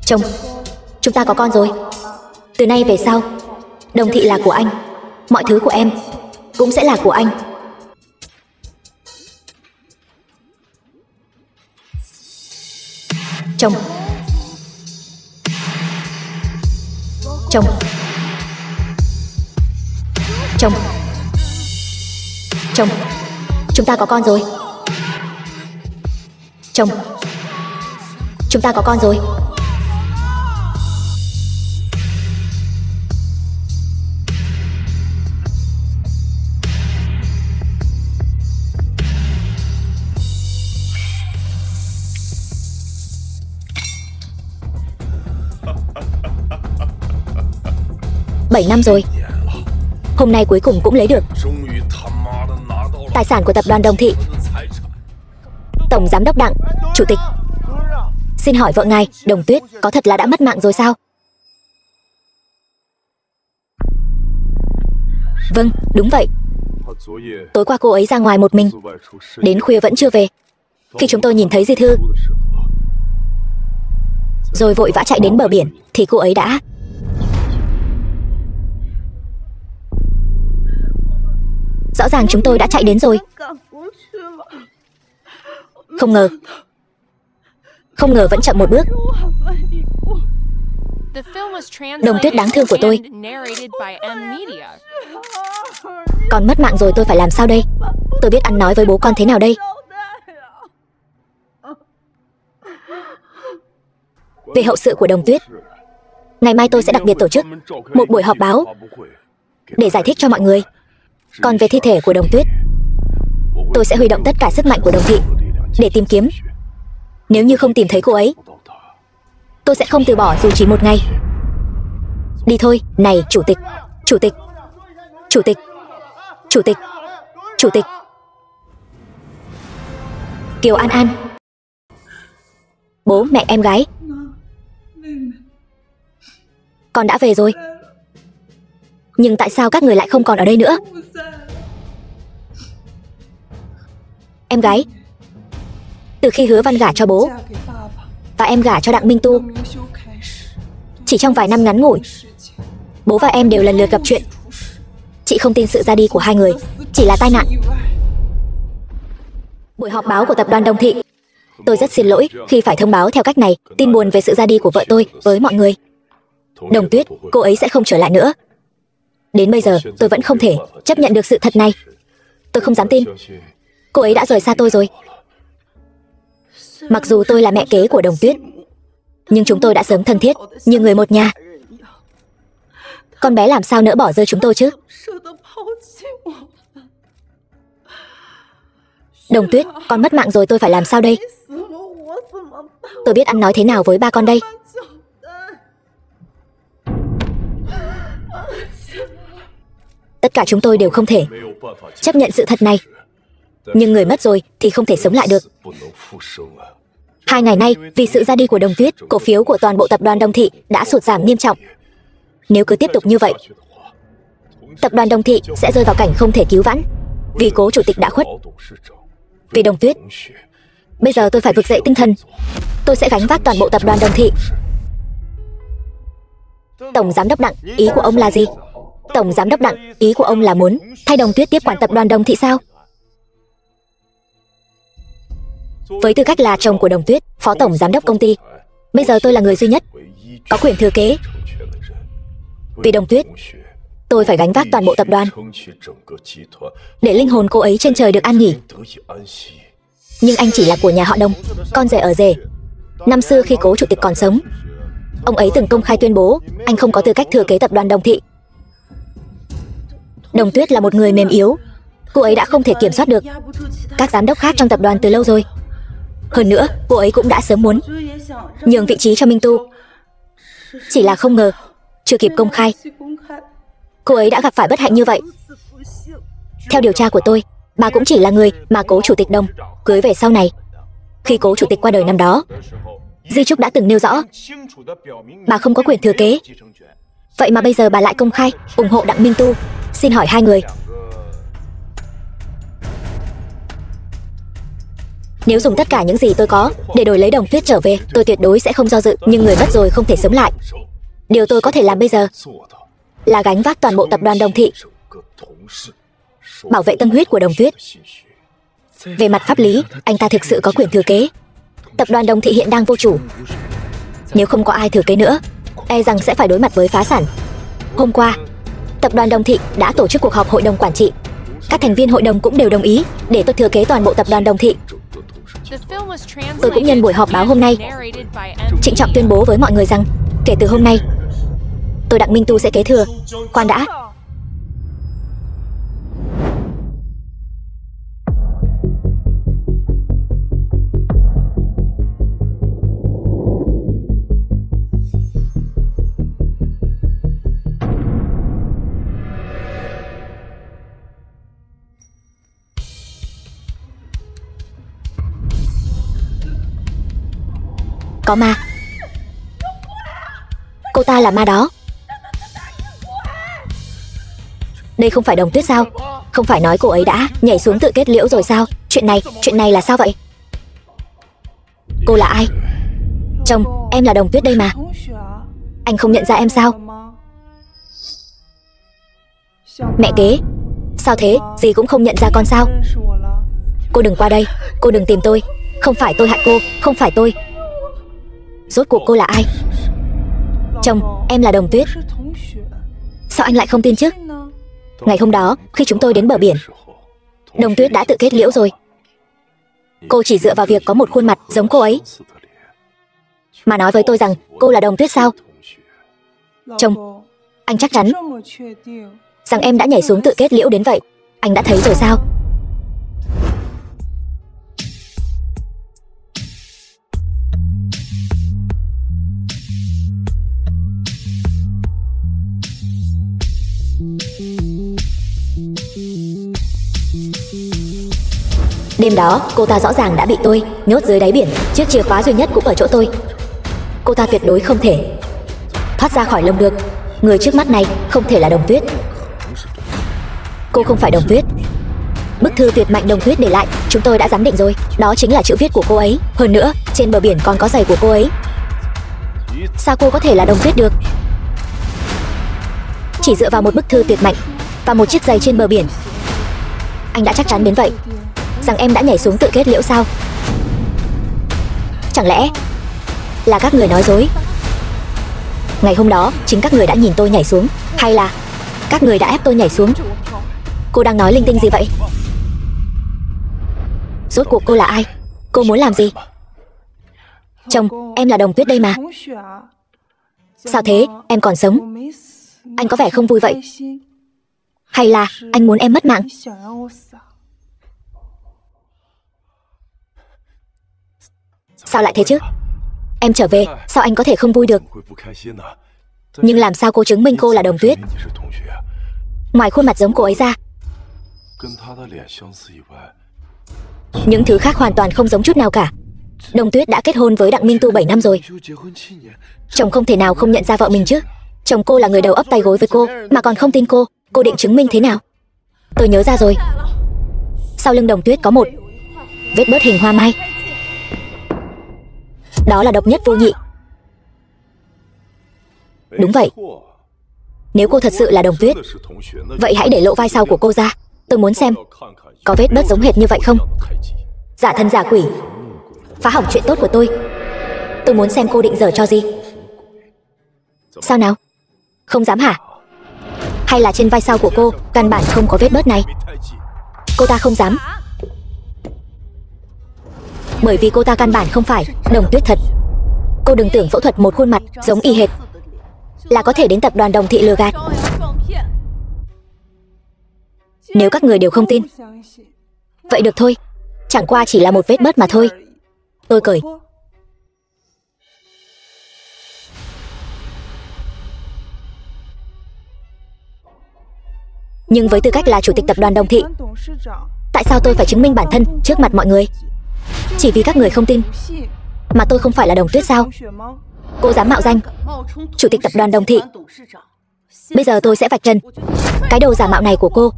Chồng, chúng ta có con rồi. Từ nay về sau, Đồng Thị là của anh. Mọi thứ của em cũng sẽ là của anh. Chồng. Chồng. Chồng. Chồng, chúng ta có con rồi. Chồng, chúng ta có con rồi. Bảy năm rồi. Hôm nay cuối cùng cũng lấy được tài sản của tập đoàn Đồng Thị. Tổng giám đốc Đặng, chủ tịch, xin hỏi vợ ngài, Đồng Tuyết, có thật là đã mất mạng rồi sao? Vâng, đúng vậy. Tối qua cô ấy ra ngoài một mình, đến khuya vẫn chưa về. Khi chúng tôi nhìn thấy di thư rồi vội vã chạy đến bờ biển thì cô ấy đã... Rõ ràng chúng tôi đã chạy đến rồi. Không ngờ vẫn chậm một bước. Đồng Tuyết đáng thương của tôi còn mất mạng rồi, tôi phải làm sao đây? Tôi biết ăn nói với bố con thế nào đây? Về hậu sự của Đồng Tuyết, ngày mai tôi sẽ đặc biệt tổ chức một buổi họp báo để giải thích cho mọi người. Còn về thi thể của Đồng Tuyết, tôi sẽ huy động tất cả sức mạnh của Đồng Thị để tìm kiếm. Nếu như không tìm thấy cô ấy, tôi sẽ không từ bỏ dù chỉ một ngày. Đi thôi, này chủ tịch, chủ tịch, chủ tịch, chủ tịch, chủ tịch. Kiều An An, bố mẹ em gái, con đã về rồi. Nhưng tại sao các người lại không còn ở đây nữa? Em gái, từ khi Hứa Văn gả cho bố và em gả cho Đặng Minh Tu, chỉ trong vài năm ngắn ngủi, bố và em đều lần lượt gặp chuyện. Chị không tin sự ra đi của hai người chỉ là tai nạn. Buổi họp báo của tập đoàn Đồng Thị, tôi rất xin lỗi khi phải thông báo theo cách này tin buồn về sự ra đi của vợ tôi với mọi người. Đồng Tuyết, cô ấy sẽ không trở lại nữa. Đến bây giờ tôi vẫn không thể chấp nhận được sự thật này. Tôi không dám tin cô ấy đã rời xa tôi rồi. Mặc dù tôi là mẹ kế của Đồng Tuyết, nhưng chúng tôi đã sớm thân thiết như người một nhà. Con bé làm sao nỡ bỏ rơi chúng tôi chứ? Đồng Tuyết, con mất mạng rồi, tôi phải làm sao đây? Tôi biết ăn nói thế nào với ba con đây? Tất cả chúng tôi đều không thể chấp nhận sự thật này. Nhưng người mất rồi thì không thể sống lại được. 2 ngày nay, vì sự ra đi của Đồng Tuyết, cổ phiếu của toàn bộ tập đoàn Đồng Thị đã sụt giảm nghiêm trọng. Nếu cứ tiếp tục như vậy, tập đoàn Đồng Thị sẽ rơi vào cảnh không thể cứu vãn. Vì cố chủ tịch đã khuất, vì Đồng Tuyết, bây giờ tôi phải vực dậy tinh thần. Tôi sẽ gánh vác toàn bộ tập đoàn Đồng Thị. Tổng giám đốc Đặng, ý của ông là gì? Tổng giám đốc Đặng, ý của ông là muốn thay Đồng Tuyết tiếp quản tập đoàn Đồng Thị sao? Với tư cách là chồng của Đồng Tuyết, phó tổng giám đốc công ty, bây giờ tôi là người duy nhất có quyền thừa kế. Vì Đồng Tuyết, tôi phải gánh vác toàn bộ tập đoàn, để linh hồn cô ấy trên trời được an nghỉ. Nhưng anh chỉ là của nhà họ Đồng, con rể ở rể. Năm xưa khi cố chủ tịch còn sống, ông ấy từng công khai tuyên bố anh không có tư cách thừa kế tập đoàn Đồng Thị. Đồng Tuyết là một người mềm yếu, cô ấy đã không thể kiểm soát được các giám đốc khác trong tập đoàn từ lâu rồi. Hơn nữa, cô ấy cũng đã sớm muốn nhường vị trí cho Minh Tu. Chỉ là không ngờ, chưa kịp công khai, cô ấy đã gặp phải bất hạnh như vậy. Theo điều tra của tôi, bà cũng chỉ là người mà cố chủ tịch Đồng cưới về sau này. Khi cố chủ tịch qua đời năm đó, di chúc đã từng nêu rõ bà không có quyền thừa kế. Vậy mà bây giờ bà lại công khai ủng hộ Đặng Minh Tu. Xin hỏi hai người, Nếu dùng tất cả những gì tôi có để đổi lấy Đồng Tuyết trở về, tôi tuyệt đối sẽ không do dự. Nhưng người mất rồi không thể sống lại. Điều tôi có thể làm bây giờ là gánh vác toàn bộ tập đoàn Đồng Thị, bảo vệ tâm huyết của Đồng Tuyết. Về mặt pháp lý, anh ta thực sự có quyền thừa kế. Tập đoàn Đồng Thị hiện đang vô chủ. Nếu không có ai thừa kế nữa, e rằng sẽ phải đối mặt với phá sản. Hôm qua, tập đoàn Đồng Thị đã tổ chức cuộc họp hội đồng quản trị. Các thành viên hội đồng cũng đều đồng ý để tôi thừa kế toàn bộ tập đoàn Đồng Thị. Tôi cũng nhân buổi họp báo hôm nay trịnh trọng tuyên bố với mọi người rằng kể từ hôm nay, tôi Đặng Minh Tu sẽ kế thừa. Khoan đã. Có ma. Cô ta là ma đó. Đây không phải Đồng Tuyết sao? Không phải nói cô ấy đã nhảy xuống tự kết liễu rồi sao? Chuyện này là sao vậy? Cô là ai? Chồng, em là Đồng Tuyết đây mà. Anh không nhận ra em sao? Mẹ kế. Sao thế? Dì cũng không nhận ra con sao? Cô đừng qua đây. Cô đừng tìm tôi. Không phải tôi hại cô. Không phải tôi. Rốt cuộc cô là ai? Chồng, em là Đồng Tuyết. Sao anh lại không tin chứ? Ngày hôm đó, khi chúng tôi đến bờ biển, Đồng Tuyết đã tự kết liễu rồi. Cô chỉ dựa vào việc có một khuôn mặt giống cô ấy mà nói với tôi rằng cô là Đồng Tuyết sao? Chồng, anh chắc chắn rằng em đã nhảy xuống tự kết liễu đến vậy. Anh đã thấy rồi sao? Đêm đó, cô ta rõ ràng đã bị tôi nhốt dưới đáy biển. Chiếc chìa khóa duy nhất cũng ở chỗ tôi. Cô ta tuyệt đối không thể thoát ra khỏi lồng được. Người trước mắt này không thể là Đồng Tuyết. Cô không phải Đồng Tuyết. Bức thư tuyệt mạnh Đồng Tuyết để lại, chúng tôi đã giám định rồi. Đó chính là chữ viết của cô ấy. Hơn nữa, trên bờ biển còn có giày của cô ấy. Sao cô có thể là Đồng Tuyết được? Chỉ dựa vào một bức thư tuyệt mạnh và một chiếc giày trên bờ biển, anh đã chắc chắn đến vậy rằng em đã nhảy xuống tự kết liễu sao? Chẳng lẽ là các người nói dối? Ngày hôm đó, chính các người đã nhìn tôi nhảy xuống, hay là các người đã ép tôi nhảy xuống? Cô đang nói linh tinh gì vậy? Rốt cuộc cô là ai? Cô muốn làm gì? Chồng, em là Đồng Tuyết đây mà. Sao thế, em còn sống? Anh có vẻ không vui vậy. Hay là anh muốn em mất mạng? Sao lại thế chứ? Em trở về, sao anh có thể không vui được? Nhưng làm sao cô chứng minh cô là Đồng Tuyết? Ngoài khuôn mặt giống cô ấy ra, những thứ khác hoàn toàn không giống chút nào cả. Đồng Tuyết đã kết hôn với Đặng Minh Tu 7 năm rồi. Chồng không thể nào không nhận ra vợ mình chứ. Chồng cô là người đầu ấp tay gối với cô mà còn không tin cô. Cô định chứng minh thế nào? Tôi nhớ ra rồi. Sau lưng Đồng Tuyết có một vết bớt hình hoa mai. Đó là độc nhất vô nhị. Đúng vậy. Nếu cô thật sự là Đồng Tuyết, vậy hãy để lộ vai sau của cô ra. Tôi muốn xem có vết bớt giống hệt như vậy không. Giả thân giả quỷ, phá hỏng chuyện tốt của tôi. Tôi muốn xem cô định giở cho gì. Sao nào? Không dám hả? Hay là trên vai sau của cô căn bản không có vết bớt này? Cô ta không dám, bởi vì cô ta căn bản không phải Đồng Tuyết thật. Cô đừng tưởng phẫu thuật một khuôn mặt giống y hệt là có thể đến tập đoàn Đồng Thị lừa gạt. Nếu các người đều không tin, vậy được thôi. Chẳng qua chỉ là một vết bớt mà thôi. Tôi cười. Nhưng với tư cách là chủ tịch tập đoàn Đồng Thị, tại sao tôi phải chứng minh bản thân trước mặt mọi người? Chỉ vì các người không tin mà tôi không phải là Đồng Tuyết sao? Cô dám mạo danh chủ tịch tập đoàn Đồng Thị. Bây giờ tôi sẽ vạch trần cái đầu giả mạo này của cô.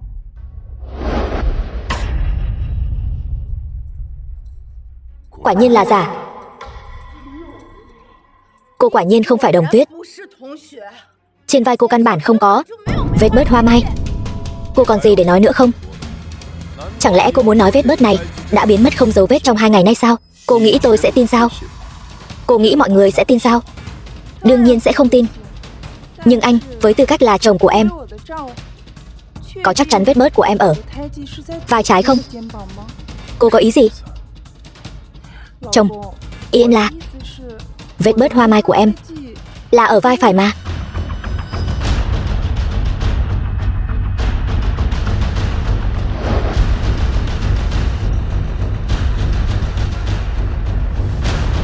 Quả nhiên là giả. Cô quả nhiên không phải Đồng Tuyết. Trên vai cô căn bản không có vết bớt hoa mai. Cô còn gì để nói nữa không? Chẳng lẽ cô muốn nói vết bớt này đã biến mất không dấu vết trong 2 ngày nay sao? Cô nghĩ tôi sẽ tin sao? Cô nghĩ mọi người sẽ tin sao? Đương nhiên sẽ không tin. Nhưng anh, với tư cách là chồng của em, có chắc chắn vết bớt của em ở vai trái không? Cô có ý gì? Chồng, ý em là vết bớt hoa mai của em là ở vai phải mà.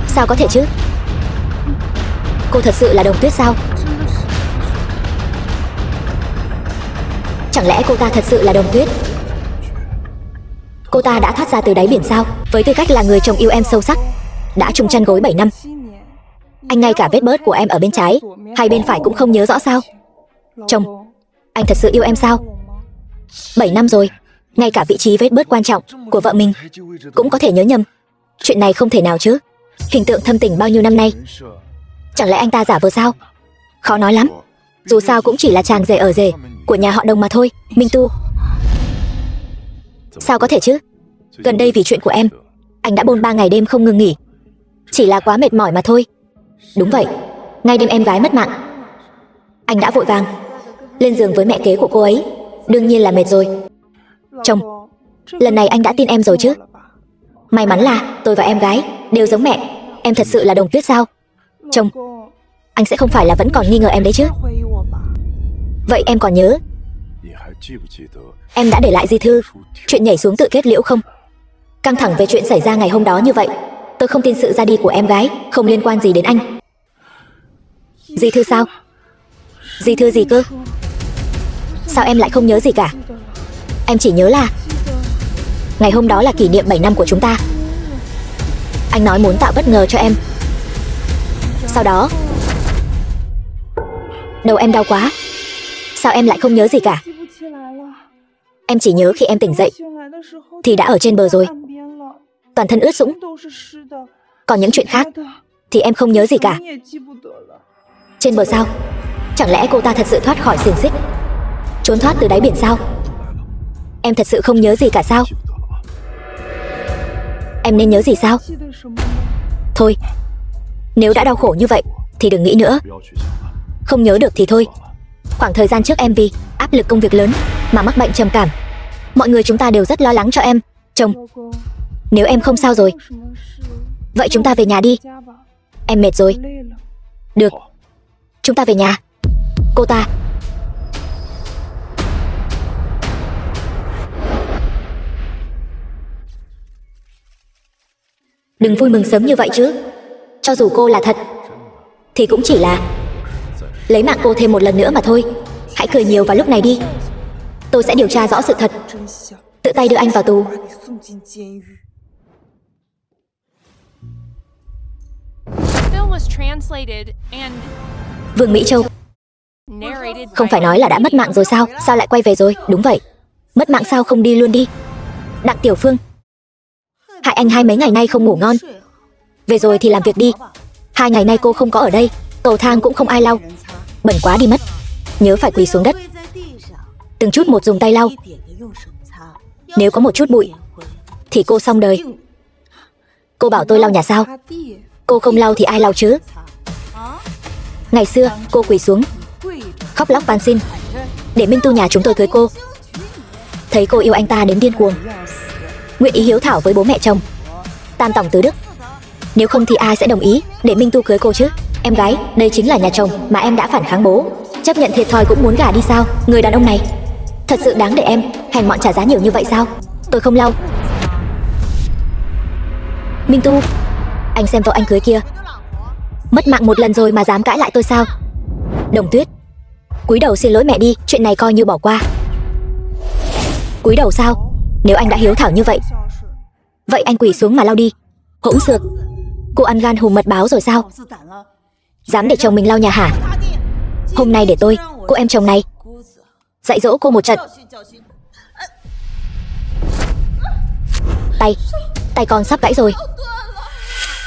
Sao có thể chứ? Cô thật sự là Đồng Tuyết sao? Chẳng lẽ cô ta thật sự là Đồng Tuyết? Cô ta đã thoát ra từ đáy biển sao? Với tư cách là người chồng yêu em sâu sắc, đã chung chăn gối 7 năm, anh ngay cả vết bớt của em ở bên trái hay bên phải cũng không nhớ rõ sao? Chồng, anh thật sự yêu em sao? 7 năm rồi, ngay cả vị trí vết bớt quan trọng của vợ mình cũng có thể nhớ nhầm. Chuyện này không thể nào chứ. Hình tượng thâm tình bao nhiêu năm nay, chẳng lẽ anh ta giả vờ sao? Khó nói lắm. Dù sao cũng chỉ là chàng rể ở rể của nhà họ Đồng mà thôi. Minh Tu, sao có thể chứ? Gần đây vì chuyện của em, anh đã bôn ba ngày đêm không ngừng nghỉ. Chỉ là quá mệt mỏi mà thôi. Đúng vậy, ngay đêm em gái mất mạng, anh đã vội vàng lên giường với mẹ kế của cô ấy. Đương nhiên là mệt rồi. Chồng, lần này anh đã tin em rồi chứ? May mắn là tôi và em gái đều giống mẹ. Em thật sự là Đồng Tuyết sao? Chồng, anh sẽ không phải là vẫn còn nghi ngờ em đấy chứ? Vậy em còn nhớ em đã để lại di thư chuyện nhảy xuống tự kết liễu không? Căng thẳng về chuyện xảy ra ngày hôm đó như vậy, tôi không tin sự ra đi của em gái không liên quan gì đến anh. Di thư sao? Di thư gì cơ? Sao em lại không nhớ gì cả? Em chỉ nhớ là ngày hôm đó là kỷ niệm 7 năm của chúng ta. Anh nói muốn tạo bất ngờ cho em. Sau đó đầu em đau quá. Sao em lại không nhớ gì cả? Em chỉ nhớ khi em tỉnh dậy thì đã ở trên bờ rồi, toàn thân ướt sũng. Còn những chuyện khác thì em không nhớ gì cả. Trên bờ sao? Chẳng lẽ cô ta thật sự thoát khỏi xiềng xích, trốn thoát từ đáy biển sao? Em thật sự không nhớ gì cả sao? Em nên nhớ gì sao? Thôi, nếu đã đau khổ như vậy thì đừng nghĩ nữa. Không nhớ được thì thôi. Khoảng thời gian trước em vì áp lực công việc lớn mà mắc bệnh trầm cảm. Mọi người chúng ta đều rất lo lắng cho em. Chồng, nếu em không sao rồi, vậy chúng ta về nhà đi. Em mệt rồi. Được, chúng ta về nhà. Cô ta đừng vui mừng sớm như vậy chứ. Cho dù cô là thật thì cũng chỉ là lấy mạng cô thêm một lần nữa mà thôi. Hãy cười nhiều vào lúc này đi. Tôi sẽ điều tra rõ sự thật, tự tay đưa anh vào tù. Vương Mỹ Châu, không phải nói là đã mất mạng rồi sao? Sao lại quay về rồi? Đúng vậy, mất mạng sao không đi luôn đi? Đặng Tiểu Phương, hại anh hai mấy ngày nay không ngủ ngon. Về rồi thì làm việc đi. 2 ngày nay cô không có ở đây, cầu thang cũng không ai lau, bẩn quá đi mất. Nhớ phải quỳ xuống đất, từng chút một dùng tay lau. Nếu có một chút bụi thì cô xong đời. Cô bảo tôi lau nhà sao? Cô không lau thì ai lau chứ? Ngày xưa cô quỳ xuống khóc lóc van xin để Minh Tu nhà chúng tôi cưới cô. Thấy cô yêu anh ta đến điên cuồng, nguyện ý hiếu thảo với bố mẹ chồng, tam tổng tứ đức. Nếu không thì ai sẽ đồng ý để Minh Tu cưới cô chứ? Em gái, đây chính là nhà chồng mà em đã phản kháng bố, chấp nhận thiệt thòi cũng muốn gả đi sao? Người đàn ông này thật sự đáng để em hèn mọn trả giá nhiều như vậy sao? Tôi không lau. Minh Tu, anh xem vợ anh cưới kia, mất mạng một lần rồi mà dám cãi lại tôi sao? Đồng Tuyết, cúi đầu xin lỗi mẹ đi, chuyện này coi như bỏ qua. Cúi đầu sao? Nếu anh đã hiếu thảo như vậy, vậy anh quỳ xuống mà lau đi. Hỗn xược, cô ăn gan hùm mật báo rồi sao? Dám để chồng mình lau nhà hả? Hôm nay để tôi, cô em chồng này, dạy dỗ cô một trận. Tay con sắp gãy rồi.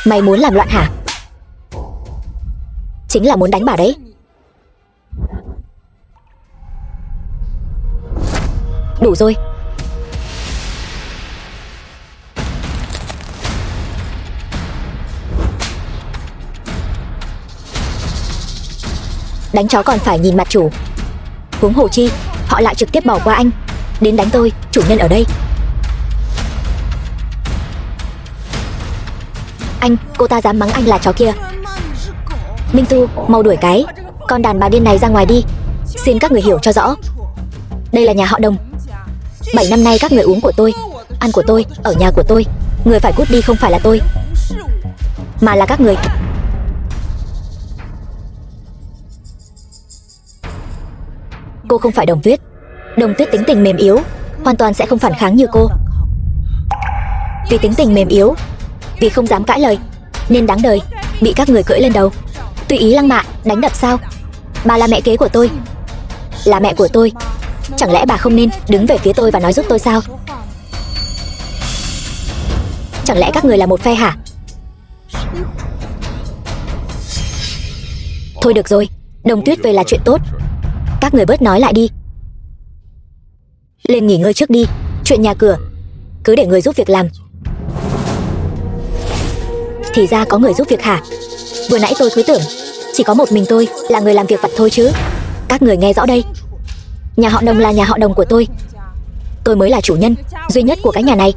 Mày muốn làm loạn hả? Chính là muốn đánh bà đấy. Đủ rồi. Đánh chó còn phải nhìn mặt chủ. Huống hồ chi, họ lại trực tiếp bỏ qua anh, đến đánh tôi, chủ nhân ở đây. Anh, cô ta dám mắng anh là chó kia. Minh Tu, mau đuổi cái con đàn bà điên này ra ngoài đi. Xin các người hiểu cho rõ. Đây là nhà họ Đồng. 7 năm nay các người uống của tôi, ăn của tôi, ở nhà của tôi. Người phải cút đi không phải là tôi, mà là các người. Cô không phải Đồng Tuyết. Đồng Tuyết tính tình mềm yếu, hoàn toàn sẽ không phản kháng như cô. Vì tính tình mềm yếu, vì không dám cãi lời, nên đáng đời bị các người cưỡi lên đầu, tùy ý lăng mạ, đánh đập sao? Bà là mẹ kế của tôi, là mẹ của tôi. Chẳng lẽ bà không nên đứng về phía tôi và nói giúp tôi sao? Chẳng lẽ các người là một phe hả? Thôi được rồi, Đồng Tuyết về là chuyện tốt. Các người bớt nói lại đi. Lên nghỉ ngơi trước đi. Chuyện nhà cửa cứ để người giúp việc làm. Thì ra có người giúp việc hả? Vừa nãy tôi cứ tưởng chỉ có một mình tôi là người làm việc vặt thôi chứ. Các người nghe rõ đây. Nhà họ Đồng là nhà họ Đồng của tôi. Tôi mới là chủ nhân duy nhất của cái nhà này.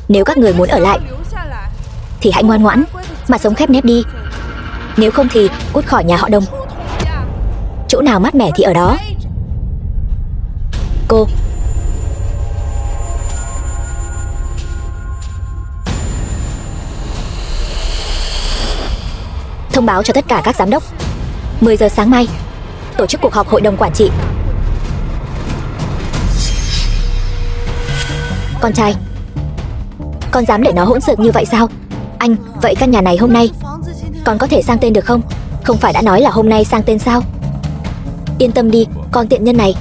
Nếu các người muốn ở lại thì hãy ngoan ngoãn mà sống khép nép đi. Nếu không thì cút khỏi nhà họ Đồng. Chỗ nào mát mẻ thì ở đó. Cô. Thông báo cho tất cả các giám đốc 10 giờ sáng mai tổ chức cuộc họp hội đồng quản trị. Con trai, con dám để nó hỗn xược như vậy sao? Anh, vậy căn nhà này hôm nay con có thể sang tên được không? Không phải đã nói là hôm nay sang tên sao? Yên tâm đi, con tiện nhân này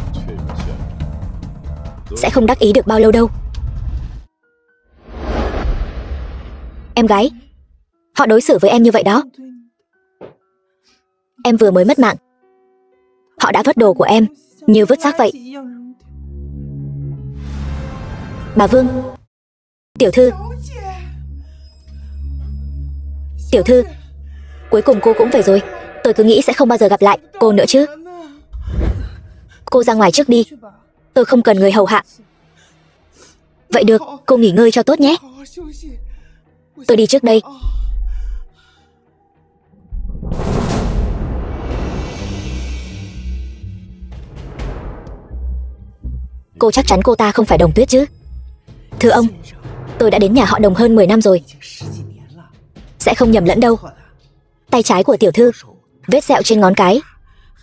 sẽ không đắc ý được bao lâu đâu. Em gái, họ đối xử với em như vậy đó. Em vừa mới mất mạng, họ đã vứt đồ của em như vứt xác vậy. Bà Vương. Tiểu thư. Tiểu thư, cuối cùng cô cũng về rồi. Tôi cứ nghĩ sẽ không bao giờ gặp lại cô nữa chứ. Cô ra ngoài trước đi, tôi không cần người hầu hạ. Vậy được, cô nghỉ ngơi cho tốt nhé. Tôi đi trước đây. Cô chắc chắn cô ta không phải Đồng Tuyết chứ? Thưa ông, tôi đã đến nhà họ Đồng hơn 10 năm rồi. Sẽ không nhầm lẫn đâu. Tay trái của tiểu thư, vết sẹo trên ngón cái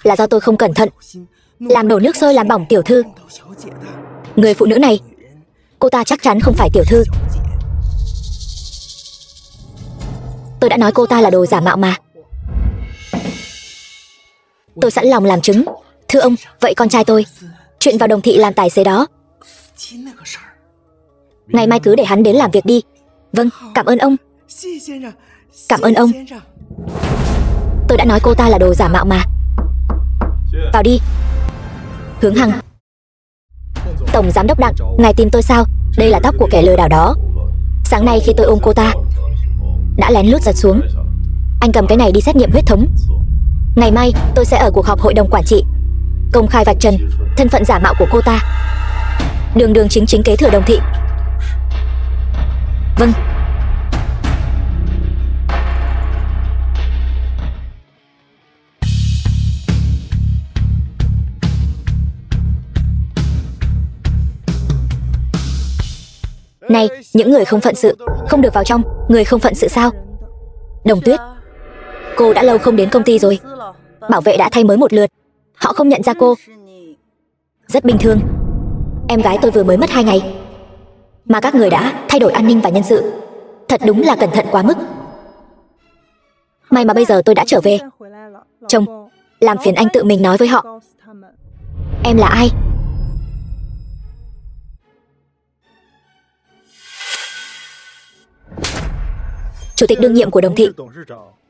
là do tôi không cẩn thận làm đổ nước sôi làm bỏng tiểu thư. Người phụ nữ này, cô ta chắc chắn không phải tiểu thư. Tôi đã nói cô ta là đồ giả mạo mà. Tôi sẵn lòng làm chứng. Thưa ông, vậy con trai tôi chuyện vào Đồng thị làm tài xế đó, ngày mai cứ để hắn đến làm việc đi. Vâng, cảm ơn ông. Cảm ơn ông. Tôi đã nói cô ta là đồ giả mạo mà. Vào đi. Hướng Hằng. Tổng giám đốc Đặng, ngài tìm tôi sao? Đây là tóc của kẻ lừa đảo đó. Sáng nay khi tôi ôm cô ta đã lén lút giật xuống. Anh cầm cái này đi xét nghiệm huyết thống. Ngày mai tôi sẽ ở cuộc họp hội đồng quản trị công khai vạch trần thân phận giả mạo của cô ta, đường đường chính chính kế thừa Đồng thị. Vâng. Này, những người không phận sự không được vào trong. Người không phận sự sao? Đồng Tuyết, cô đã lâu không đến công ty rồi. Bảo vệ đã thay mới một lượt, họ không nhận ra cô. Rất bình thường. Em gái tôi vừa mới mất 2 ngày mà các người đã thay đổi an ninh và nhân sự. Thật đúng là cẩn thận quá mức. May mà bây giờ tôi đã trở về. Chồng, làm phiền anh tự mình nói với họ em là ai. chủ tịch đương nhiệm của Đồng thị,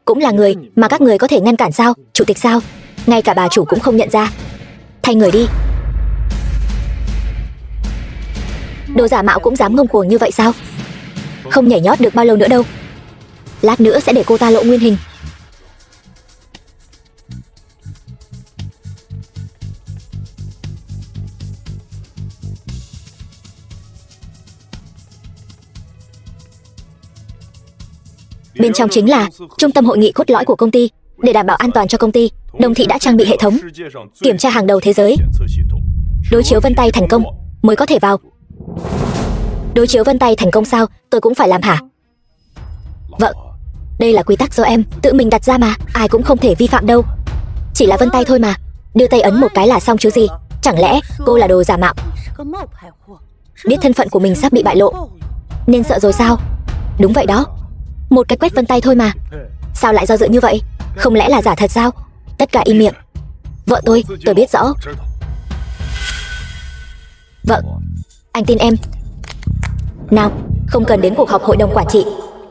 cũng là người mà các người có thể ngăn cản sao? Chủ tịch sao? Ngay cả bà chủ cũng không nhận ra. Thay người đi. Đồ giả mạo cũng dám ngông cuồng như vậy sao? Không nhảy nhót được bao lâu nữa đâu. Lát nữa sẽ để cô ta lộ nguyên hình. Bên trong chính là trung tâm hội nghị cốt lõi của công ty. Để đảm bảo an toàn cho công ty, Đồng thị đã trang bị hệ thống kiểm tra hàng đầu thế giới. Đối chiếu vân tay thành công mới có thể vào. Đối chiếu vân tay thành công sao? Tôi cũng phải làm hả? Vâng, đây là quy tắc do em tự mình đặt ra mà, ai cũng không thể vi phạm đâu. Chỉ là vân tay thôi mà, đưa tay ấn một cái là xong chứ gì. Chẳng lẽ cô là đồ giả mạo? Biết thân phận của mình sắp bị bại lộ nên sợ rồi sao? Đúng vậy đó, một cái quét vân tay thôi mà. Sao lại do dự như vậy? Không lẽ là giả thật sao? Tất cả im miệng. Vợ tôi biết rõ. Vợ, anh tin em. Nào, không cần đến cuộc họp hội đồng quản trị,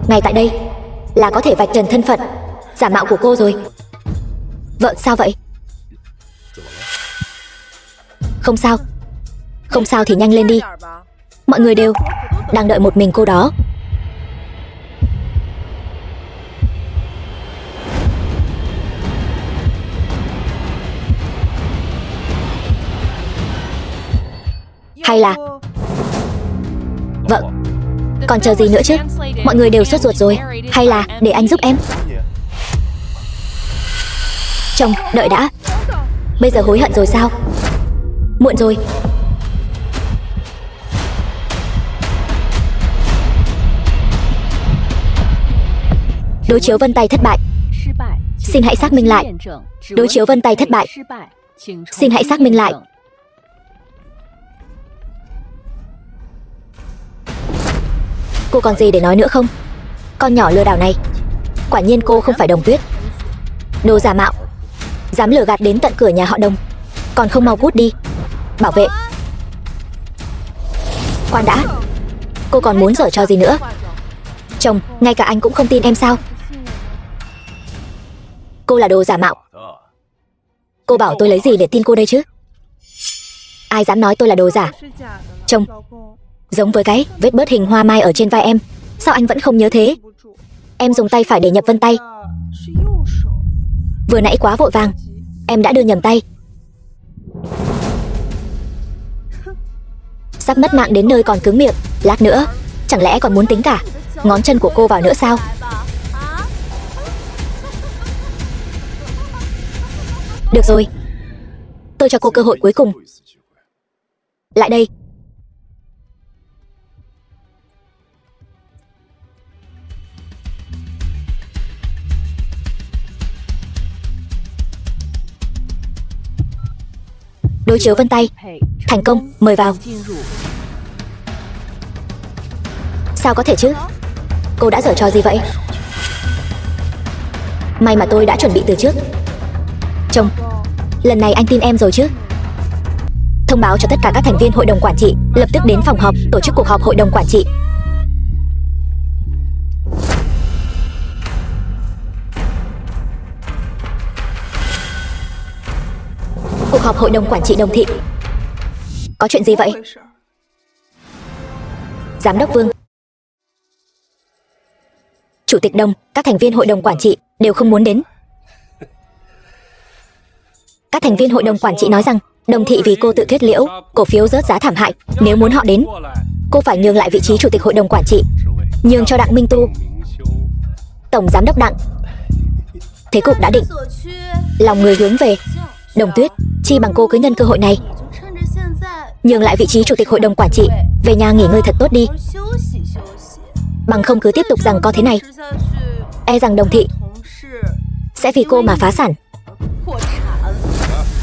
ngay tại đây là có thể vạch trần thân phận giả mạo của cô rồi. Vợ, sao vậy? Không sao. Không sao thì nhanh lên đi. Mọi người đều đang đợi một mình cô đó. Hay là... Vâng, còn chờ gì nữa chứ? Mọi người đều sốt ruột rồi. Hay là để anh giúp em? Chồng, đợi đã. Bây giờ hối hận rồi sao? Muộn rồi. Đối chiếu vân tay thất bại. Xin hãy xác minh lại. Đối chiếu vân tay thất bại. Xin hãy xác minh lại. Cô còn gì để nói nữa không? Con nhỏ lừa đảo này. Quả nhiên cô không phải Đồng Tuyết. Đồ giả mạo, dám lừa gạt đến tận cửa nhà họ Đồng, còn không mau cút đi. Bảo vệ. Khoan đã, cô còn muốn giở trò gì nữa? Chồng, ngay cả anh cũng không tin em sao? Cô là đồ giả mạo. Cô bảo tôi lấy gì để tin cô đây chứ? Ai dám nói tôi là đồ giả? Chồng, giống với cái vết bớt hình hoa mai ở trên vai em. Sao anh vẫn không nhớ thế? Em dùng tay phải để nhập vân tay. Vừa nãy quá vội vàng, em đã đưa nhầm tay. Sắp mất mạng đến nơi còn cứng miệng. Lát nữa, chẳng lẽ còn muốn tính cả ngón chân của cô vào nữa sao? Được rồi, tôi cho cô cơ hội cuối cùng. Lại đây. Đối chiếu vân tay thành công, mời vào. Sao có thể chứ? Cô đã giở trò gì vậy? May mà tôi đã chuẩn bị từ trước. Chồng, lần này anh tin em rồi chứ? Thông báo cho tất cả các thành viên hội đồng quản trị lập tức đến phòng họp, tổ chức cuộc họp hội đồng quản trị. Cuộc họp hội đồng quản trị Đồng thị. Có chuyện gì vậy? Giám đốc Vương, Chủ tịch Đồng, các thành viên hội đồng quản trị đều không muốn đến. Các thành viên hội đồng quản trị nói rằng Đồng thị vì cô tự kết liễu, cổ phiếu rớt giá thảm hại. Nếu muốn họ đến, cô phải nhường lại vị trí chủ tịch hội đồng quản trị, nhường cho Đặng Minh Tu. Tổng giám đốc Đặng, thế cục đã định, lòng người hướng về Đồng Tuyết, chi bằng cô cứ nhân cơ hội này nhường lại vị trí chủ tịch hội đồng quản trị, về nhà nghỉ ngơi thật tốt đi. Bằng không cứ tiếp tục rằng có thế này, e rằng Đồng thị sẽ vì cô mà phá sản.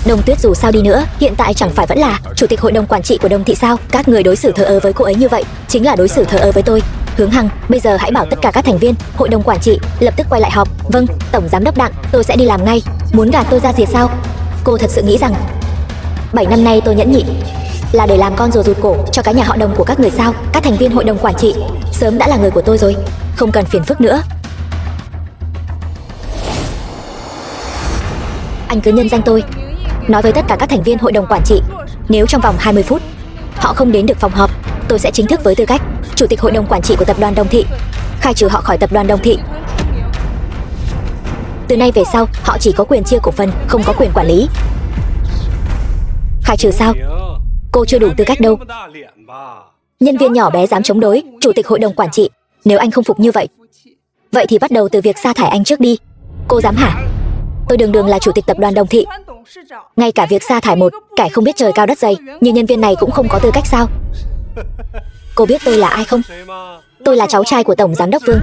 Đồng Tuyết dù sao đi nữa, hiện tại chẳng phải vẫn là chủ tịch hội đồng quản trị của Đồng thị sao? Các người đối xử thờ ơ với cô ấy như vậy, chính là đối xử thờ ơ với tôi. Hướng Hằng, bây giờ hãy bảo tất cả các thành viên hội đồng quản trị lập tức quay lại họp. Vâng, tổng giám đốc Đặng, tôi sẽ đi làm ngay. Muốn gạt tôi ra rìa sao? Cô thật sự nghĩ rằng 7 năm nay tôi nhẫn nhịn là để làm con rùa rụt cổ cho cái nhà họ Đồng của các người sao? Các thành viên hội đồng quản trị sớm đã là người của tôi rồi, không cần phiền phức nữa. Anh cứ nhân danh tôi, nói với tất cả các thành viên hội đồng quản trị, nếu trong vòng 20 phút họ không đến được phòng họp, tôi sẽ chính thức với tư cách chủ tịch hội đồng quản trị của tập đoàn Đồng Thị khai trừ họ khỏi tập đoàn Đồng Thị. Từ nay về sau, họ chỉ có quyền chia cổ phần, không có quyền quản lý. Khai trừ sao? Cô chưa đủ tư cách đâu. Nhân viên nhỏ bé dám chống đối chủ tịch hội đồng quản trị. Nếu anh không phục như vậy, vậy thì bắt đầu từ việc sa thải anh trước đi. Cô dám hả? Tôi đường đường là chủ tịch tập đoàn Đồng Thị, ngay cả việc sa thải một kẻ không biết trời cao đất dày như nhân viên này cũng không có tư cách sao? Cô biết tôi là ai không? Tôi là cháu trai của tổng giám đốc Vương.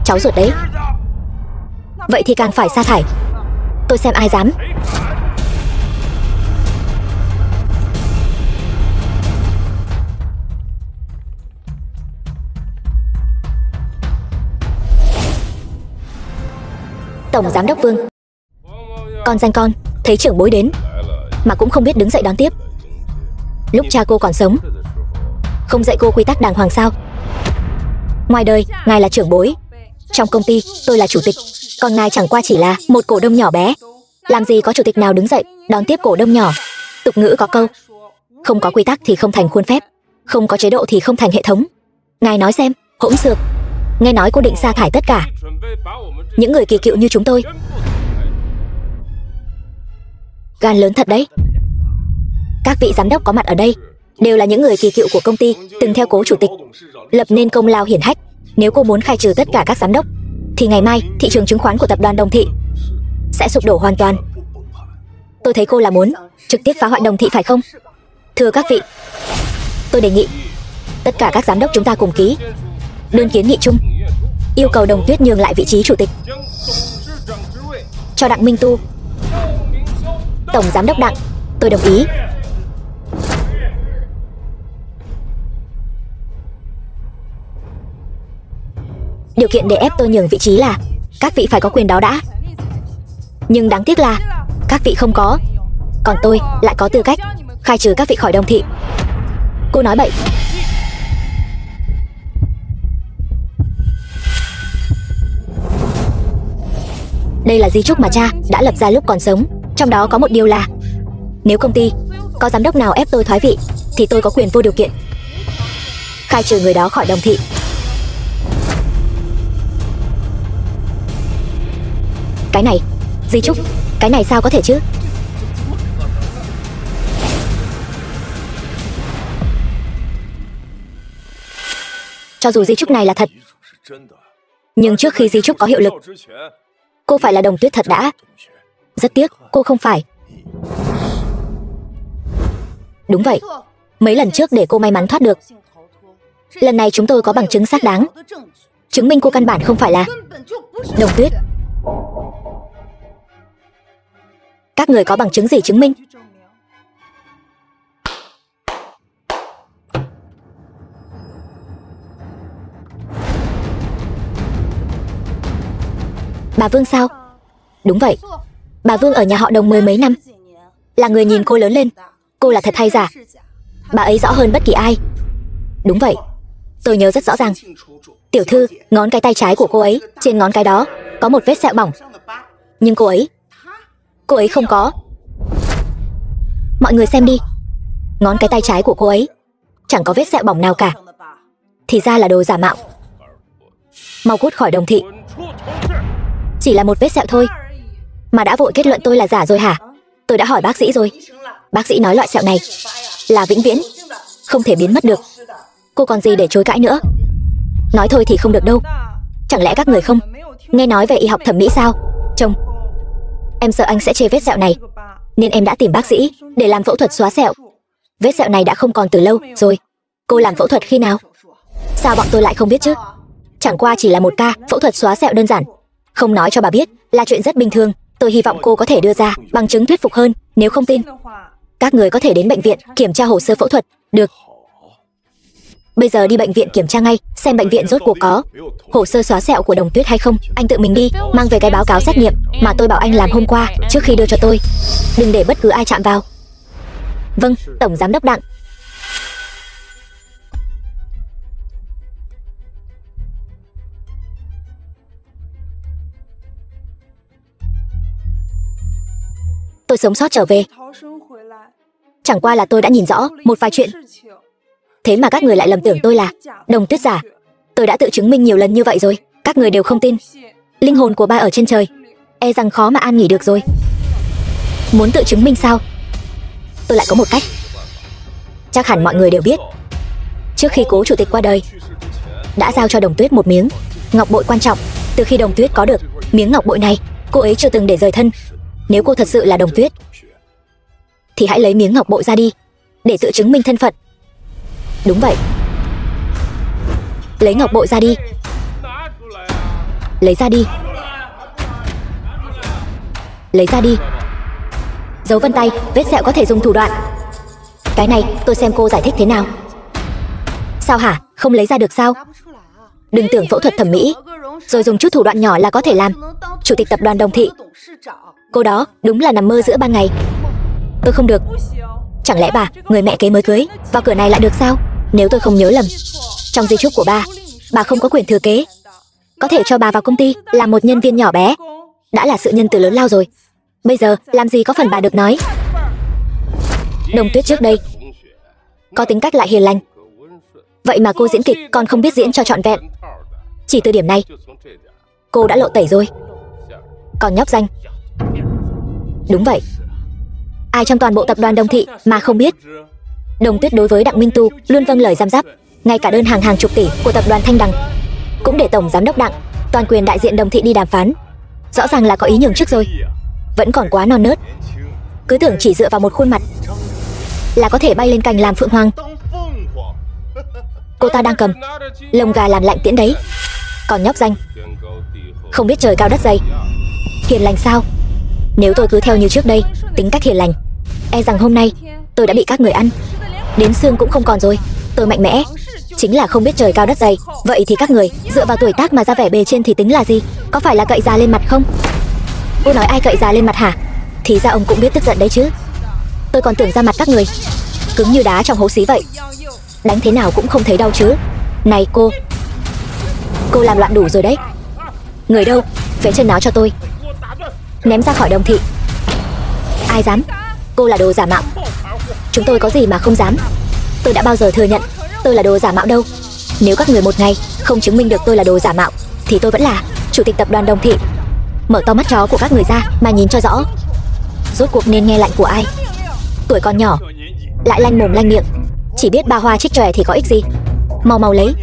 Cháu ruột đấy. Vậy thì càng phải sa thải. Tôi xem ai dám. Tổng giám đốc Vương. Con danh con, thấy trưởng bối đến mà cũng không biết đứng dậy đón tiếp. Lúc cha cô còn sống, không dạy cô quy tắc đàng hoàng sao? Ngoài đời, ngài là trưởng bối, trong công ty, tôi là chủ tịch, còn ngài chẳng qua chỉ là một cổ đông nhỏ bé. Làm gì có chủ tịch nào đứng dậy đón tiếp cổ đông nhỏ. Tục ngữ có câu, không có quy tắc thì không thành khuôn phép, không có chế độ thì không thành hệ thống. Ngài nói xem, hỗn xược. Nghe nói cô định sa thải tất cả những người kỳ cựu như chúng tôi. Gan lớn thật đấy. Các vị giám đốc có mặt ở đây đều là những người kỳ cựu của công ty, từng theo cố chủ tịch lập nên công lao hiển hách. Nếu cô muốn khai trừ tất cả các giám đốc thì ngày mai thị trường chứng khoán của tập đoàn Đồng Thị sẽ sụp đổ hoàn toàn. Tôi thấy cô là muốn trực tiếp phá hoại Đồng Thị phải không? Thưa các vị, tôi đề nghị tất cả các giám đốc chúng ta cùng ký đơn kiến nghị chung, yêu cầu Đồng Tuyết nhường lại vị trí chủ tịch cho Đặng Minh Tu. Tổng giám đốc Đặng, tôi đồng ý. Điều kiện để ép tôi nhường vị trí là các vị phải có quyền đó đã. Nhưng đáng tiếc là các vị không có, còn tôi lại có tư cách khai trừ các vị khỏi Đồng Thị. Cô nói bậy. Đây là di chúc mà cha đã lập ra lúc còn sống. Trong đó có một điều là nếu công ty có giám đốc nào ép tôi thoái vị thì tôi có quyền vô điều kiện khai trừ người đó khỏi Đồng Thị. Cái này, di chúc, cái này sao có thể chứ? Cho dù di chúc này là thật, nhưng trước khi di chúc có hiệu lực, cô phải là Đồng Tuyết thật đã. Rất tiếc, cô không phải. Đúng vậy, mấy lần trước để cô may mắn thoát được. Lần này chúng tôi có bằng chứng xác đáng chứng minh cô căn bản không phải là Đồng Tuyết. Các người có bằng chứng gì chứng minh? Bà Vương sao? Đúng vậy, bà Vương ở nhà họ Đồng 10 mấy năm, là người nhìn cô lớn lên. Cô là thật hay giả? Bà ấy rõ hơn bất kỳ ai. Đúng vậy, tôi nhớ rất rõ ràng. Tiểu thư, ngón cái tay trái của cô ấy, trên ngón cái đó có một vết sẹo bỏng. Nhưng cô ấy không có. Mọi người xem đi, ngón cái tay trái của cô ấy chẳng có vết sẹo bỏng nào cả. Thì ra là đồ giả mạo. Mau cút khỏi Đồng Thị. Chỉ là một vết sẹo thôi mà đã vội kết luận tôi là giả rồi hả? Tôi đã hỏi bác sĩ rồi, bác sĩ nói loại sẹo này là vĩnh viễn, không thể biến mất được. Cô còn gì để chối cãi nữa? Nói thôi thì không được đâu. Chẳng lẽ các người không nghe nói về y học thẩm mỹ sao? Chồng, em sợ anh sẽ chê vết sẹo này, nên em đã tìm bác sĩ để làm phẫu thuật xóa sẹo. Vết sẹo này đã không còn từ lâu rồi. Cô làm phẫu thuật khi nào? Sao bọn tôi lại không biết chứ? Chẳng qua chỉ là một ca phẫu thuật xóa sẹo đơn giản, không nói cho bà biết là chuyện rất bình thường. Tôi hy vọng cô có thể đưa ra bằng chứng thuyết phục hơn. Nếu không tin, các người có thể đến bệnh viện kiểm tra hồ sơ phẫu thuật. Được. Bây giờ đi bệnh viện kiểm tra ngay, xem bệnh viện rốt cuộc có hồ sơ xóa sẹo của Đồng Tuyết hay không. Anh tự mình đi, mang về cái báo cáo xét nghiệm mà tôi bảo anh làm hôm qua trước khi đưa cho tôi. Đừng để bất cứ ai chạm vào. Vâng, Tổng Giám đốc Đặng. tôi sống sót trở về. Chẳng qua là tôi đã nhìn rõ một vài chuyện. Thế mà các người lại lầm tưởng tôi là Đồng Tuyết giả. Tôi đã tự chứng minh nhiều lần như vậy rồi, các người đều không tin. Linh hồn của ba ở trên trời, e rằng khó mà an nghỉ được rồi. Muốn tự chứng minh sao? Tôi lại có một cách. Chắc hẳn mọi người đều biết, trước khi cố chủ tịch qua đời, đã giao cho Đồng Tuyết một miếng ngọc bội quan trọng. Từ khi Đồng Tuyết có được miếng ngọc bội này, cô ấy chưa từng để rời thân. Nếu cô thật sự là Đồng Tuyết, thì hãy lấy miếng ngọc bội ra đi, để tự chứng minh thân phận. Đúng vậy. Lấy ngọc bội ra đi. Lấy ra đi. Lấy ra đi. Dấu vân tay, vết sẹo có thể dùng thủ đoạn. Cái này tôi xem cô giải thích thế nào. Sao hả? Không lấy ra được sao? Đừng tưởng phẫu thuật thẩm mỹ rồi dùng chút thủ đoạn nhỏ là có thể làm chủ tịch tập đoàn Đồng Thị. Cô đó đúng là nằm mơ giữa ban ngày. Tôi không được. Chẳng lẽ người mẹ kế mới cưới, vào cửa này lại được sao? Nếu tôi không nhớ lầm, trong di chúc của bà không có quyền thừa kế. Có thể cho bà vào công ty làm một nhân viên nhỏ bé, đã là sự nhân từ lớn lao rồi. Bây giờ làm gì có phần bà được nói. Đồng Tuyết trước đây có tính cách lại hiền lành, vậy mà cô diễn kịch còn không biết diễn cho trọn vẹn. Chỉ từ điểm này cô đã lộ tẩy rồi. Còn nhóc danh. Đúng vậy, ai trong toàn bộ tập đoàn Đồng Thị mà không biết Đồng Tuyết đối với Đặng Minh Tu luôn vâng lời giam giáp. Ngay cả đơn hàng chục tỷ của tập đoàn Thanh Đằng cũng để tổng giám đốc Đặng toàn quyền đại diện Đồng Thị đi đàm phán. Rõ ràng là có ý nhường trước rồi. Vẫn còn quá non nớt. Cứ tưởng chỉ dựa vào một khuôn mặt là có thể bay lên cành làm phượng hoàng. Cô ta đang cầm lồng gà làm lạnh tiễn đấy. Còn nhóc danh, không biết trời cao đất dày. Hiền lành sao? Nếu tôi cứ theo như trước đây, tính cách hiền lành, e rằng hôm nay tôi đã bị các người ăn đến xương cũng không còn rồi. Tôi mạnh mẽ, chính là không biết trời cao đất dày. Vậy thì các người dựa vào tuổi tác mà ra vẻ bề trên thì tính là gì? Có phải là cậy già lên mặt không? Cô nói ai cậy già lên mặt hả? Thì ra ông cũng biết tức giận đấy chứ. Tôi còn tưởng ra mặt các người cứng như đá trong hố xí vậy, đánh thế nào cũng không thấy đau chứ. Này cô làm loạn đủ rồi đấy. Người đâu? Phế chân nó cho tôi, ném ra khỏi Đồng Thị. Ai dám? Cô là đồ giả mạo. Chúng tôi có gì mà không dám. Tôi đã bao giờ thừa nhận tôi là đồ giả mạo đâu. Nếu các người một ngày không chứng minh được tôi là đồ giả mạo, thì tôi vẫn là chủ tịch tập đoàn Đồng Thị. Mở to mắt chó của các người ra mà nhìn cho rõ, rốt cuộc nên nghe lệnh của ai. Tuổi còn nhỏ lại lanh mồm lanh miệng, chỉ biết ba hoa trích tròe thì có ích gì. Mau lấy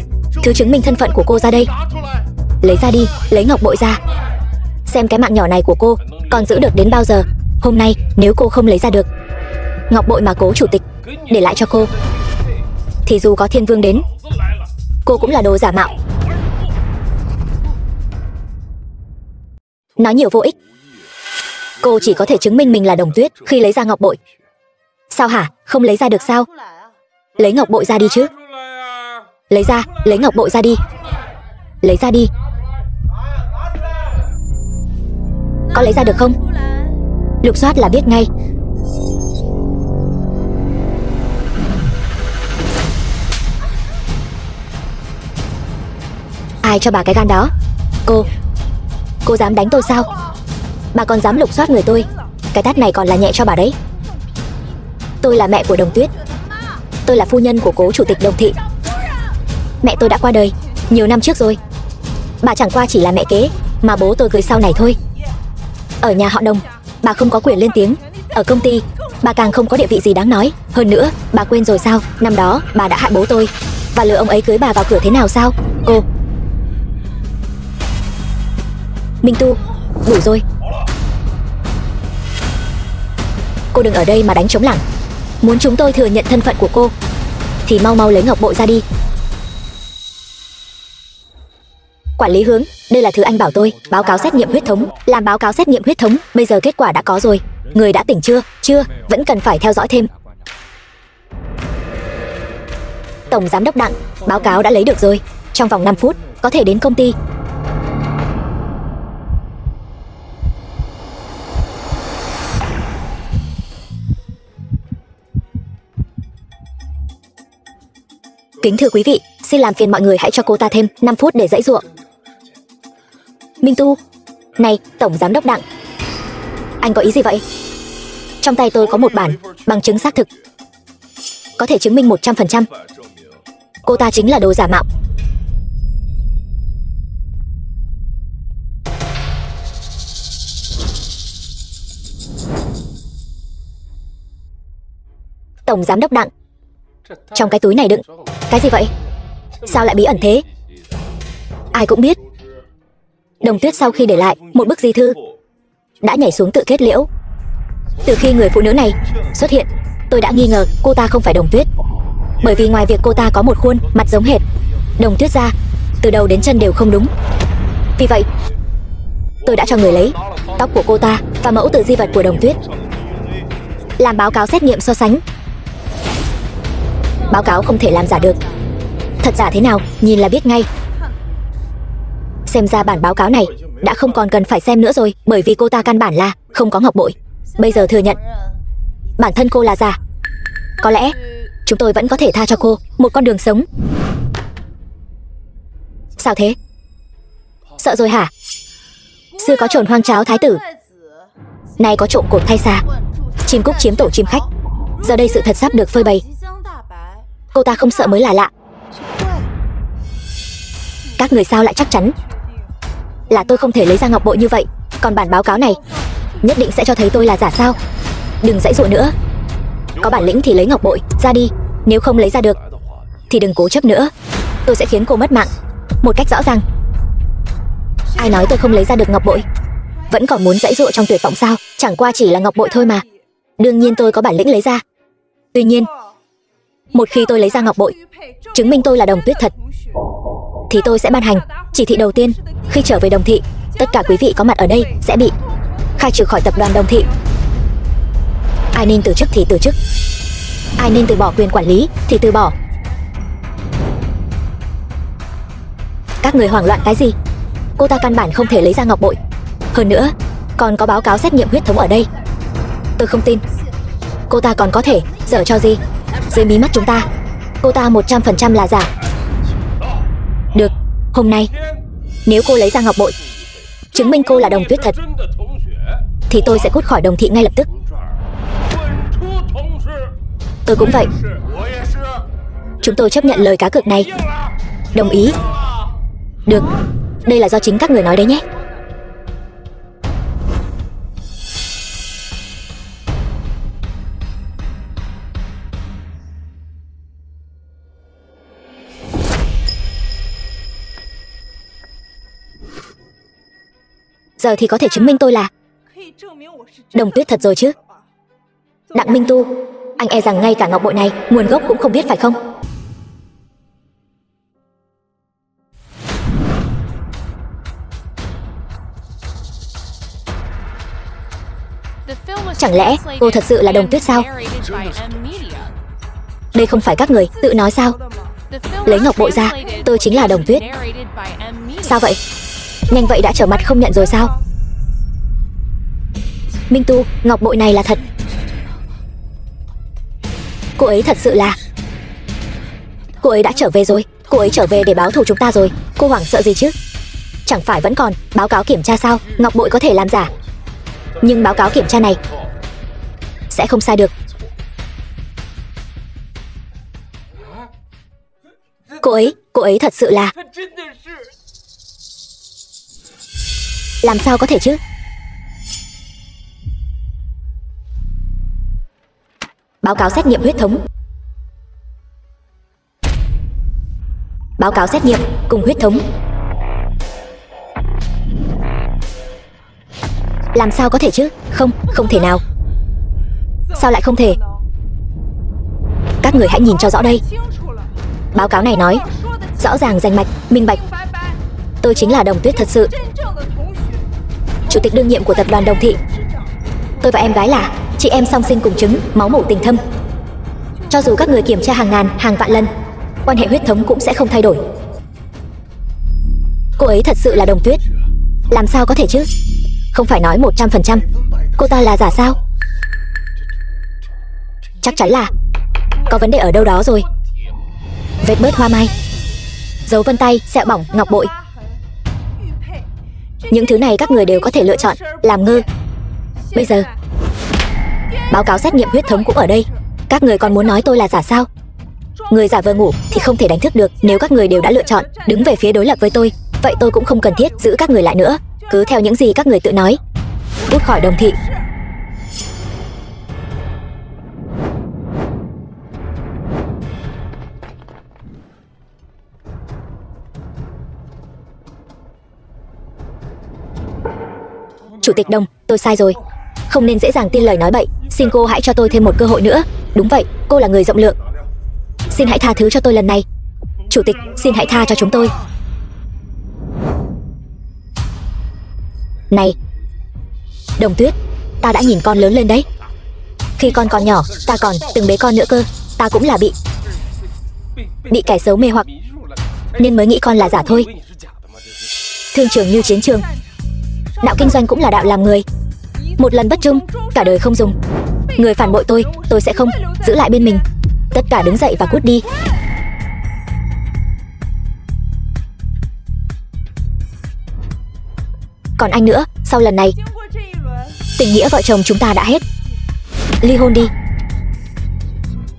thứ chứng minh thân phận của cô ra đây. Lấy ra đi. Lấy ngọc bội ra, xem cái mạng nhỏ này của cô còn giữ được đến bao giờ. Hôm nay nếu cô không lấy ra được ngọc bội mà cố chủ tịch để lại cho cô, thì dù có thiên vương đến, cô cũng là đồ giả mạo. Nói nhiều vô ích. Cô chỉ có thể chứng minh mình là Đồng Tuyết khi lấy ra ngọc bội. Sao hả? Không lấy ra được sao? Lấy ngọc bội ra đi chứ. Lấy ra. Lấy ngọc bội ra đi. Lấy ra đi. Có lấy ra được không? Lục soát là biết ngay. Ai cho bà cái gan đó? Cô dám đánh tôi sao? Bà còn dám lục soát người tôi, cái tát này còn là nhẹ cho bà đấy. Tôi là mẹ của Đồng Tuyết. Tôi là phu nhân của cố chủ tịch Đồng Thị. Mẹ tôi đã qua đời nhiều năm trước rồi. Bà chẳng qua chỉ là mẹ kế mà bố tôi cưới sau này thôi. Ở nhà họ Đồng, bà không có quyền lên tiếng. Ở công ty, bà càng không có địa vị gì đáng nói. Hơn nữa, bà quên rồi sao? Năm đó, bà đã hại bố tôi và lừa ông ấy cưới bà vào cửa thế nào sao? Cô Minh Tu, đủ rồi. Cô đừng ở đây mà đánh trống lảng. Muốn chúng tôi thừa nhận thân phận của cô thì mau lấy ngọc bội ra đi. Quản lý Hướng, đây là thứ anh bảo tôi. Báo cáo xét nghiệm huyết thống. Làm báo cáo xét nghiệm huyết thống. Bây giờ kết quả đã có rồi. Người đã tỉnh chưa? Chưa, vẫn cần phải theo dõi thêm. Tổng giám đốc Đặng, báo cáo đã lấy được rồi. Trong vòng 5 phút có thể đến công ty. Kính thưa quý vị, xin làm phiền mọi người hãy cho cô ta thêm 5 phút để giãy giụa. Minh Tu, này, tổng giám đốc Đặng, anh có ý gì vậy? Trong tay tôi có một bản bằng chứng xác thực, có thể chứng minh 100% cô ta chính là đồ giả mạo. Tổng giám đốc Đặng, trong cái túi này đựng cái gì vậy? Sao lại bí ẩn thế? Ai cũng biết, Đồng Tuyết sau khi để lại một bức di thư đã nhảy xuống tự kết liễu. Từ khi người phụ nữ này xuất hiện, tôi đã nghi ngờ cô ta không phải Đồng Tuyết, bởi vì ngoài việc cô ta có một khuôn mặt giống hệt Đồng Tuyết ra, từ đầu đến chân đều không đúng. Vì vậy, tôi đã cho người lấy tóc của cô ta và mẫu tự di vật của Đồng Tuyết làm báo cáo xét nghiệm so sánh. Báo cáo không thể làm giả được, thật giả thế nào nhìn là biết ngay. Xem ra bản báo cáo này đã không còn cần phải xem nữa rồi, bởi vì cô ta căn bản là không có ngọc bội. Bây giờ thừa nhận bản thân cô là giả, có lẽ chúng tôi vẫn có thể tha cho cô một con đường sống. Sao thế? Sợ rồi hả? Xưa có trồn hoang tráo thái tử, nay có trộm cột thay xà, chim cúc chiếm tổ chim khách. Giờ đây sự thật sắp được phơi bày, cô ta không sợ mới là lạ. Các người sao lại chắc chắn là tôi không thể lấy ra ngọc bội như vậy? Còn bản báo cáo này nhất định sẽ cho thấy tôi là giả sao? Đừng giãy giụa nữa, có bản lĩnh thì lấy ngọc bội ra đi, nếu không lấy ra được thì đừng cố chấp nữa, tôi sẽ khiến cô mất mạng một cách rõ ràng. Ai nói tôi không lấy ra được ngọc bội? Vẫn còn muốn giãy giụa trong tuyệt vọng sao? Chẳng qua chỉ là ngọc bội thôi mà. Đương nhiên tôi có bản lĩnh lấy ra. Tuy nhiên, một khi tôi lấy ra ngọc bội, chứng minh tôi là Đồng Tuyết thật, thì tôi sẽ ban hành chỉ thị đầu tiên. Khi trở về Đồng thị, tất cả quý vị có mặt ở đây sẽ bị khai trừ khỏi tập đoàn Đồng thị. Ai nên từ chức thì từ chức, ai nên từ bỏ quyền quản lý thì từ bỏ. Các người hoảng loạn cái gì? Cô ta căn bản không thể lấy ra ngọc bội, hơn nữa còn có báo cáo xét nghiệm huyết thống ở đây. Tôi không tin cô ta còn có thể giở trò gì dưới mí mắt chúng ta. Cô ta 100% là giả. Được, hôm nay nếu cô lấy ra ngọc bội, chứng minh cô là Đồng Tuyết thật, thì tôi sẽ cút khỏi Đồng thị ngay lập tức. Tôi cũng vậy. Chúng tôi chấp nhận lời cá cược này. Đồng ý. Được, đây là do chính các người nói đấy nhé. Giờ thì có thể chứng minh tôi là Đồng Tuyết thật rồi chứ? Đặng Minh Tu, anh e rằng ngay cả ngọc bội này nguồn gốc cũng không biết phải không? Chẳng lẽ cô thật sự là Đồng Tuyết sao? Đây không phải các người tự nói sao? Lấy ngọc bội ra, tôi chính là Đồng Tuyết. Sao vậy? Nhanh vậy đã trở mặt không nhận rồi sao? Minh Tu, ngọc bội này là thật. Cô ấy thật sự là... Cô ấy đã trở về rồi. Cô ấy trở về để báo thù chúng ta rồi. Cô hoảng sợ gì chứ? Chẳng phải vẫn còn báo cáo kiểm tra sao? Ngọc bội có thể làm giả, nhưng báo cáo kiểm tra này sẽ không sai được. Cô ấy thật sự là... Làm sao có thể chứ? Báo cáo xét nghiệm huyết thống, báo cáo xét nghiệm cùng huyết thống. Làm sao có thể chứ? Không thể nào. Sao lại không thể? Các người hãy nhìn cho rõ đây. Báo cáo này nói rõ ràng rành mạch, minh bạch, tôi chính là Đồng Tuyết thật sự, chủ tịch đương nhiệm của tập đoàn Đồng thị. Tôi và em gái là chị em song sinh cùng trứng, máu mủ tình thâm. Cho dù các người kiểm tra hàng ngàn, hàng vạn lần, quan hệ huyết thống cũng sẽ không thay đổi. Cô ấy thật sự là Đồng Tuyết. Làm sao có thể chứ? Không phải nói 100% cô ta là giả sao? Chắc chắn là có vấn đề ở đâu đó rồi. Vết bớt hoa mai, dấu vân tay, sẹo bỏng, ngọc bội, những thứ này các người đều có thể lựa chọn làm ngơ. Bây giờ Báo cáo xét nghiệm huyết thống cũng ở đây. Các người còn muốn nói tôi là giả sao? Người giả vờ ngủ thì không thể đánh thức được. Nếu các người đều đã lựa chọn đứng về phía đối lập với tôi, vậy tôi cũng không cần thiết giữ các người lại nữa. Cứ theo những gì các người tự nói. Cút khỏi Đồng thị. Chủ tịch Đồng, tôi sai rồi. Không nên dễ dàng tin lời nói bậy. Xin cô hãy cho tôi thêm một cơ hội nữa. Đúng vậy, cô là người rộng lượng. Xin hãy tha thứ cho tôi lần này. Chủ tịch, xin hãy tha cho chúng tôi. Này Đồng Tuyết, ta đã nhìn con lớn lên đấy. Khi con còn nhỏ, ta còn từng bế con nữa cơ. Ta cũng là bị kẻ xấu mê hoặc, nên mới nghĩ con là giả thôi. Thương trường như chiến trường, đạo kinh doanh cũng là đạo làm người. Một lần bất trung, cả đời không dùng. Người phản bội tôi sẽ không giữ lại bên mình. Tất cả đứng dậy và cút đi. Còn anh nữa, sau lần này, tình nghĩa vợ chồng chúng ta đã hết. Ly hôn đi.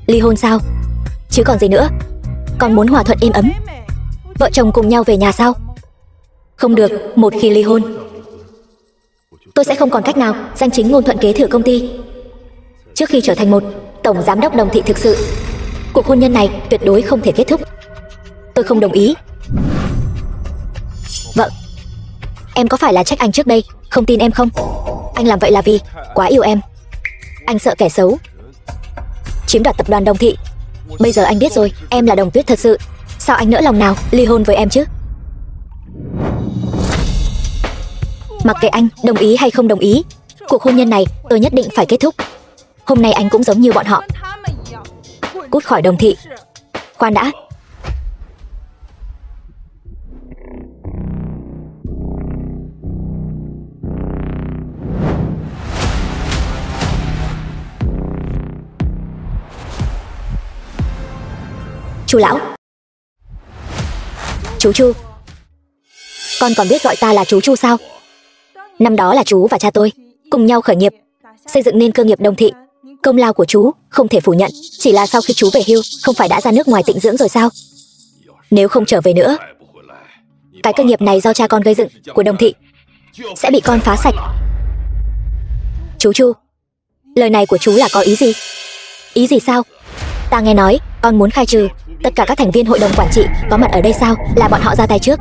Ly hôn sao? Chứ còn gì nữa. Còn muốn hòa thuận êm ấm, vợ chồng cùng nhau về nhà sao? Không được, một khi ly hôn, tôi sẽ không còn cách nào danh chính ngôn thuận kế thừa công ty. Trước khi trở thành một tổng giám đốc Đồng thị thực sự, cuộc hôn nhân này tuyệt đối không thể kết thúc. Tôi không đồng ý. Vợ, em có phải là trách anh trước đây không tin em không? Anh làm vậy là vì quá yêu em. Anh sợ kẻ xấu chiếm đoạt tập đoàn Đồng thị. Bây giờ anh biết rồi, em là Đồng Tuyết thật sự. Sao anh nỡ lòng nào ly hôn với em chứ? Mặc kệ anh đồng ý hay không đồng ý, cuộc hôn nhân này tôi nhất định phải kết thúc. Hôm nay anh cũng giống như bọn họ. Cút khỏi Đồng thị. Khoan đã. Chú lão. Chú Chu. Con còn biết gọi ta là chú Chu sao? Năm đó là chú và cha tôi cùng nhau khởi nghiệp, xây dựng nên cơ nghiệp Đồng thị. Công lao của chú không thể phủ nhận. Chỉ là sau khi chú về hưu, không phải đã ra nước ngoài tịnh dưỡng rồi sao? Nếu không trở về nữa, cái cơ nghiệp này do cha con gây dựng của Đồng thị sẽ bị con phá sạch. Chú Chu, lời này của chú là có ý gì? Ý gì sao? Ta nghe nói con muốn khai trừ tất cả các thành viên hội đồng quản trị có mặt ở đây sao? Là bọn họ ra tay trước,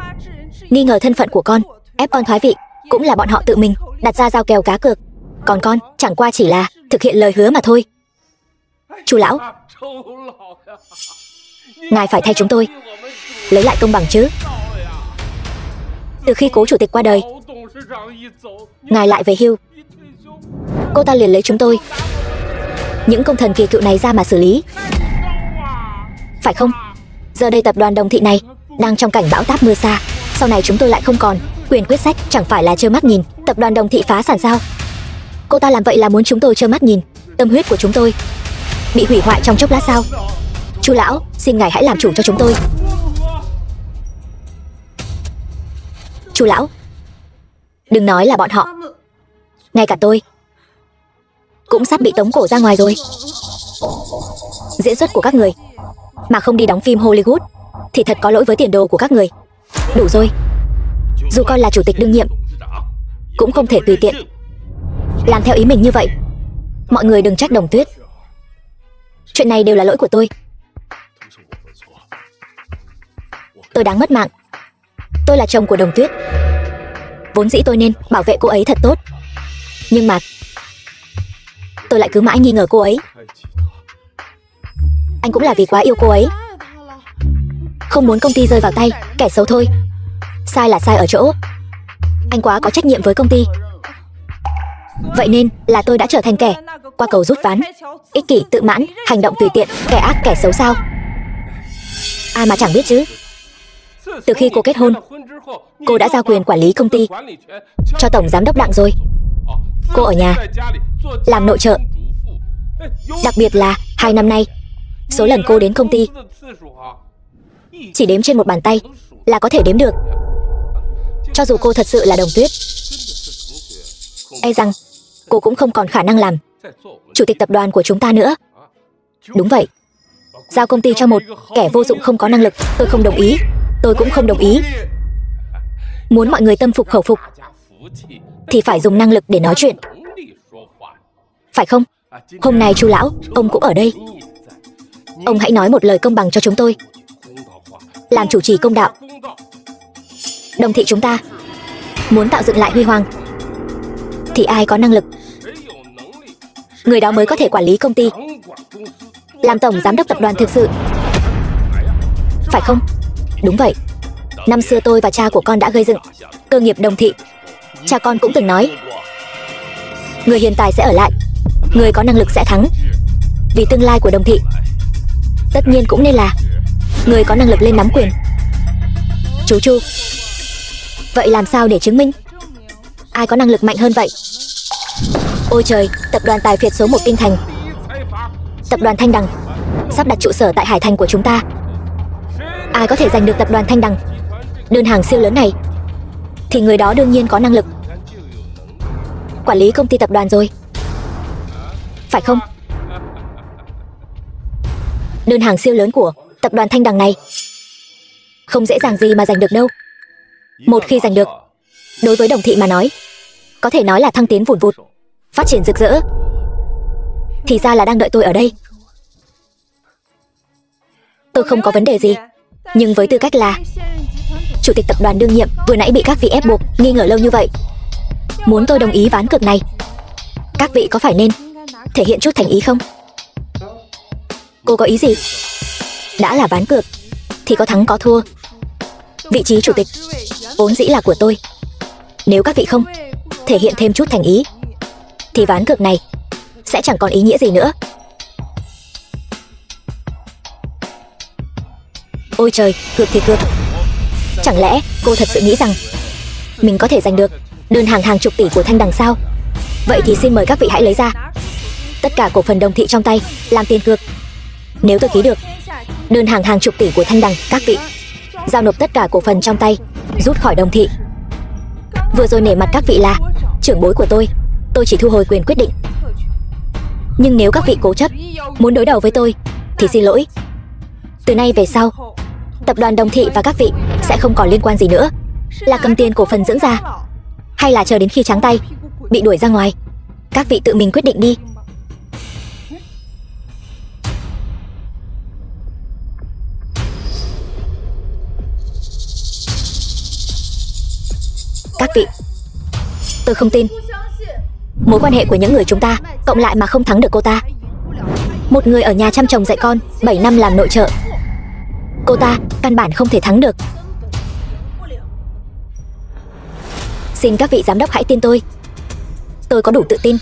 nghi ngờ thân phận của con, ép con thoái vị. Cũng là bọn họ tự mình đặt ra giao kèo cá cược. Còn con chẳng qua chỉ là thực hiện lời hứa mà thôi. Chu lão, ngài phải thay chúng tôi lấy lại công bằng chứ. Từ khi cố chủ tịch qua đời, ngài lại về hưu, cô ta liền lấy chúng tôi, những công thần kỳ cựu này ra mà xử lý, phải không? Giờ đây tập đoàn Đồng thị này đang trong cảnh bão táp mưa xa. Sau này chúng tôi lại không còn quyền quyết sách, chẳng phải là trơ mắt nhìn tập đoàn Đồng thị phá sản sao? Cô ta làm vậy là muốn chúng tôi trơ mắt nhìn tâm huyết của chúng tôi bị hủy hoại trong chốc lát sao? Chu lão, xin ngài hãy làm chủ cho chúng tôi. Chu lão, đừng nói là bọn họ, ngay cả tôi cũng sắp bị tống cổ ra ngoài rồi. Diễn xuất của các người mà không đi đóng phim Hollywood thì thật có lỗi với tiền đồ của các người. Đủ rồi. Dù con là chủ tịch đương nhiệm, cũng không thể tùy tiện làm theo ý mình như vậy. Mọi người đừng trách Đồng Tuyết. Chuyện này đều là lỗi của tôi. Tôi đáng mất mạng. Tôi là chồng của Đồng Tuyết, vốn dĩ tôi nên bảo vệ cô ấy thật tốt. Nhưng mà tôi lại cứ mãi nghi ngờ cô ấy. Anh cũng là vì quá yêu cô ấy, không muốn công ty rơi vào tay kẻ xấu thôi. Sai là sai ở chỗ anh quá có trách nhiệm với công ty. Vậy nên là tôi đã trở thành kẻ qua cầu rút ván, ích kỷ tự mãn, hành động tùy tiện, kẻ ác kẻ xấu sao? Ai mà chẳng biết chứ. Từ khi cô kết hôn, cô đã giao quyền quản lý công ty cho tổng giám đốc Đặng rồi. Cô ở nhà làm nội trợ. Đặc biệt là 2 năm nay, số lần cô đến công ty chỉ đếm trên một bàn tay là có thể đếm được. Cho dù cô thật sự là Đồng Tuyết, e rằng cô cũng không còn khả năng làm chủ tịch tập đoàn của chúng ta nữa. Đúng vậy. Giao công ty cho một kẻ vô dụng không có năng lực, tôi không đồng ý. Tôi cũng không đồng ý. Muốn mọi người tâm phục khẩu phục thì phải dùng năng lực để nói chuyện, phải không? Hôm nay Chu lão, ông cũng ở đây. Ông hãy nói một lời công bằng cho chúng tôi, làm chủ trì công đạo. Đồng thị chúng ta muốn tạo dựng lại huy hoàng thì ai có năng lực, người đó mới có thể quản lý công ty, làm tổng giám đốc tập đoàn thực sự, phải không? Đúng vậy. Năm xưa tôi và cha của con đã gây dựng cơ nghiệp Đồng thị. Cha con cũng từng nói, người hiền tài sẽ ở lại, người có năng lực sẽ thắng. Vì tương lai của Đồng thị, tất nhiên cũng nên là người có năng lực lên nắm quyền. Chú Chu, vậy làm sao để chứng minh ai có năng lực mạnh hơn vậy? Ôi trời, tập đoàn tài phiệt số 1 Kinh Thành, tập đoàn Thanh Đằng, sắp đặt trụ sở tại Hải Thành của chúng ta. Ai có thể giành được tập đoàn Thanh Đằng, đơn hàng siêu lớn này, thì người đó đương nhiên có năng lực quản lý công ty tập đoàn rồi, phải không? Đơn hàng siêu lớn của tập đoàn Thanh Đằng này không dễ dàng gì mà giành được đâu. Một khi giành được, đối với Đồng thị mà nói, có thể nói là thăng tiến vùn vụt, phát triển rực rỡ. Thì ra là đang đợi tôi ở đây. Tôi không có vấn đề gì, nhưng với tư cách là chủ tịch tập đoàn đương nhiệm, vừa nãy bị các vị ép buộc nghi ngờ lâu như vậy, muốn tôi đồng ý ván cược này, các vị có phải nên thể hiện chút thành ý không? Cô có ý gì? Đã là ván cược thì có thắng có thua. Vị trí chủ tịch vốn dĩ là của tôi. Nếu các vị không thể hiện thêm chút thành ý thì ván cược này sẽ chẳng còn ý nghĩa gì nữa. Ôi trời, cược thì cược. Chẳng lẽ cô thật sự nghĩ rằng mình có thể giành được đơn hàng hàng chục tỷ của Thanh Đằng sao? Vậy thì xin mời các vị hãy lấy ra tất cả cổ phần Đồng thị trong tay làm tiền cược. Nếu tôi ký được đơn hàng hàng chục tỷ của Thanh Đằng, các vị giao nộp tất cả cổ phần trong tay, rút khỏi Đồng thị. Vừa rồi nể mặt các vị là trưởng bối của tôi chỉ thu hồi quyền quyết định. Nhưng nếu các vị cố chấp muốn đối đầu với tôi thì xin lỗi. Từ nay về sau, tập đoàn Đồng thị và các vị sẽ không còn liên quan gì nữa. Là cầm tiền cổ phần dưỡng ra, hay là chờ đến khi trắng tay bị đuổi ra ngoài, các vị tự mình quyết định đi. Các vị, tôi không tin mối quan hệ của những người chúng ta cộng lại mà không thắng được cô ta. Một người ở nhà chăm chồng dạy con 7 năm làm nội trợ, cô ta căn bản không thể thắng được. Xin các vị giám đốc hãy tin tôi có đủ tự tin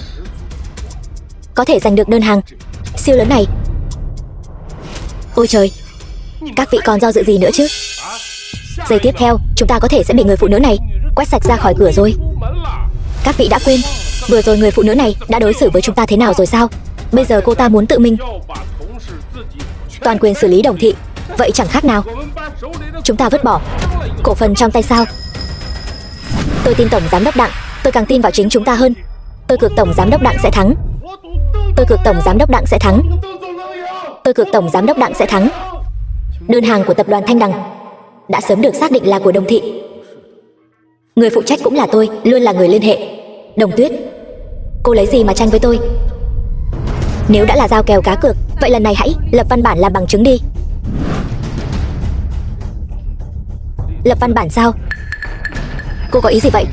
có thể giành được đơn hàng siêu lớn này. Ôi trời, các vị còn do dự gì nữa chứ? Giây tiếp theo, chúng ta có thể sẽ bị người phụ nữ này quét sạch ra khỏi cửa rồi. Các vị đã quên vừa rồi người phụ nữ này đã đối xử với chúng ta thế nào rồi sao? Bây giờ cô ta muốn tự mình toàn quyền xử lý Đồng thị. Vậy chẳng khác nào chúng ta vứt bỏ cổ phần trong tay sao? Tôi tin tổng giám đốc Đặng, tôi càng tin vào chính chúng ta hơn. Tôi cược tổng giám đốc Đặng sẽ thắng. Tôi cược tổng giám đốc Đặng sẽ thắng. Tôi cược tổng giám đốc Đặng sẽ thắng. Đơn hàng của tập đoàn Thanh Đằng đã sớm được xác định là của Đồng thị. Người phụ trách cũng là tôi, luôn là người liên hệ. Đồng Tuyết, cô lấy gì mà tranh với tôi? Nếu đã là giao kèo cá cược, vậy lần này hãy lập văn bản làm bằng chứng đi. Lập văn bản sao? Cô có ý gì vậy?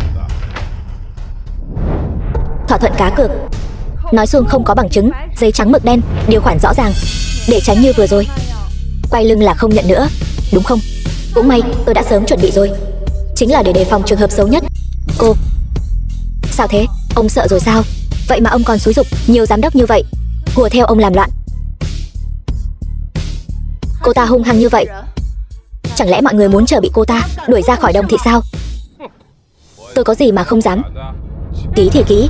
Thỏa thuận cá cược nói xuông không có bằng chứng, giấy trắng mực đen, điều khoản rõ ràng, để tránh như vừa rồi quay lưng là không nhận nữa, đúng không? Cũng may tôi đã sớm chuẩn bị rồi, chính là để đề phòng trường hợp xấu nhất. Cô, sao thế? Ông sợ rồi sao? Vậy mà ông còn xúi giục nhiều giám đốc như vậy hùa theo ông làm loạn. Cô ta hung hăng như vậy, chẳng lẽ mọi người muốn chờ bị cô ta đuổi ra khỏi Đồng thị sao? Tôi có gì mà không dám. Ký thì ký.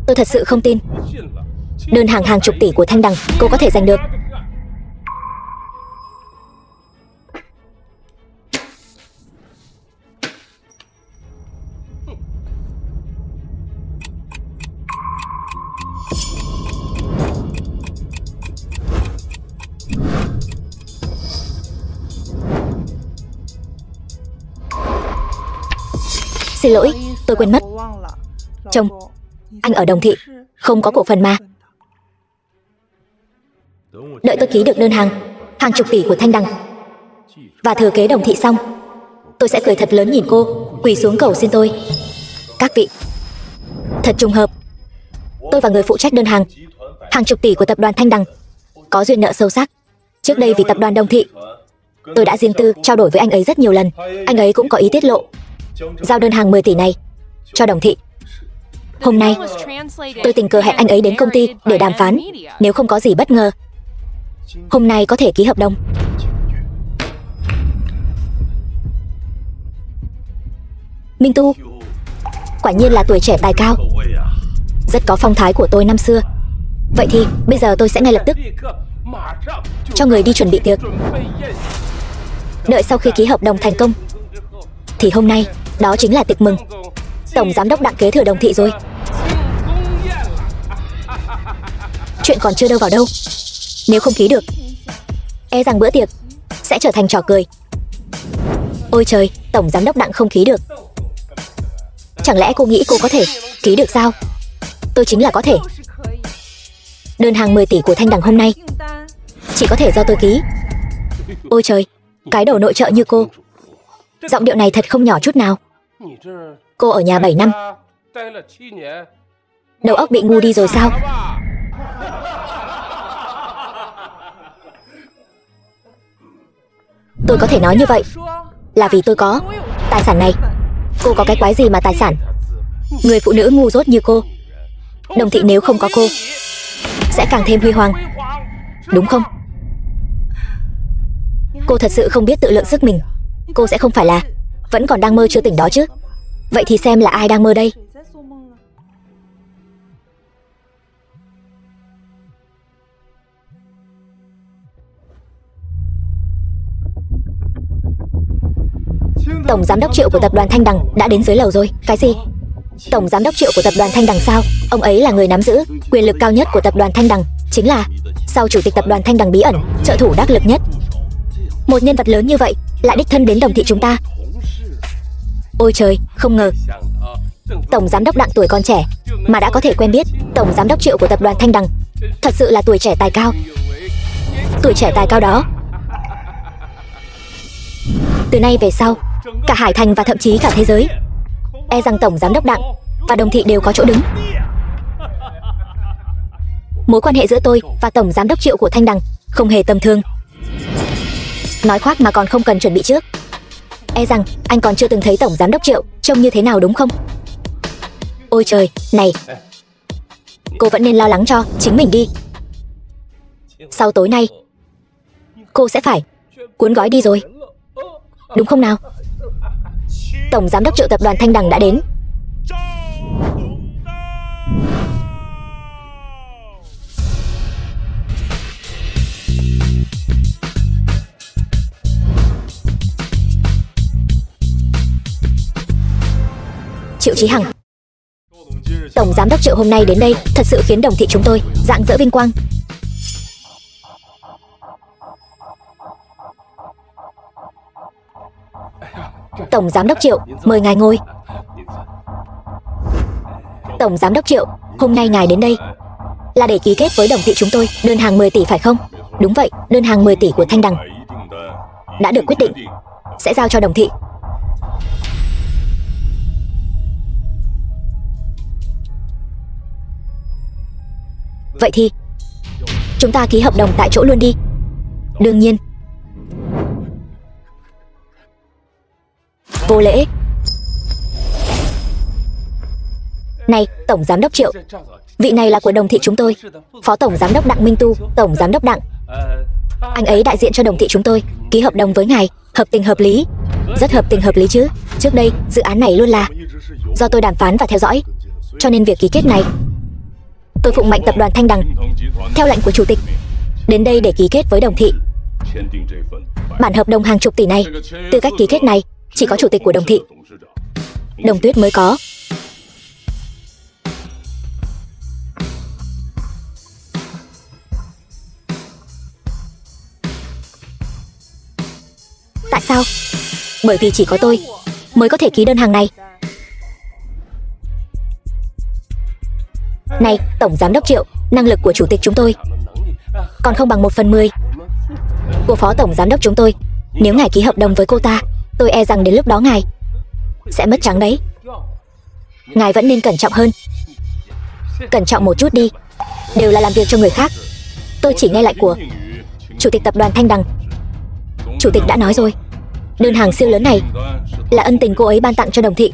Tôi thật sự không tin đơn hàng hàng chục tỷ của Thanh Đằng cô có thể giành được. Xin lỗi, tôi quên mất. Chồng, anh ở Đồng Thị, không có cổ phần mà. Đợi tôi ký được đơn hàng chục tỷ của Thanh Đằng và thừa kế Đồng Thị xong, tôi sẽ cười thật lớn nhìn cô, quỳ xuống cầu xin tôi. Các vị, thật trùng hợp, tôi và người phụ trách đơn hàng chục tỷ của tập đoàn Thanh Đằng có duyên nợ sâu sắc. Trước đây vì tập đoàn Đồng Thị, tôi đã riêng tư trao đổi với anh ấy rất nhiều lần. Anh ấy cũng có ý tiết lộ giao đơn hàng 10 tỷ này cho Đồng Thị. Hôm nay, tôi tình cờ hẹn anh ấy đến công ty để đàm phán. Nếu không có gì bất ngờ, hôm nay có thể ký hợp đồng. Minh Tu, quả nhiên là tuổi trẻ tài cao, rất có phong thái của tôi năm xưa. Vậy thì bây giờ tôi sẽ ngay lập tức cho người đi chuẩn bị tiệc. Đợi sau khi ký hợp đồng thành công thì hôm nay đó chính là tiệc mừng. Tổng giám đốc Đặng kế thừa Đồng Thị rồi. Chuyện còn chưa đâu vào đâu. Nếu không ký được, e rằng bữa tiệc sẽ trở thành trò cười. Ôi trời, tổng giám đốc Đặng không ký được. Chẳng lẽ cô nghĩ cô có thể ký được sao? Tôi chính là có thể. Đơn hàng 10 tỷ của Thanh Đằng hôm nay chỉ có thể do tôi ký. Ôi trời, cái đồ nội trợ như cô, giọng điệu này thật không nhỏ chút nào. Cô ở nhà 7 năm, đầu óc bị ngu đi rồi sao? Tôi có thể nói như vậy là vì tôi có tài sản này. Cô có cái quái gì mà tài sản? Người phụ nữ ngu dốt như cô, Đồng Thị nếu không có cô sẽ càng thêm huy hoàng, đúng không? Cô thật sự không biết tự lượng sức mình. Cô sẽ không phải là vẫn còn đang mơ chưa tỉnh đó chứ? Vậy thì xem là ai đang mơ đây? Tổng giám đốc Triệu của tập đoàn Thanh Đằng đã đến dưới lầu rồi. Cái gì? Tổng giám đốc Triệu của tập đoàn Thanh Đằng sao? Ông ấy là người nắm giữ quyền lực cao nhất của tập đoàn Thanh Đằng, chính là sau chủ tịch tập đoàn Thanh Đằng bí ẩn, trợ thủ đắc lực nhất. Một nhân vật lớn như vậy lại đích thân đến Đồng Thị chúng ta. Ôi trời, không ngờ tổng giám đốc Đặng tuổi còn trẻ mà đã có thể quen biết tổng giám đốc Triệu của tập đoàn Thanh Đằng. Thật sự là tuổi trẻ tài cao. Tuổi trẻ tài cao đó, từ nay về sau, cả Hải Thành và thậm chí cả thế giới, e rằng tổng giám đốc Đặng và Đồng Thị đều có chỗ đứng. Mối quan hệ giữa tôi và tổng giám đốc Triệu của Thanh Đằng không hề tầm thường. Nói khoác mà còn không cần chuẩn bị trước. E rằng anh còn chưa từng thấy tổng giám đốc Triệu trông như thế nào đúng không? Ôi trời, này, cô vẫn nên lo lắng cho chính mình đi. Sau tối nay, cô sẽ phải cuốn gói đi rồi, đúng không nào? Tổng giám đốc Triệu tập đoàn Thanh Đằng đã đến. Triệu Chí Hằng, tổng giám đốc Triệu hôm nay đến đây thật sự khiến Đồng Thị chúng tôi rạng rỡ vinh quang. Tổng giám đốc Triệu, mời ngài ngồi. Tổng giám đốc Triệu, hôm nay ngài đến đây là để ký kết với Đồng Thị chúng tôi đơn hàng 10 tỷ phải không? Đúng vậy, đơn hàng 10 tỷ của Thanh Đằng đã được quyết định sẽ giao cho Đồng Thị. Vậy thì chúng ta ký hợp đồng tại chỗ luôn đi. Đương nhiên. Vô lễ. Này, tổng giám đốc Triệu, vị này là của Đồng Thị chúng tôi, phó tổng giám đốc Đặng Minh Tu. Tổng giám đốc Đặng, anh ấy đại diện cho Đồng Thị chúng tôi ký hợp đồng với ngài, hợp tình hợp lý. Rất hợp tình hợp lý chứ. Trước đây dự án này luôn là do tôi đàm phán và theo dõi, cho nên việc ký kết này tôi phụng mệnh tập đoàn Thanh Đằng theo lệnh của chủ tịch đến đây để ký kết với Đồng Thị. Bản hợp đồng hàng chục tỷ này, tư cách ký kết này chỉ có chủ tịch của Đồng Thị, Đồng Tuyết mới có. Tại sao? Bởi vì chỉ có tôi mới có thể ký đơn hàng này. Này, Tổng Giám đốc Triệu, năng lực của chủ tịch chúng tôi còn không bằng 1/10 của Phó Tổng Giám đốc chúng tôi. Nếu ngài ký hợp đồng với cô ta, tôi e rằng đến lúc đó ngài sẽ mất trắng đấy. Ngài vẫn nên cẩn trọng hơn. Cẩn trọng một chút đi. Đều là làm việc cho người khác. Tôi chỉ nghe lệnh của Chủ tịch tập đoàn Thanh Đằng. Chủ tịch đã nói rồi, đơn hàng siêu lớn này là ân tình cô ấy ban tặng cho Đồng Thị.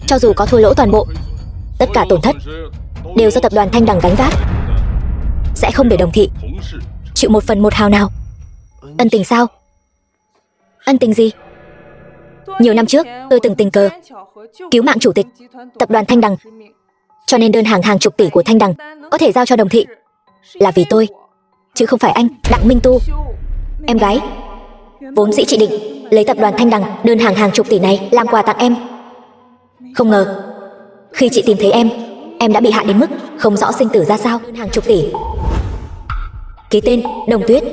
Cho dù có thua lỗ toàn bộ, tất cả tổn thất đều do tập đoàn Thanh Đằng gánh vác. Sẽ không để Đồng Thị chịu 1/1 hào nào. Ân tình sao? Ân tình gì? Nhiều năm trước tôi từng tình cờ cứu mạng chủ tịch tập đoàn Thanh Đằng, cho nên đơn hàng hàng chục tỷ của Thanh Đằng có thể giao cho Đồng Thị là vì tôi, chứ không phải anh Đặng Minh Tu. Em gái, vốn dĩ chị định lấy tập đoàn Thanh Đằng đơn hàng hàng chục tỷ này làm quà tặng em. Không ngờ khi chị tìm thấy em đã bị hạ đến mức không rõ sinh tử ra sao. Đơn hàng chục tỷ. Ký tên Đồng Tuyết.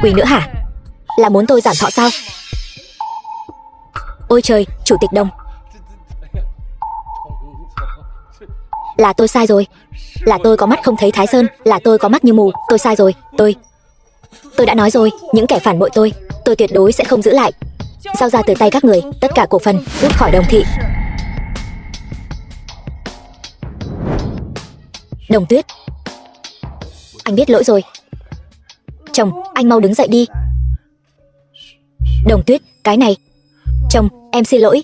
Quỷ nữa hả? Là muốn tôi giảm thọ sao? Ôi trời, Chủ tịch Đồng, là tôi sai rồi. Là tôi có mắt không thấy Thái Sơn. Là tôi có mắt như mù. Tôi sai rồi. Tôi đã nói rồi, những kẻ phản bội tôi tuyệt đối sẽ không giữ lại. Giao ra từ tay các người tất cả cổ phần, rút khỏi Đồng Thị. Đồng Tuyết, anh biết lỗi rồi. Chồng, anh mau đứng dậy đi. Đồng Tuyết, cái này. Chồng, em xin lỗi.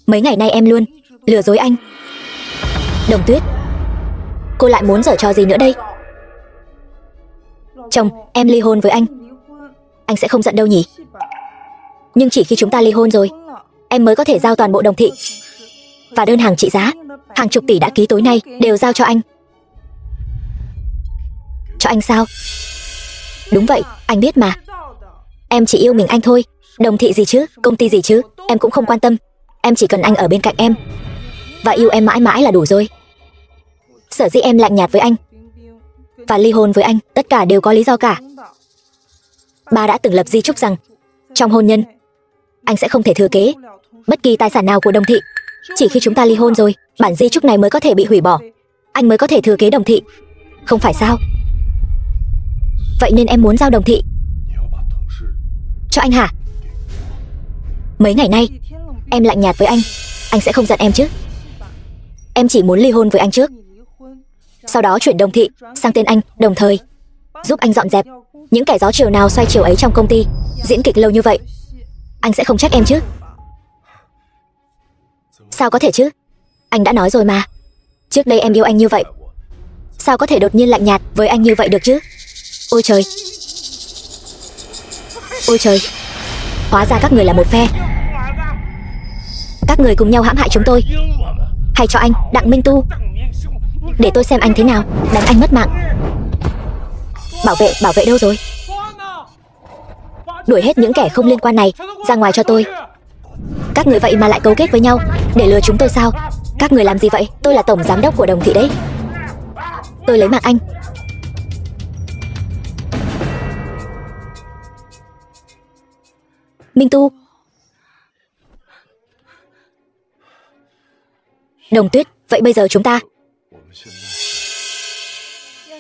Mấy ngày nay em luôn lừa dối anh. Đồng Tuyết, cô lại muốn giở trò gì nữa đây? Chồng, em ly hôn với anh. Anh sẽ không giận đâu nhỉ? Nhưng chỉ khi chúng ta ly hôn rồi, em mới có thể giao toàn bộ Đồng Thị. Và đơn hàng trị giá hàng chục tỷ đã ký tối nay đều giao cho anh. Cho anh sao? Đúng vậy, anh biết mà. Em chỉ yêu mình anh thôi. Đồng Thị gì chứ, công ty gì chứ, em cũng không quan tâm. Em chỉ cần anh ở bên cạnh em và yêu em mãi mãi là đủ rồi. Sở dĩ em lạnh nhạt với anh và ly hôn với anh, tất cả đều có lý do cả. Ba đã từng lập di chúc rằng trong hôn nhân anh sẽ không thể thừa kế bất kỳ tài sản nào của Đồng Thị. Chỉ khi chúng ta ly hôn rồi, bản di chúc này mới có thể bị hủy bỏ, anh mới có thể thừa kế Đồng Thị. Không phải sao? Vậy nên em muốn giao Đồng Thị cho anh hả? Mấy ngày nay em lạnh nhạt với anh sẽ không giận em chứ? Em chỉ muốn ly hôn với anh trước, sau đó chuyển Đồng Thị sang tên anh, đồng thời giúp anh dọn dẹp những kẻ gió chiều nào xoay chiều ấy trong công ty. Diễn kịch lâu như vậy, anh sẽ không trách em chứ? Sao có thể chứ? Anh đã nói rồi mà, trước đây em yêu anh như vậy, sao có thể đột nhiên lạnh nhạt với anh như vậy được chứ? Ôi trời, ôi trời, hóa ra các người là một phe. Các người cùng nhau hãm hại chúng tôi. Hay cho anh Đặng Minh Tu, để tôi xem anh thế nào đánh anh mất mạng. Bảo vệ đâu rồi? Đuổi hết những kẻ không liên quan này ra ngoài cho tôi. Các người vậy mà lại cấu kết với nhau để lừa chúng tôi sao? Các người làm gì vậy? Tôi là tổng giám đốc của Đồng Thị đấy. Tôi lấy mạng anh. Minh Tu. Đồng Tuyết, vậy bây giờ chúng ta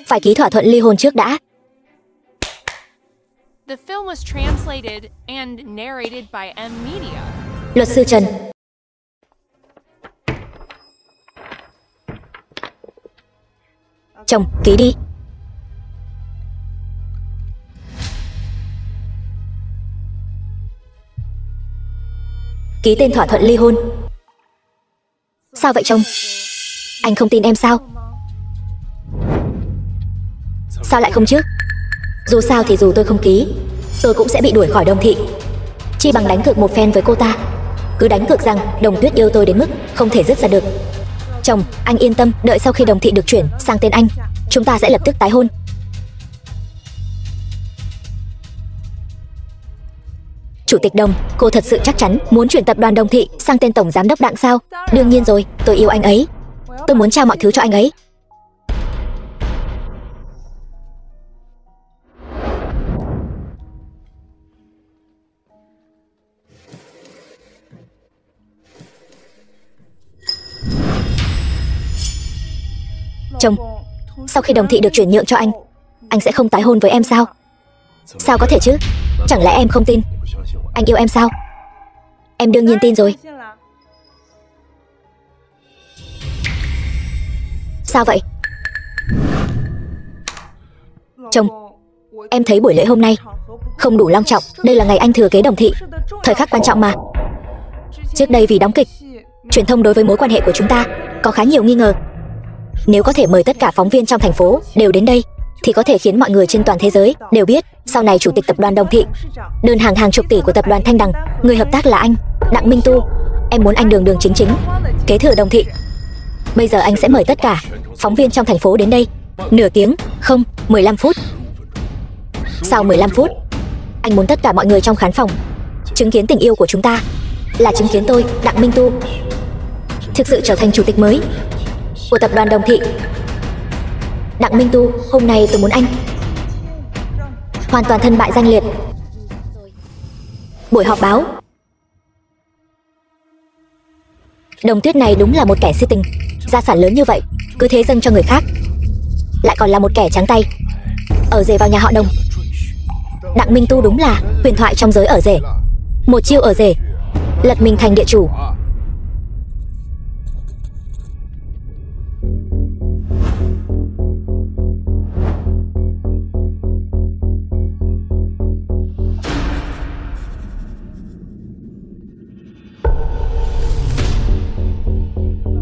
phải ký thỏa thuận ly hôn trước đã. The film was translated and narrated by M Media. Luật sư Trần. Chồng, ký đi. Ký tên thỏa thuận ly hôn. Sao vậy chồng? Anh không tin em sao? Sao lại không chứ? Dù sao thì dù tôi không ký, tôi cũng sẽ bị đuổi khỏi Đồng Thị. Chi bằng đánh cược một phen với cô ta. Cứ đánh cược rằng Đồng Tuyết yêu tôi đến mức không thể dứt ra được. Chồng, anh yên tâm, đợi sau khi Đồng Thị được chuyển sang tên anh, chúng ta sẽ lập tức tái hôn. Chủ tịch Đồng, cô thật sự chắc chắn muốn chuyển tập đoàn Đồng Thị sang tên tổng giám đốc Đặng sao? Đương nhiên rồi, tôi yêu anh ấy. Tôi muốn trao mọi thứ cho anh ấy. Chồng, sau khi Đồng Thị được chuyển nhượng cho anh sẽ không tái hôn với em sao? Sao có thể chứ? Chẳng lẽ em không tin anh yêu em sao? Em đương nhiên tin rồi. Sao vậy? Chồng, em thấy buổi lễ hôm nay không đủ long trọng. Đây là ngày anh thừa kế Đồng Thị, thời khắc quan trọng mà. Trước đây vì đóng kịch, truyền thông đối với mối quan hệ của chúng ta có khá nhiều nghi ngờ. Nếu có thể mời tất cả phóng viên trong thành phố đều đến đây thì có thể khiến mọi người trên toàn thế giới đều biết sau này chủ tịch tập đoàn Đồng Thị, đơn hàng hàng chục tỷ của tập đoàn Thanh Đằng, người hợp tác là anh, Đặng Minh Tu. Em muốn anh đường đường chính chính kế thừa Đồng Thị. Bây giờ anh sẽ mời tất cả phóng viên trong thành phố đến đây. Nửa tiếng, không, 15 phút. Sau 15 phút, anh muốn tất cả mọi người trong khán phòng chứng kiến tình yêu của chúng ta, là chứng kiến tôi, Đặng Minh Tu, thực sự trở thành chủ tịch mới của tập đoàn Đồng Thị. Đặng Minh Tu, hôm nay tôi muốn anh hoàn toàn thân bại danh liệt. Buổi họp báo. Đồng Tuyết này đúng là một kẻ si tình, gia sản lớn như vậy cứ thế dâng cho người khác, lại còn là một kẻ trắng tay ở rể vào nhà họ Đồng. Đặng Minh Tu đúng là huyền thoại trong giới ở rể, một chiêu ở rể lật mình thành địa chủ.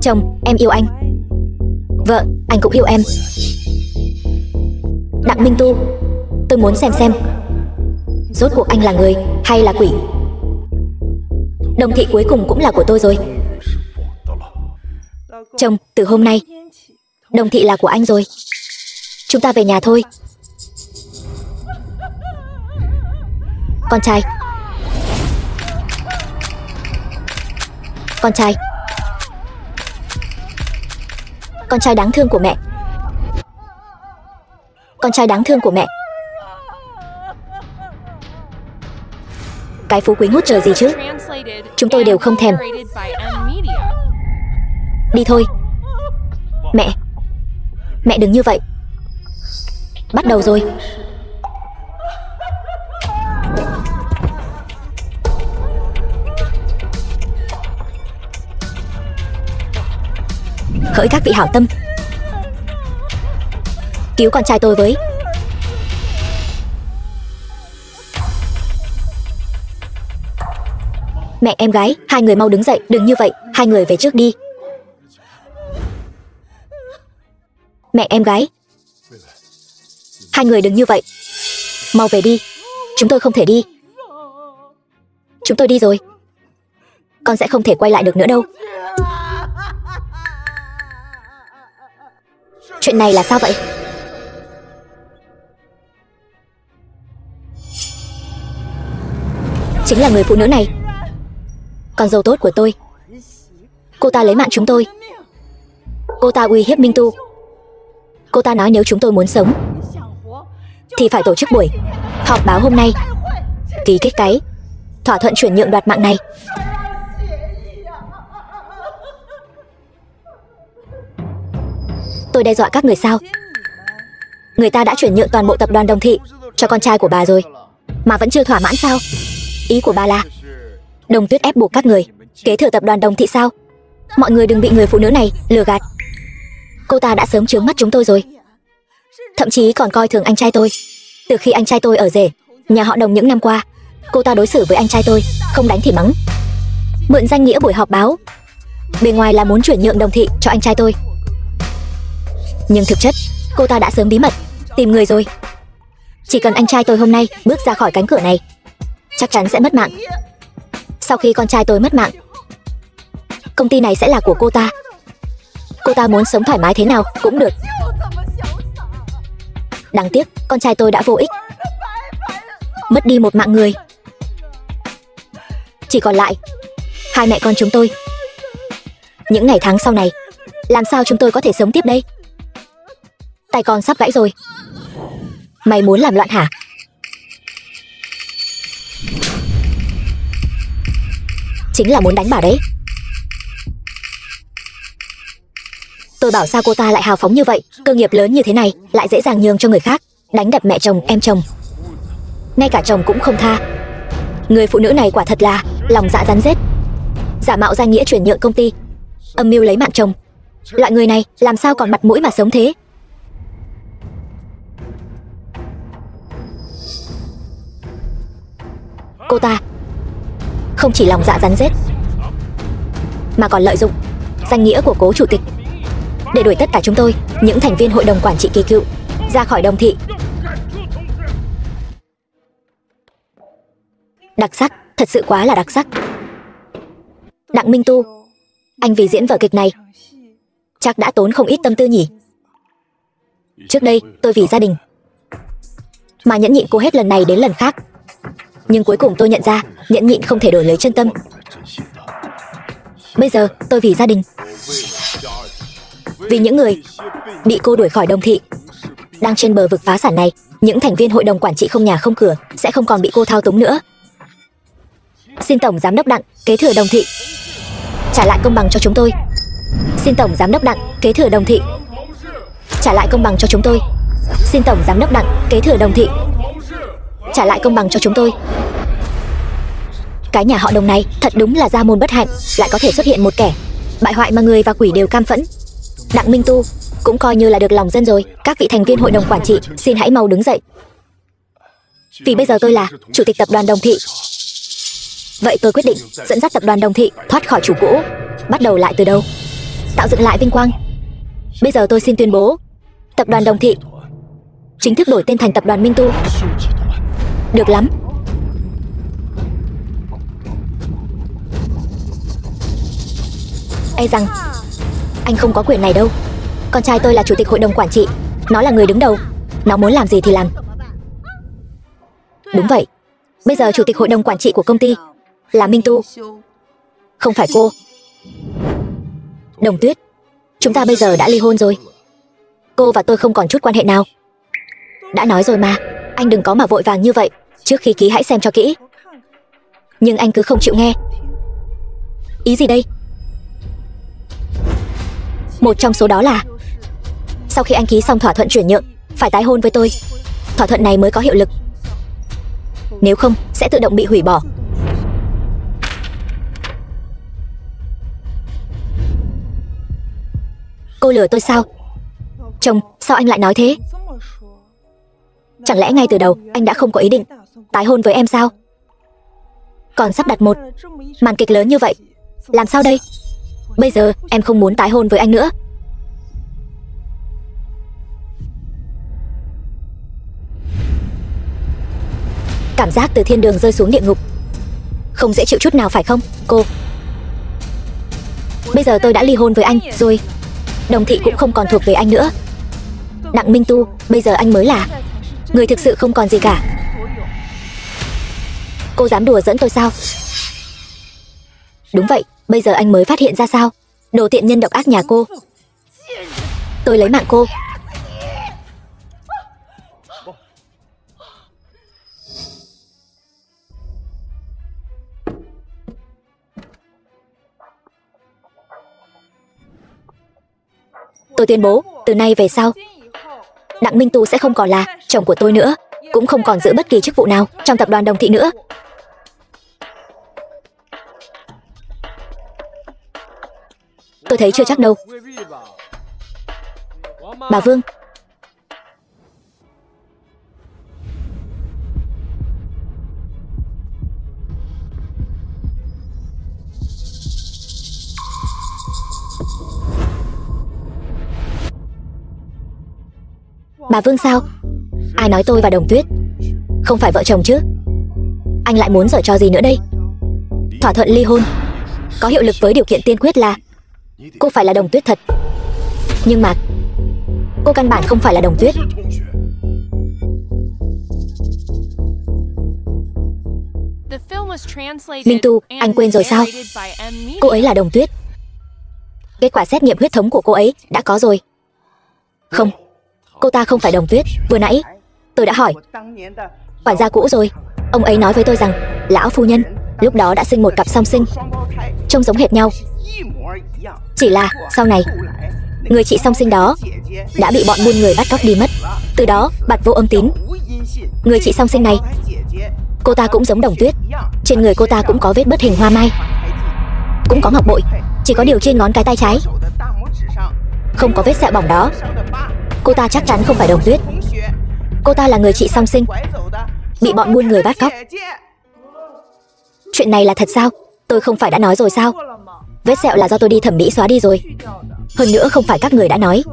Chồng, em yêu anh. Vợ, anh cũng yêu em. Đặng Minh Tu, tôi muốn xem rốt cuộc anh là người hay là quỷ. Đồng Thị cuối cùng cũng là của tôi rồi. Chồng, từ hôm nay Đồng Thị là của anh rồi. Chúng ta về nhà thôi. Con trai. Con trai. Con trai đáng thương của mẹ. Con trai đáng thương của mẹ. Cái phú quý ngút trời gì chứ? Chúng tôi đều không thèm. Đi thôi. Mẹ. Mẹ đừng như vậy. Bắt đầu rồi. Hỡi các vị hảo tâm, cứu con trai tôi với. Mẹ, em gái, hai người mau đứng dậy. Đừng như vậy, hai người về trước đi. Mẹ, em gái, hai người đừng như vậy, mau về đi. Chúng tôi không thể đi. Chúng tôi đi rồi, con sẽ không thể quay lại được nữa đâu. Chuyện này là sao vậy? Chính là người phụ nữ này, con dâu tốt của tôi. Cô ta lấy mạng chúng tôi. Cô ta uy hiếp Minh Tu. Cô ta nói nếu chúng tôi muốn sống thì phải tổ chức buổi họp báo hôm nay, ký kết cái thỏa thuận chuyển nhượng đoạt mạng này. Tôi đe dọa các người sao? Người ta đã chuyển nhượng toàn bộ tập đoàn Đồng Thị cho con trai của bà rồi mà vẫn chưa thỏa mãn sao? Ý của bà là Đồng Tuyết ép buộc các người kế thừa tập đoàn Đồng Thị sao? Mọi người đừng bị người phụ nữ này lừa gạt. Cô ta đã sớm chướng mắt chúng tôi rồi, thậm chí còn coi thường anh trai tôi. Từ khi anh trai tôi ở rể nhà họ Đồng những năm qua, cô ta đối xử với anh trai tôi không đánh thì mắng. Mượn danh nghĩa buổi họp báo, bề ngoài là muốn chuyển nhượng Đồng Thị cho anh trai tôi, nhưng thực chất cô ta đã sớm bí mật tìm người rồi. Chỉ cần anh trai tôi hôm nay bước ra khỏi cánh cửa này, chắc chắn sẽ mất mạng. Sau khi con trai tôi mất mạng, công ty này sẽ là của cô ta. Cô ta muốn sống thoải mái thế nào cũng được. Đáng tiếc con trai tôi đã vô ích, mất đi một mạng người. Chỉ còn lại hai mẹ con chúng tôi. Những ngày tháng sau này, làm sao chúng tôi có thể sống tiếp đây? Tay con sắp gãy rồi. Mày muốn làm loạn hả? Chính là muốn đánh bà đấy. Tôi bảo sao cô ta lại hào phóng như vậy, cơ nghiệp lớn như thế này lại dễ dàng nhường cho người khác, đánh đập mẹ chồng, em chồng, ngay cả chồng cũng không tha. Người phụ nữ này quả thật là lòng dạ rắn rết, giả mạo danh nghĩa chuyển nhượng công ty, âm mưu lấy mạng chồng. Loại người này làm sao còn mặt mũi mà sống thế? Cô ta không chỉ lòng dạ rắn rết mà còn lợi dụng danh nghĩa của cố chủ tịch để đuổi tất cả chúng tôi, những thành viên hội đồng quản trị kỳ cựu, ra khỏi Đồng Thị. Đặc sắc, thật sự quá là đặc sắc. Đặng Minh Tu, anh vì diễn vở kịch này chắc đã tốn không ít tâm tư nhỉ? Trước đây tôi vì gia đình mà nhẫn nhịn cô hết lần này đến lần khác, nhưng cuối cùng tôi nhận ra nhẫn nhịn không thể đổi lấy chân tâm. Bây giờ tôi vì gia đình, vì những người bị cô đuổi khỏi Đồng Thị, đang trên bờ vực phá sản này, những thành viên hội đồng quản trị không nhà không cửa sẽ không còn bị cô thao túng nữa. Xin Tổng Giám đốc Đặng kế thừa Đồng Thị trả lại công bằng cho chúng tôi. Xin Tổng Giám đốc Đặng kế thừa Đồng Thị trả lại công bằng cho chúng tôi. Xin Tổng Giám đốc Đặng kế thừa Đồng Thị trả lại công bằng cho chúng tôi. Cái nhà họ Đồng này thật đúng là gia môn bất hạnh, lại có thể xuất hiện một kẻ bại hoại mà người và quỷ đều cam phẫn. Đặng Minh Tu cũng coi như là được lòng dân rồi. Các vị thành viên hội đồng quản trị xin hãy mau đứng dậy, vì bây giờ tôi là chủ tịch tập đoàn Đồng Thị. Vậy tôi quyết định dẫn dắt tập đoàn Đồng Thị thoát khỏi chủ cũ, bắt đầu lại từ đầu, tạo dựng lại vinh quang. Bây giờ tôi xin tuyên bố, tập đoàn Đồng Thị chính thức đổi tên thành tập đoàn Minh Tu. Được lắm. E rằng anh không có quyền này đâu. Con trai tôi là chủ tịch hội đồng quản trị, nó là người đứng đầu, nó muốn làm gì thì làm. Đúng vậy, bây giờ chủ tịch hội đồng quản trị của công ty là Minh Tu, không phải cô. Đồng Tuyết, chúng ta bây giờ đã ly hôn rồi. Cô và tôi không còn chút quan hệ nào. Đã nói rồi mà, anh đừng có mà vội vàng như vậy. Trước khi ký hãy xem cho kỹ. Nhưng anh cứ không chịu nghe. Ý gì đây? Một trong số đó là sau khi anh ký xong thỏa thuận chuyển nhượng, phải tái hôn với tôi, thỏa thuận này mới có hiệu lực. Nếu không sẽ tự động bị hủy bỏ. Cô lừa tôi sao? Chồng, sao anh lại nói thế? Chẳng lẽ ngay từ đầu anh đã không có ý định tái hôn với em sao? Còn sắp đặt một màn kịch lớn như vậy, làm sao đây? Bây giờ em không muốn tái hôn với anh nữa. Cảm giác từ thiên đường rơi xuống địa ngục không dễ chịu chút nào phải không, cô? Bây giờ tôi đã ly hôn với anh rồi, Đồng Thị cũng không còn thuộc về anh nữa. Đặng Minh Tu, bây giờ anh mới là người thực sự không còn gì cả. Cô dám đùa giỡn tôi sao? Đúng vậy, bây giờ anh mới phát hiện ra sao? Đồ tiện nhân độc ác nhà cô. Tôi lấy mạng cô. Tôi tuyên bố, từ nay về sau, Đặng Minh Tu sẽ không còn là chồng của tôi nữa, cũng không còn giữ bất kỳ chức vụ nào trong tập đoàn Đồng Thị nữa. Tôi thấy chưa chắc đâu. Bà Vương. Bà Vương sao? Ai nói tôi và Đồng Tuyết không phải vợ chồng chứ? Anh lại muốn giở trò gì nữa đây? Thỏa thuận ly hôn có hiệu lực với điều kiện tiên quyết là cô phải là Đồng Tuyết thật. Nhưng mà cô căn bản không phải là Đồng Tuyết. Minh Tu, anh quên rồi sao? Cô ấy là Đồng Tuyết. Kết quả xét nghiệm huyết thống của cô ấy đã có rồi. Không, cô ta không phải Đồng Tuyết. Vừa nãy tôi đã hỏi quản gia cũ rồi. Ông ấy nói với tôi rằng lão phu nhân lúc đó đã sinh một cặp song sinh, trông giống hệt nhau. Chỉ là sau này Người chị song sinh đó đã bị bọn buôn người bắt cóc đi mất. Từ đó bặt vô âm tín. Người chị song sinh này, cô ta cũng giống Đồng Tuyết. Trên người cô ta cũng có vết bớt hình hoa mai, cũng có ngọc bội, chỉ có điều trên ngón cái tay trái không có vết sẹo bỏng đó. Cô ta chắc chắn không phải Đồng Tuyết. Cô ta là người chị song sinh bị bọn buôn người bắt cóc. Chuyện này là thật sao? Tôi không phải đã nói rồi sao? Vết sẹo là do tôi đi thẩm mỹ xóa đi rồi. Hơn nữa không phải các người đã nói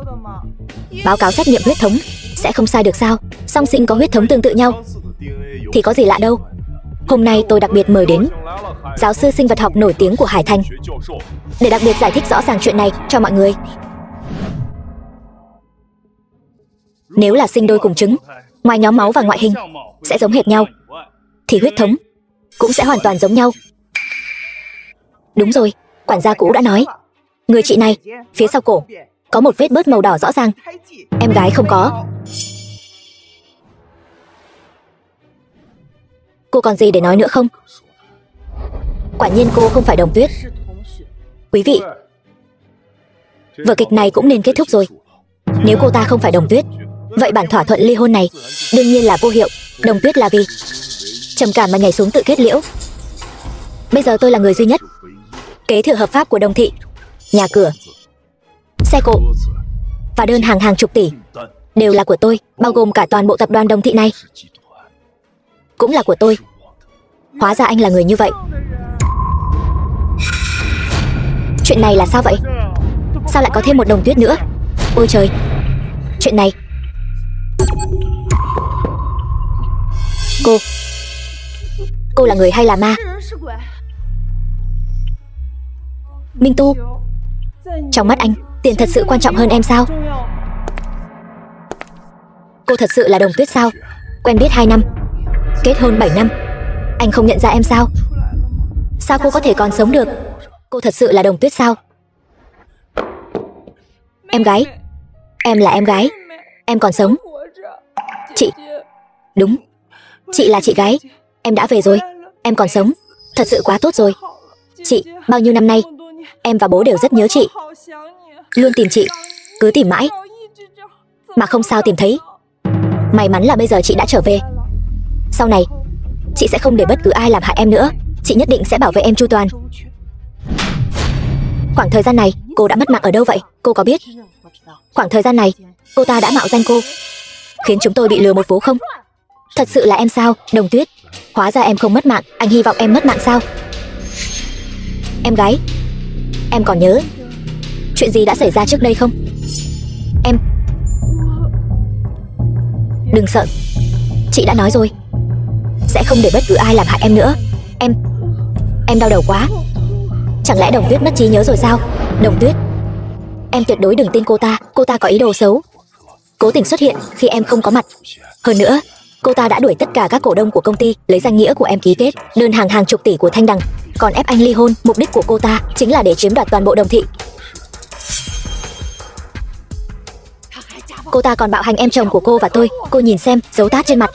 báo cáo xét nghiệm huyết thống sẽ không sai được sao? Song sinh có huyết thống tương tự nhau thì có gì lạ đâu. Hôm nay tôi đặc biệt mời đến giáo sư sinh vật học nổi tiếng của Hải Thành để đặc biệt giải thích rõ ràng chuyện này cho mọi người. Nếu là sinh đôi cùng trứng, ngoài nhóm máu và ngoại hình sẽ giống hệt nhau, thì huyết thống cũng sẽ hoàn toàn giống nhau. Đúng rồi, quản gia cũ đã nói, người chị này phía sau cổ có một vết bớt màu đỏ rõ ràng, em gái không có. Cô còn gì để nói nữa không? Quả nhiên cô không phải Đồng Tuyết. Quý vị, vở kịch này cũng nên kết thúc rồi. Nếu cô ta không phải Đồng Tuyết, vậy bản thỏa thuận ly hôn này đương nhiên là vô hiệu. Đồng Tuyết là vì trầm cảm mà nhảy xuống tự kết liễu. Bây giờ tôi là người duy nhất kế thừa hợp pháp của Đồng thị. Nhà cửa, xe cộ và đơn hàng hàng chục tỷ đều là của tôi, bao gồm cả toàn bộ tập đoàn Đồng thị này cũng là của tôi. Hóa ra anh là người như vậy. Chuyện này là sao vậy? Sao lại có thêm một Đồng Tuyết nữa? Ôi trời, chuyện này... Cô là người hay là ma? Minh Tu, trong mắt anh, tiền thật sự quan trọng hơn em sao? Cô thật sự là Đồng Tuyết sao? Quen biết 2 năm, kết hôn 7 năm, anh không nhận ra em sao? Sao cô có thể còn sống được? Cô thật sự là Đồng Tuyết sao? Em gái, em là em gái, em còn sống. Chị, đúng, chị là chị gái. Em đã về rồi, em còn sống, thật sự quá tốt rồi. Chị, bao nhiêu năm nay em và bố đều rất nhớ chị, luôn tìm chị, cứ tìm mãi mà không sao tìm thấy. May mắn là bây giờ chị đã trở về. Sau này chị sẽ không để bất cứ ai làm hại em nữa. Chị nhất định sẽ bảo vệ em chu toàn. Khoảng thời gian này cô đã mất mạng ở đâu vậy? Cô có biết khoảng thời gian này cô ta đã mạo danh cô, khiến chúng tôi bị lừa một vố không? Thật sự là em sao, Đồng Tuyết? Hóa ra em không mất mạng. Anh hy vọng em mất mạng sao? Em gái, em còn nhớ chuyện gì đã xảy ra trước đây không? Em đừng sợ, chị đã nói rồi, sẽ không để bất cứ ai làm hại em nữa. Em đau đầu quá. Chẳng lẽ Đồng Tuyết mất trí nhớ rồi sao? Đồng Tuyết, em tuyệt đối đừng tin cô ta. Cô ta có ý đồ xấu, cố tình xuất hiện khi em không có mặt. Hơn nữa, cô ta đã đuổi tất cả các cổ đông của công ty, lấy danh nghĩa của em ký kết đơn hàng hàng chục tỷ của Thanh Đằng, còn ép anh ly hôn. Mục đích của cô ta chính là để chiếm đoạt toàn bộ Đồng thị. Cô ta còn bạo hành em chồng của cô và tôi. Cô nhìn xem, dấu tát trên mặt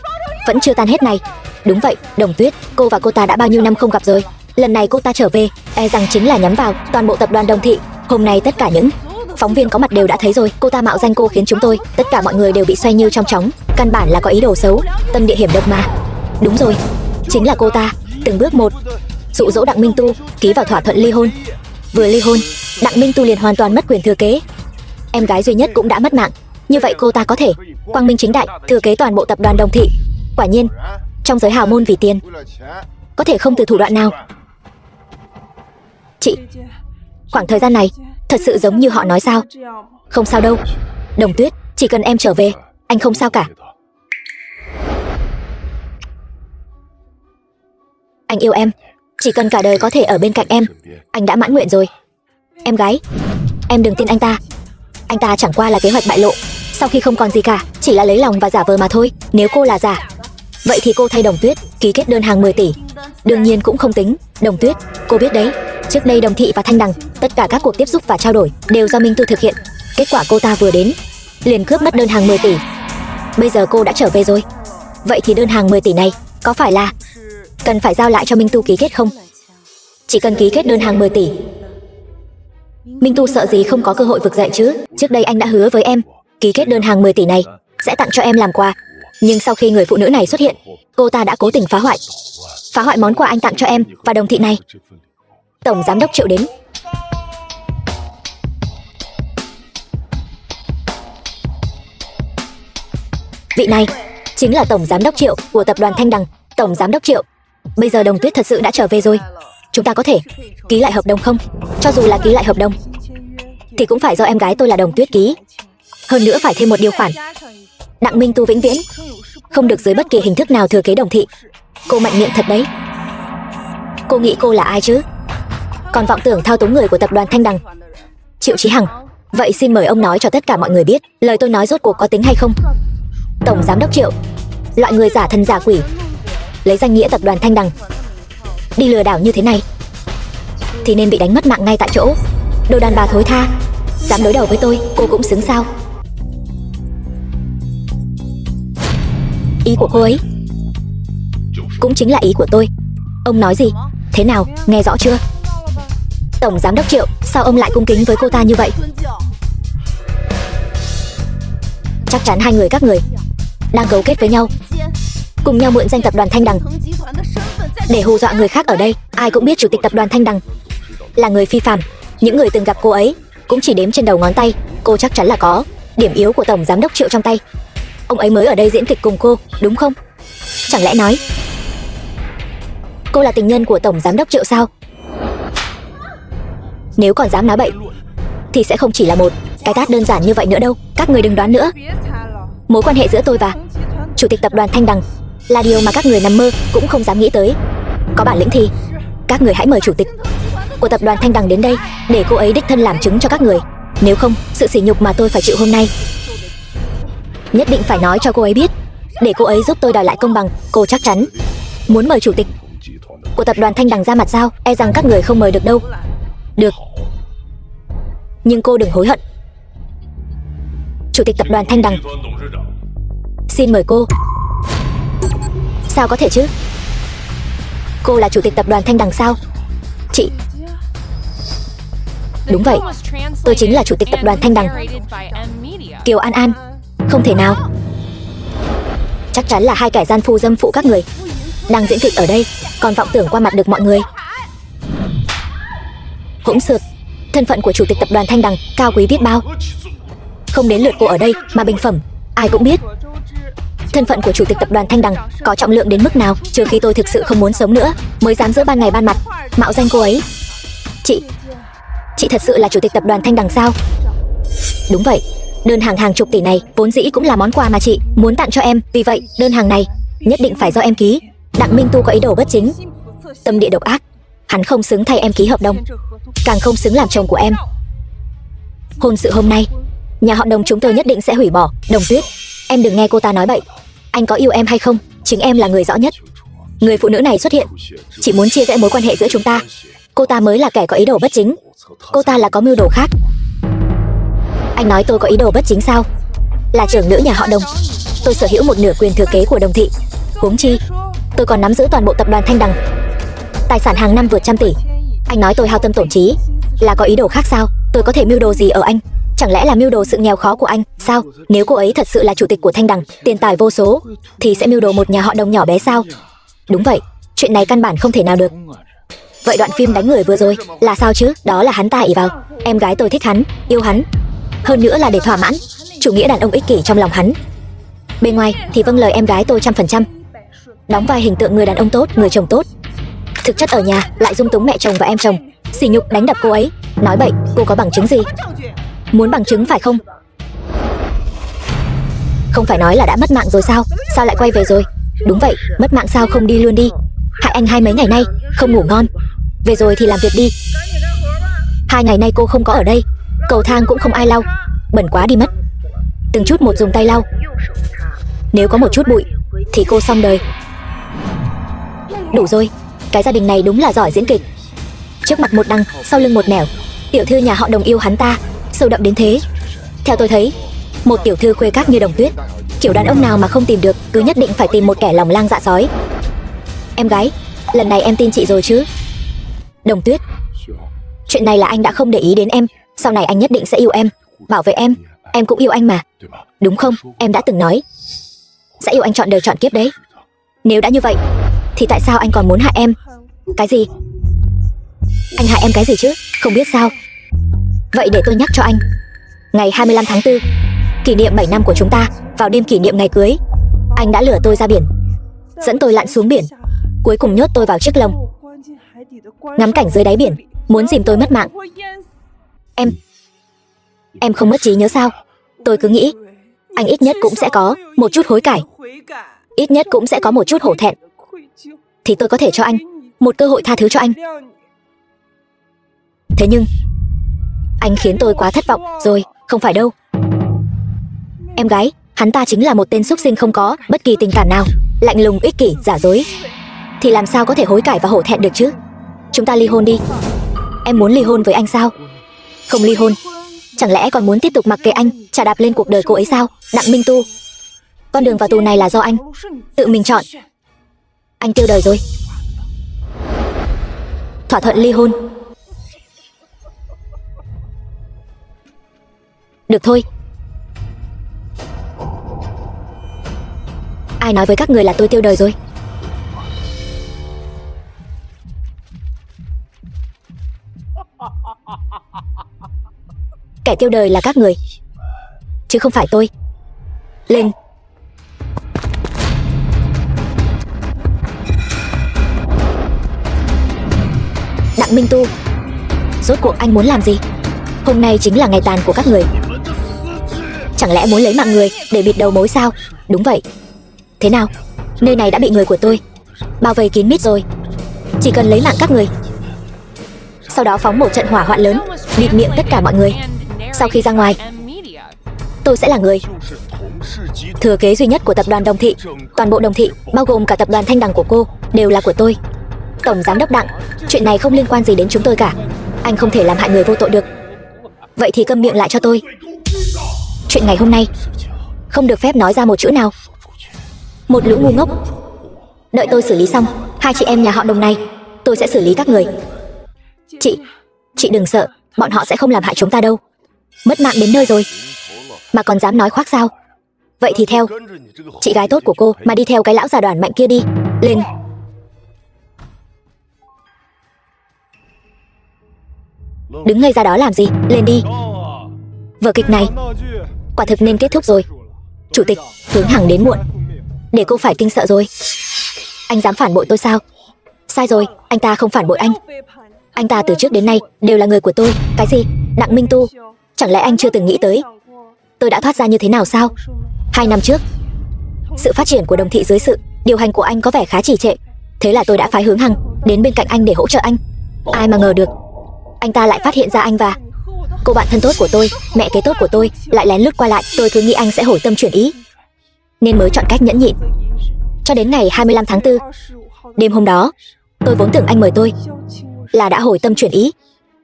vẫn chưa tan hết này. Đúng vậy, Đồng Tuyết, cô và cô ta đã bao nhiêu năm không gặp rồi. Lần này cô ta trở về, e rằng chính là nhắm vào toàn bộ tập đoàn Đồng thị. Hôm nay tất cả những phóng viên có mặt đều đã thấy rồi. Cô ta mạo danh cô khiến chúng tôi, tất cả mọi người đều bị xoay như trong chóng. Căn bản là có ý đồ xấu, tâm địa hiểm độc mà. Đúng rồi, chính là cô ta từng bước một dụ dỗ Đặng Minh Tu ký vào thỏa thuận ly hôn. Vừa ly hôn, Đặng Minh Tu liền hoàn toàn mất quyền thừa kế. Em gái duy nhất cũng đã mất mạng. Như vậy cô ta có thể quang minh chính đại thừa kế toàn bộ tập đoàn Đồng thị. Quả nhiên, trong giới hào môn vì tiền có thể không từ thủ đoạn nào. Chị, khoảng thời gian này thật sự giống như họ nói sao? Không sao đâu, Đồng Tuyết, chỉ cần em trở về, anh không sao cả. Anh yêu em, chỉ cần cả đời có thể ở bên cạnh em, anh đã mãn nguyện rồi. Em gái, em đừng tin anh ta. Anh ta chẳng qua là kế hoạch bại lộ, sau khi không còn gì cả, chỉ là lấy lòng và giả vờ mà thôi. Nếu cô là giả, vậy thì cô thay Đồng Tuyết ký kết đơn hàng 10 tỷ. Đương nhiên cũng không tính. Đồng Tuyết, cô biết đấy, trước đây Đồng thị và Thanh Đằng, tất cả các cuộc tiếp xúc và trao đổi đều do Minh Tu thực hiện. Kết quả cô ta vừa đến liền cướp mất đơn hàng 10 tỷ. Bây giờ cô đã trở về rồi, vậy thì đơn hàng 10 tỷ này có phải là cần phải giao lại cho Minh Tu ký kết không? Chỉ cần ký kết đơn hàng 10 tỷ Minh Tu sợ gì không có cơ hội vực dậy chứ. Trước đây anh đã hứa với em ký kết đơn hàng 10 tỷ này sẽ tặng cho em làm quà. Nhưng sau khi người phụ nữ này xuất hiện, cô ta đã cố tình phá hoại món quà anh tặng cho em và đồng thị này. Tổng giám đốc Triệu đến. Vị này chính là tổng giám đốc Triệu của tập đoàn Thanh Đằng. Tổng giám đốc Triệu, bây giờ Đồng Tuyết thật sự đã trở về rồi. Chúng ta có thể ký lại hợp đồng không? Cho dù là ký lại hợp đồng thì cũng phải do em gái tôi là Đồng Tuyết ký. Hơn nữa phải thêm một điều khoản, Đặng Minh Tu vĩnh viễn không được dưới bất kỳ hình thức nào thừa kế Đồng thị. Cô mạnh miệng thật đấy. Cô nghĩ cô là ai chứ? Còn vọng tưởng thao túng người của tập đoàn Thanh Đằng. Triệu Chí Hằng, vậy xin mời ông nói cho tất cả mọi người biết lời tôi nói rốt cuộc có tính hay không. Tổng giám đốc Triệu, loại người giả thần giả quỷ, lấy danh nghĩa tập đoàn Thanh Đằng đi lừa đảo như thế này thì nên bị đánh mất mạng ngay tại chỗ. Đồ đàn bà thối tha, dám đối đầu với tôi, cô cũng xứng sao? Ý của cô ấy cũng chính là ý của tôi. Ông nói gì? Thế nào, nghe rõ chưa? Tổng giám đốc Triệu, sao ông lại cung kính với cô ta như vậy? Chắc chắn hai người các người đang cấu kết với nhau, cùng nhau mượn danh tập đoàn Thanh Đằng để hù dọa người khác. Ở đây ai cũng biết chủ tịch tập đoàn Thanh Đằng là người phi phàm. Những người từng gặp cô ấy cũng chỉ đếm trên đầu ngón tay. Cô chắc chắn là có điểm yếu của tổng giám đốc Triệu trong tay. Ông ấy mới ở đây diễn kịch cùng cô, đúng không? Chẳng lẽ nói cô là tình nhân của tổng giám đốc Triệu sao? Nếu còn dám nói bậy thì sẽ không chỉ là một cái tát đơn giản như vậy nữa đâu. Các người đừng đoán nữa. Mối quan hệ giữa tôi và chủ tịch tập đoàn Thanh Đằng là điều mà các người nằm mơ cũng không dám nghĩ tới. Có bản lĩnh thì các người hãy mời chủ tịch của tập đoàn Thanh Đằng đến đây để cô ấy đích thân làm chứng cho các người. Nếu không, sự sỉ nhục mà tôi phải chịu hôm nay nhất định phải nói cho cô ấy biết, để cô ấy giúp tôi đòi lại công bằng. Cô chắc chắn muốn mời chủ tịch của tập đoàn Thanh Đằng ra mặt sao? E rằng các người không mời được đâu. Được, nhưng cô đừng hối hận. Chủ tịch tập đoàn Thanh Đằng, xin mời cô. Sao có thể chứ? Cô là chủ tịch tập đoàn Thanh Đằng sao? Chị... Đúng vậy, tôi chính là chủ tịch tập đoàn Thanh Đằng, Kiều An An. Không thể nào. Chắc chắn là hai kẻ gian phu dâm phụ các người đang diễn kịch ở đây, còn vọng tưởng qua mặt được mọi người. Hỗn xược, thân phận của chủ tịch tập đoàn Thanh Đằng cao quý biết bao. Không đến lượt cô ở đây mà bình phẩm. Ai cũng biết thân phận của chủ tịch tập đoàn Thanh Đằng có trọng lượng đến mức nào. Trừ khi tôi thực sự không muốn sống nữa mới dám giữa ban ngày ban mặt mạo danh cô ấy. Chị thật sự là chủ tịch tập đoàn Thanh Đằng sao? Đúng vậy, đơn hàng hàng chục tỷ này vốn dĩ cũng là món quà mà chị muốn tặng cho em. Vì vậy đơn hàng này nhất định phải do em ký. Đặng Minh Tu có ý đồ bất chính, tâm địa độc ác. Hắn không xứng thay em ký hợp đồng, càng không xứng làm chồng của em. Hôn sự hôm nay nhà họ Đồng chúng tôi nhất định sẽ hủy bỏ. Đồng Tuyết, em đừng nghe cô ta nói bậy. Anh có yêu em hay không, chính em là người rõ nhất. Người phụ nữ này xuất hiện chỉ muốn chia rẽ mối quan hệ giữa chúng ta. Cô ta mới là kẻ có ý đồ bất chính. Cô ta là có mưu đồ khác. Anh nói tôi có ý đồ bất chính sao? Là trưởng nữ nhà họ Đồng, tôi sở hữu một nửa quyền thừa kế của Đồng thị. Huống chi tôi còn nắm giữ toàn bộ tập đoàn Thanh Đằng, tài sản hàng năm vượt trăm tỷ. Anh nói tôi hao tâm tổn trí là có ý đồ khác sao? Tôi có thể mưu đồ gì ở anh? Chẳng lẽ là mưu đồ sự nghèo khó của anh sao? Nếu cô ấy thật sự là chủ tịch của Thanh Đằng, tiền tài vô số, thì sẽ mưu đồ một nhà họ Đồng nhỏ bé sao? Đúng vậy, chuyện này căn bản không thể nào được. Vậy đoạn phim đánh người vừa rồi là sao chứ? Đó là hắn ta ỷ vào em gái tôi thích hắn, yêu hắn, hơn nữa là để thỏa mãn chủ nghĩa đàn ông ích kỷ trong lòng hắn. Bên ngoài thì vâng lời em gái tôi 100%, đóng vai hình tượng người đàn ông tốt, người chồng tốt. Thực chất ở nhà lại dung túng mẹ chồng và em chồng, sỉ nhục đánh đập cô ấy. Nói bậy, cô có bằng chứng gì? Muốn bằng chứng phải không? Không phải nói là đã mất mạng rồi sao? Sao lại quay về rồi? Đúng vậy, mất mạng sao không đi luôn đi? Hại anh hai mấy ngày nay không ngủ ngon. Về rồi thì làm việc đi. 2 ngày nay cô không có ở đây, cầu thang cũng không ai lau, bẩn quá đi mất. Từng chút một dùng tay lau. Nếu có một chút bụi thì cô xong đời. Đủ rồi, cái gia đình này đúng là giỏi diễn kịch. Trước mặt một đằng, sau lưng một nẻo. Tiểu thư nhà họ Đồng yêu hắn ta sâu đậm đến thế. Theo tôi thấy, một tiểu thư khuê các như Đồng Tuyết, kiểu đàn ông nào mà không tìm được, cứ nhất định phải tìm một kẻ lòng lang dạ sói. Em gái, lần này em tin chị rồi chứ? Đồng Tuyết, Chuyện này là anh đã không để ý đến em. Sau này anh nhất định sẽ yêu em, bảo vệ em. Em cũng yêu anh mà, đúng không? Em đã từng nói sẽ yêu anh trọn đời trọn kiếp đấy. Nếu đã như vậy thì tại sao anh còn muốn hại em? Cái gì? Anh hại em cái gì chứ? Không biết sao? Vậy để tôi nhắc cho anh. Ngày 25 tháng 4, kỷ niệm 7 năm của chúng ta, vào đêm kỷ niệm ngày cưới, anh đã lừa tôi ra biển, dẫn tôi lặn xuống biển, cuối cùng nhốt tôi vào chiếc lồng, ngắm cảnh dưới đáy biển, muốn dìm tôi mất mạng. Em không mất trí nhớ sao? Tôi cứ nghĩ anh ít nhất cũng sẽ có một chút hối cải, ít nhất cũng sẽ có một chút hổ thẹn, thì tôi có thể cho anh một cơ hội tha thứ cho anh. Thế nhưng anh khiến tôi quá thất vọng rồi. Không phải đâu. Em gái, hắn ta chính là một tên xúc sinh không có bất kỳ tình cảm nào, lạnh lùng, ích kỷ, giả dối. Thì làm sao có thể hối cải và hổ thẹn được chứ? Chúng ta ly hôn đi. Em muốn ly hôn với anh sao? Không ly hôn, chẳng lẽ còn muốn tiếp tục mặc kệ anh chà đạp lên cuộc đời cô ấy sao? Đặng Minh Tu, con đường vào tù này là do anh tự mình chọn. Anh tiêu đời rồi. Thỏa thuận ly hôn. Được thôi. Ai nói với các người là tôi tiêu đời rồi? Kẻ tiêu đời là các người, chứ không phải tôi. Lên. Đặng Minh Tu, rốt cuộc anh muốn làm gì? Hôm nay chính là ngày tàn của các người. Chẳng lẽ muốn lấy mạng người để bịt đầu mối sao? Đúng vậy. Thế nào? Nơi này đã bị người của tôi bao vây kín mít rồi. Chỉ cần lấy mạng các người, sau đó phóng một trận hỏa hoạn lớn, bịt miệng tất cả mọi người. Sau khi ra ngoài, tôi sẽ là người thừa kế duy nhất của tập đoàn Đồng Thị. Toàn bộ Đồng Thị, bao gồm cả tập đoàn Thanh Đằng của cô, đều là của tôi. Tổng giám đốc Đặng, chuyện này không liên quan gì đến chúng tôi cả. Anh không thể làm hại người vô tội được. Vậy thì câm miệng lại cho tôi. Chuyện ngày hôm nay không được phép nói ra một chữ nào. Một lũ ngu ngốc. Đợi tôi xử lý xong hai chị em nhà họ Đồng này, tôi sẽ xử lý các người. Chị đừng sợ, bọn họ sẽ không làm hại chúng ta đâu. Mất mạng đến nơi rồi mà còn dám nói khoác sao? Vậy thì theo chị gái tốt của cô mà đi theo cái lão già Đoàn Mạnh kia đi. Lên. Đứng ngây ra đó làm gì? Lên đi. Vở kịch này quả thực nên kết thúc rồi. Chủ tịch, Hướng Hằng đến muộn, để cô phải kinh sợ rồi. Anh dám phản bội tôi sao? Sai rồi, anh ta không phản bội anh. Anh ta từ trước đến nay đều là người của tôi. Cái gì? Đặng Minh Tu, chẳng lẽ anh chưa từng nghĩ tới tôi đã thoát ra như thế nào sao? 2 năm trước, sự phát triển của Đồng Thị dưới sự điều hành của anh có vẻ khá trì trệ. Thế là tôi đã phái Hướng Hằng đến bên cạnh anh để hỗ trợ anh. Ai mà ngờ được, anh ta lại phát hiện ra anh và cô bạn thân tốt của tôi, mẹ kế tốt của tôi, lại lén lút qua lại. Tôi cứ nghĩ anh sẽ hồi tâm chuyển ý, nên mới chọn cách nhẫn nhịn cho đến ngày 25 tháng 4. Đêm hôm đó, tôi vốn tưởng anh mời tôi là đã hồi tâm chuyển ý.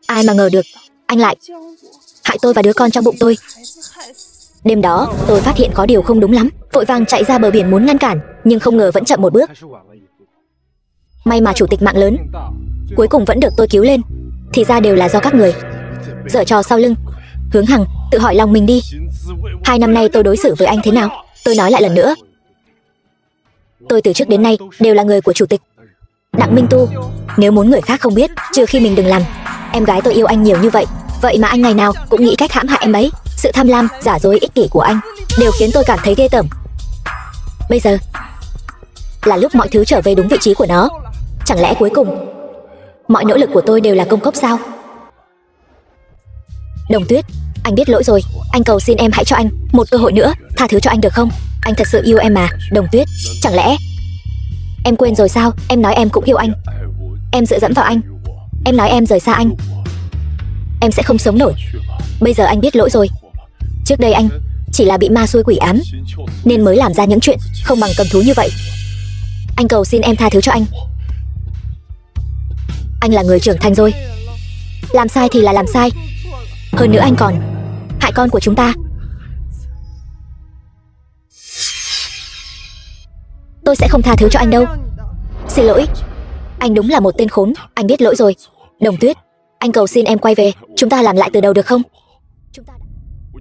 Ai mà ngờ được, anh lại hại tôi và đứa con trong bụng tôi. Đêm đó, tôi phát hiện có điều không đúng lắm, vội vàng chạy ra bờ biển muốn ngăn cản, nhưng không ngờ vẫn chậm một bước. May mà chủ tịch mạng lớn cuối cùng vẫn được tôi cứu lên. Thì ra đều là do các người giở trò sau lưng. Hướng Hằng, tự hỏi lòng mình đi. 2 năm nay tôi đối xử với anh thế nào? Tôi nói lại lần nữa, tôi từ trước đến nay đều là người của chủ tịch. Đặng Minh Tu, nếu muốn người khác không biết, trừ khi mình đừng làm. Em gái tôi yêu anh nhiều như vậy, vậy mà anh ngày nào cũng nghĩ cách hãm hại em ấy. Sự tham lam, giả dối, ích kỷ của anh đều khiến tôi cảm thấy ghê tởm. Bây giờ là lúc mọi thứ trở về đúng vị trí của nó. Chẳng lẽ cuối cùng mọi nỗ lực của tôi đều là công cốc sao? Đồng Tuyết, anh biết lỗi rồi. Anh cầu xin em hãy cho anh một cơ hội nữa, tha thứ cho anh được không? Anh thật sự yêu em mà. Đồng Tuyết, chẳng lẽ em quên rồi sao? Em nói em cũng yêu anh. Em dựa dẫm vào anh. Em nói em rời xa anh, em sẽ không sống nổi. Bây giờ anh biết lỗi rồi. Trước đây anh chỉ là bị ma xui quỷ ám, nên mới làm ra những chuyện không bằng cầm thú như vậy. Anh cầu xin em tha thứ cho anh. Anh là người trưởng thành rồi, làm sai thì là làm sai. Hơn nữa anh còn hại con của chúng ta. Tôi sẽ không tha thứ cho anh đâu. Xin lỗi, anh đúng là một tên khốn. Anh biết lỗi rồi. Đồng Tuyết, Anh cầu xin em quay về, chúng ta làm lại từ đầu được không?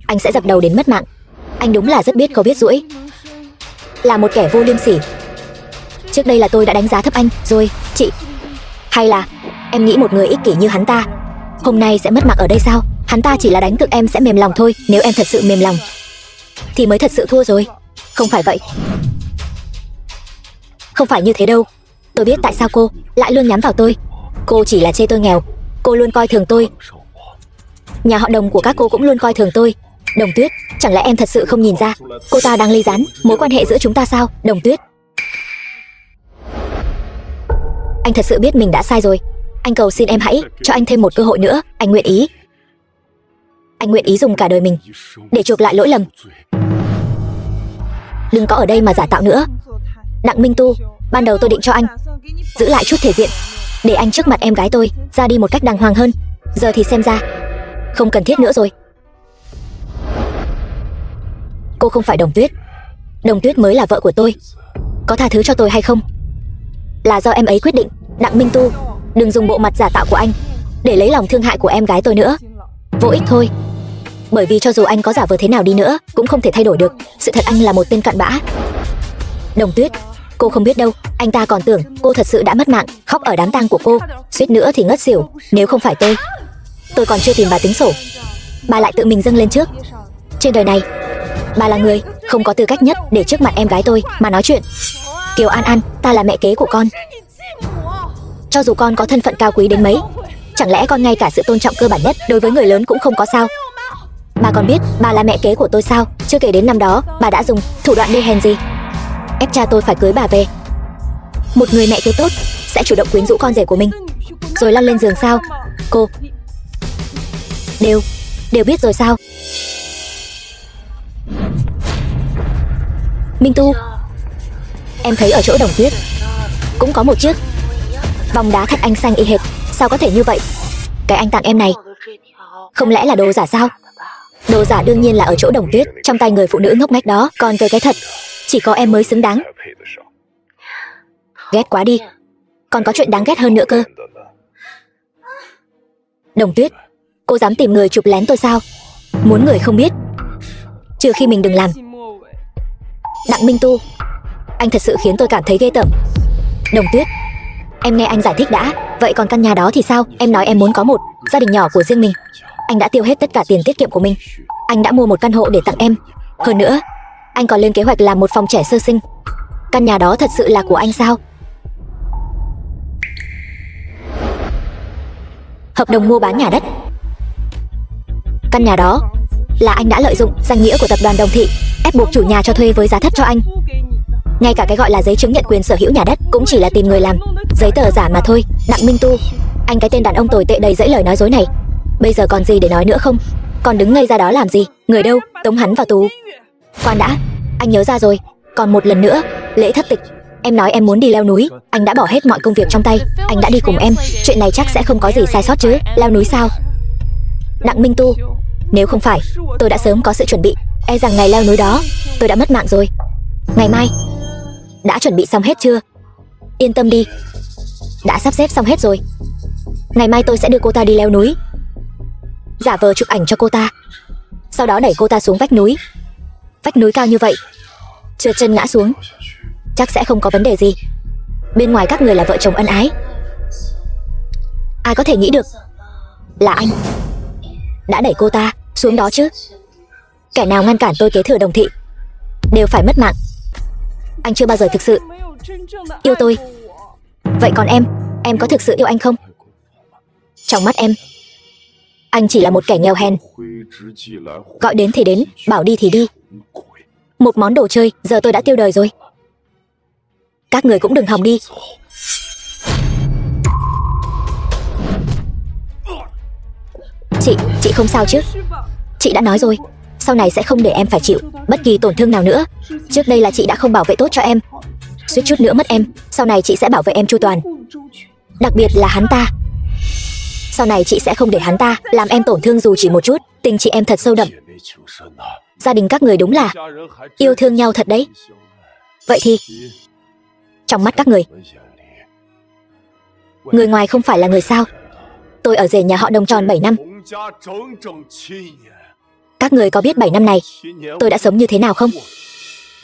Anh sẽ dập đầu đến mất mạng. Anh đúng là rất biết câu biết duỗi. Là một kẻ vô liêm sỉ. Trước đây là tôi đã đánh giá thấp anh rồi, chị. Hay là em nghĩ một người ích kỷ như hắn ta hôm nay sẽ mất mạng ở đây sao? Hắn ta chỉ là đánh cược em sẽ mềm lòng thôi. Nếu em thật sự mềm lòng thì mới thật sự thua rồi. Không phải vậy. Không phải như thế đâu. Tôi biết tại sao cô lại luôn nhắm vào tôi. Cô chỉ là chê tôi nghèo. Cô luôn coi thường tôi. Nhà họ Đồng của các cô cũng luôn coi thường tôi. Đồng Tuyết, chẳng lẽ em thật sự không nhìn ra cô ta đang ly gián mối quan hệ giữa chúng ta sao? Đồng Tuyết, anh thật sự biết mình đã sai rồi. Anh cầu xin em hãy cho anh thêm một cơ hội nữa. Anh nguyện ý. Anh nguyện ý dùng cả đời mình để chuộc lại lỗi lầm. Đừng có ở đây mà giả tạo nữa. Đặng Minh Tu, ban đầu tôi định cho anh giữ lại chút thể diện để anh trước mặt em gái tôi ra đi một cách đàng hoàng hơn. Giờ thì xem ra không cần thiết nữa rồi. Cô không phải Đồng Tuyết. Đồng Tuyết mới là vợ của tôi. Có tha thứ cho tôi hay không là do em ấy quyết định. Đặng Minh Tu, đừng dùng bộ mặt giả tạo của anh để lấy lòng thương hại của em gái tôi nữa. Vô ích thôi. Bởi vì cho dù anh có giả vờ thế nào đi nữa cũng không thể thay đổi được sự thật anh là một tên cặn bã. Đồng Tuyết, cô không biết đâu. Anh ta còn tưởng cô thật sự đã mất mạng, khóc ở đám tang của cô, suýt nữa thì ngất xỉu. Nếu không phải tôi còn chưa tìm bà tính sổ, bà lại tự mình dâng lên trước. Trên đời này, bà là người không có tư cách nhất để trước mặt em gái tôi mà nói chuyện. Kiều An An, ta là mẹ kế của con. Cho dù con có thân phận cao quý đến mấy, chẳng lẽ con ngay cả sự tôn trọng cơ bản nhất đối với người lớn cũng không có sao? Bà còn biết bà là mẹ kế của tôi sao? Chưa kể đến năm đó bà đã dùng thủ đoạn đê hèn gì ép cha tôi phải cưới bà về. Một người mẹ kế tốt sẽ chủ động quyến rũ con rể của mình rồi lăn lên giường sao? Cô đều biết rồi sao? Minh Tu, em thấy ở chỗ Đồng Tuyết cũng có một chiếc vòng đá thạch anh xanh y hệt. Sao có thể như vậy? Cái anh tặng em này không lẽ là đồ giả sao? Đồ giả đương nhiên là ở chỗ Đồng Tuyết, trong tay người phụ nữ ngốc nghếch đó. Còn về cái thật, chỉ có em mới xứng đáng. Ghét quá đi. Còn có chuyện đáng ghét hơn nữa cơ. Đồng Tuyết, cô dám tìm người chụp lén tôi sao? Muốn người không biết, trừ khi mình đừng làm. Đặng Minh Tu, anh thật sự khiến tôi cảm thấy ghê tởm. Đồng Tuyết, em nghe anh giải thích đã. Vậy còn căn nhà đó thì sao? Em nói em muốn có một gia đình nhỏ của riêng mình. Anh đã tiêu hết tất cả tiền tiết kiệm của mình. Anh đã mua một căn hộ để tặng em. Hơn nữa, anh còn lên kế hoạch làm một phòng trẻ sơ sinh. Căn nhà đó thật sự là của anh sao? Hợp đồng mua bán nhà đất. Căn nhà đó là anh đã lợi dụng danh nghĩa của tập đoàn Đồng Thị ép buộc chủ nhà cho thuê với giá thấp cho anh. Ngay cả cái gọi là giấy chứng nhận quyền sở hữu nhà đất cũng chỉ là tìm người làm giấy tờ giả mà thôi. Đặng Minh Tu, anh cái tên đàn ông tồi tệ đầy dẫy lời nói dối này, bây giờ còn gì để nói nữa không? Còn đứng ngây ra đó làm gì? Người đâu? Tống hắn vào tù. Khoan đã, anh nhớ ra rồi. Còn một lần nữa, lễ thất tịch. Em nói em muốn đi leo núi, anh đã bỏ hết mọi công việc trong tay, anh đã đi cùng em. Chuyện này chắc sẽ không có gì sai sót chứ? Leo núi sao? Đặng Minh Tu, nếu không phải tôi đã sớm có sự chuẩn bị, e rằng ngày leo núi đó tôi đã mất mạng rồi. Ngày mai đã chuẩn bị xong hết chưa? Yên tâm đi, đã sắp xếp xong hết rồi. Ngày mai tôi sẽ đưa cô ta đi leo núi, giả vờ chụp ảnh cho cô ta, sau đó đẩy cô ta xuống vách núi. Vách núi cao như vậy, trượt chân ngã xuống chắc sẽ không có vấn đề gì. Bên ngoài các người là vợ chồng ân ái, ai có thể nghĩ được là anh đã đẩy cô ta xuống đó chứ? Kẻ nào ngăn cản tôi kế thừa Đồng Thị đều phải mất mạng. Anh chưa bao giờ thực sự yêu tôi. Vậy còn em có thực sự yêu anh không? Trong mắt em, anh chỉ là một kẻ nghèo hèn. Gọi đến thì đến, bảo đi thì đi. Một món đồ chơi, giờ tôi đã tiêu đời rồi. Các người cũng đừng hòng đi. Chị không sao chứ? Chị đã nói rồi, sau này sẽ không để em phải chịu bất kỳ tổn thương nào nữa. Trước đây là chị đã không bảo vệ tốt cho em, suýt chút nữa mất em. Sau này chị sẽ bảo vệ em chu toàn. Đặc biệt là hắn ta. Sau này chị sẽ không để hắn ta làm em tổn thương dù chỉ một chút. Tình chị em thật sâu đậm. Gia đình các người đúng là yêu thương nhau thật đấy. Vậy thì trong mắt các người, người ngoài không phải là người sao? Tôi ở rể nhà họ Đồng tròn 7 năm. Các người có biết 7 năm này tôi đã sống như thế nào không?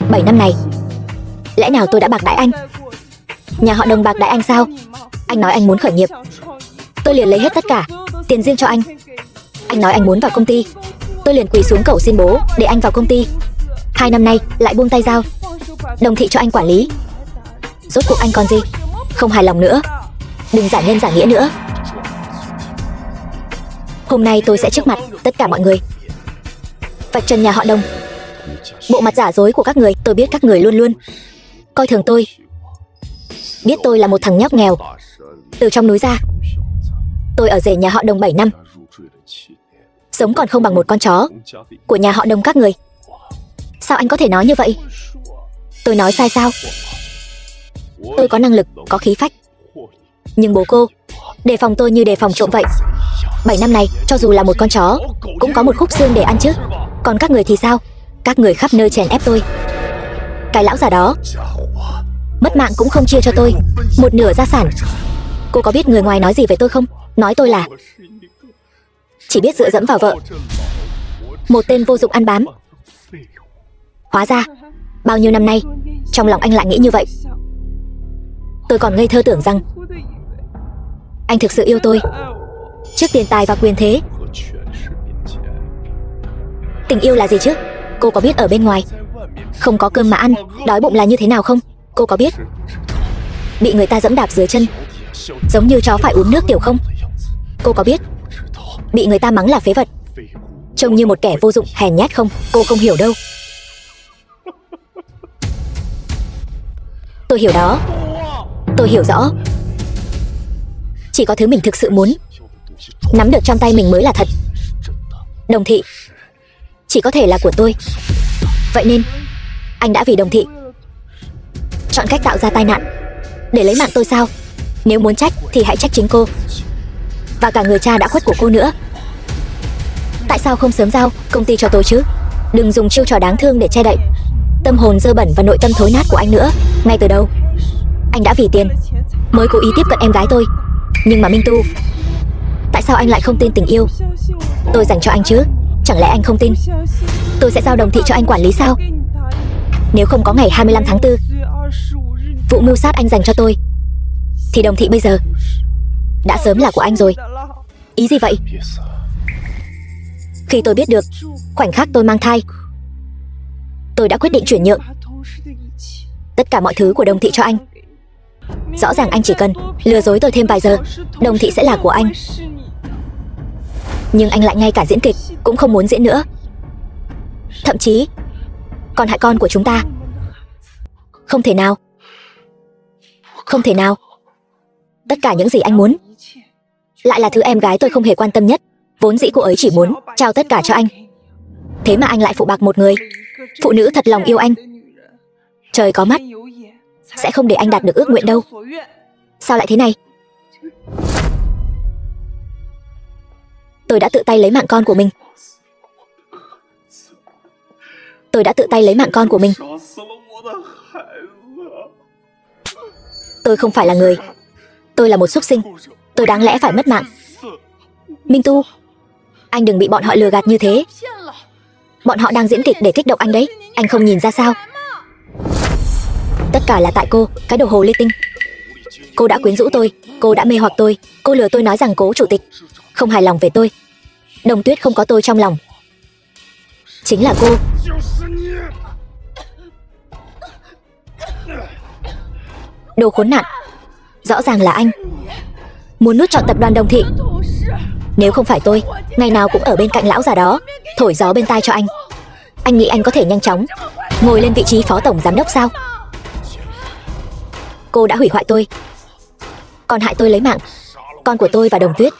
7 năm này, lẽ nào tôi đã bạc đãi anh? Nhà họ Đồng bạc đãi anh sao? Anh nói anh muốn khởi nghiệp, tôi liền lấy hết tất cả tiền riêng cho anh. Anh nói anh muốn vào công ty, tôi liền quỳ xuống cầu xin bố để anh vào công ty. 2 năm nay lại buông tay giao Đồng Thị cho anh quản lý. Rốt cuộc anh còn gì không hài lòng nữa? Đừng giả nhân giả nghĩa nữa. Hôm nay tôi sẽ trước mặt tất cả mọi người vạch trần nhà họ Đồng. Bộ mặt giả dối của các người. Tôi biết các người luôn luôn coi thường tôi, biết tôi là một thằng nhóc nghèo từ trong núi ra. Tôi ở rể nhà họ Đồng 7 năm, sống còn không bằng một con chó của nhà họ Đồng các người. Sao anh có thể nói như vậy? Tôi nói sai sao? Tôi có năng lực, có khí phách, nhưng bố cô đề phòng tôi như đề phòng trộm vậy. 7 năm này, cho dù là một con chó cũng có một khúc xương để ăn chứ. Còn các người thì sao? Các người khắp nơi chèn ép tôi. Cái lão già đó mất mạng cũng không chia cho tôi một nửa gia sản. Cô có biết người ngoài nói gì về tôi không? Nói tôi là chỉ biết dựa dẫm vào vợ, một tên vô dụng ăn bám. Hóa ra bao nhiêu năm nay trong lòng anh lại nghĩ như vậy. Tôi còn ngây thơ tưởng rằng anh thực sự yêu tôi trước tiền tài và quyền thế. Tình yêu là gì chứ? Cô có biết ở bên ngoài không có cơm mà ăn, đói bụng là như thế nào không? Cô có biết bị người ta giẫm đạp dưới chân giống như chó phải uống nước tiểu không? Cô có biết bị người ta mắng là phế vật, trông như một kẻ vô dụng hèn nhát không? Cô không hiểu đâu. Tôi hiểu đó. Tôi hiểu rõ. Chỉ có thứ mình thực sự muốn nắm được trong tay mình mới là thật. Đồng Thị chỉ có thể là của tôi. Vậy nên anh đã vì Đồng Thị chọn cách tạo ra tai nạn để lấy mạng tôi sao? Nếu muốn trách thì hãy trách chính cô và cả người cha đã khuất của cô nữa. Tại sao không sớm giao công ty cho tôi chứ? Đừng dùng chiêu trò đáng thương để che đậy tâm hồn dơ bẩn và nội tâm thối nát của anh nữa. Ngay từ đầu anh đã vì tiền mới cố ý tiếp cận em gái tôi. Nhưng mà Minh Tu, tại sao anh lại không tin tình yêu tôi dành cho anh chứ? Chẳng lẽ anh không tin tôi sẽ giao Đồng Thị cho anh quản lý sao? Nếu không có ngày 25 tháng 4, vụ mưu sát anh dành cho tôi, thì Đồng Thị bây giờ đã sớm là của anh rồi. Ý gì vậy? Khi tôi biết được khoảnh khắc tôi mang thai, tôi đã quyết định chuyển nhượng tất cả mọi thứ của Đồng Thị cho anh. Rõ ràng anh chỉ cần lừa dối tôi thêm vài giờ, Đồng Thị sẽ là của anh. Nhưng anh lại ngay cả diễn kịch cũng không muốn diễn nữa. Thậm chí còn hại con của chúng ta. Không thể nào. Không thể nào. Tất cả những gì anh muốn lại là thứ em gái tôi không hề quan tâm nhất. Vốn dĩ cô ấy chỉ muốn trao tất cả cho anh, thế mà anh lại phụ bạc một người phụ nữ thật lòng yêu anh. Trời có mắt, sẽ không để anh đạt được ước nguyện đâu. Sao lại thế này? Tôi đã tự tay lấy mạng con của mình. Tôi đã tự tay lấy mạng con của mình. Tôi không phải là người. Tôi là một súc sinh. Tôi đáng lẽ phải mất mạng. Minh Tu, anh đừng bị bọn họ lừa gạt như thế. Bọn họ đang diễn kịch để kích động anh đấy. Anh không nhìn ra sao? Tất cả là tại cô, cái đồ hồ ly tinh. Cô đã quyến rũ tôi, cô đã mê hoặc tôi. Cô lừa tôi nói rằng cố chủ tịch không hài lòng về tôi, Đồng Tuyết không có tôi trong lòng. Chính là cô. Đồ khốn nạn. Rõ ràng là anh muốn nuốt trọn tập đoàn Đồng Thị. Nếu không phải tôi ngày nào cũng ở bên cạnh lão già đó thổi gió bên tai cho anh, anh nghĩ anh có thể nhanh chóng ngồi lên vị trí phó tổng giám đốc sao? Cô đã hủy hoại tôi, còn hại tôi lấy mạng con của tôi và Đồng Tuyết.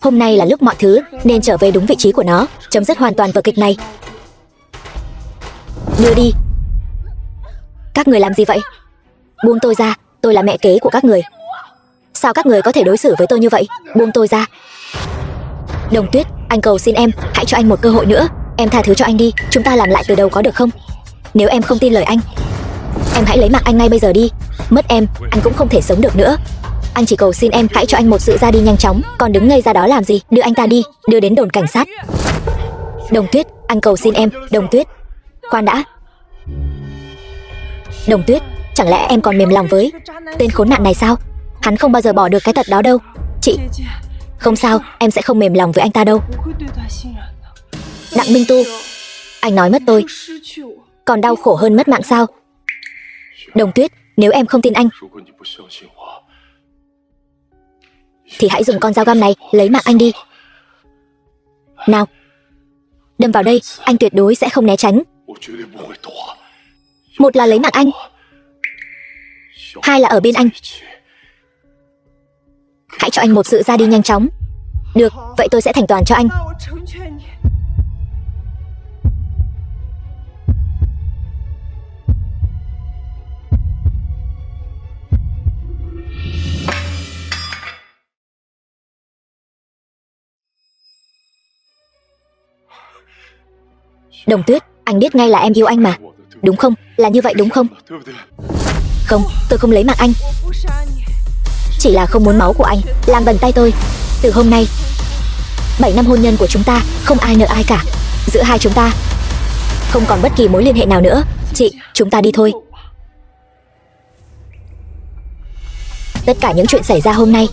Hôm nay là lúc mọi thứ nên trở về đúng vị trí của nó, chấm dứt hoàn toàn vở kịch này. Đưa đi. Các người làm gì vậy? Buông tôi ra, tôi là mẹ kế của các người. Sao các người có thể đối xử với tôi như vậy? Buông tôi ra. Đồng Tuyết, anh cầu xin em, hãy cho anh một cơ hội nữa. Em tha thứ cho anh đi, chúng ta làm lại từ đầu có được không? Nếu em không tin lời anh, Em hãy lấy mạng anh ngay bây giờ đi. Mất em, anh cũng không thể sống được nữa. Anh chỉ cầu xin em hãy cho anh một sự ra đi nhanh chóng. Còn đứng ngây ra đó làm gì? Đưa anh ta đi, đưa đến đồn cảnh sát. Đồng Tuyết, anh cầu xin em. Đồng Tuyết, khoan đã. Đồng Tuyết, chẳng lẽ em còn mềm lòng với tên khốn nạn này sao? Hắn không bao giờ bỏ được cái tật đó đâu. Chị, không sao, em sẽ không mềm lòng với anh ta đâu. Đặng Minh Tu, anh nói mất tôi còn đau khổ hơn mất mạng sao? Đồng Tuyết, nếu em không tin anh thì hãy dùng con dao găm này lấy mạng anh đi. Nào, đâm vào đây, anh tuyệt đối sẽ không né tránh. Một là lấy mạng anh, hai là ở bên anh. Hãy cho anh một sự ra đi nhanh chóng. Được, vậy tôi sẽ thành toàn cho anh. Đồng Tuyết, anh biết ngay là em yêu anh mà, đúng không? Là như vậy đúng không? Không, tôi không lấy mạng anh. Chỉ là không muốn máu của anh làm bẩn tay tôi. Từ hôm nay, 7 năm hôn nhân của chúng ta, không ai nợ ai cả. Giữa hai chúng ta không còn bất kỳ mối liên hệ nào nữa. Chị, chúng ta đi thôi. Tất cả những chuyện xảy ra hôm nay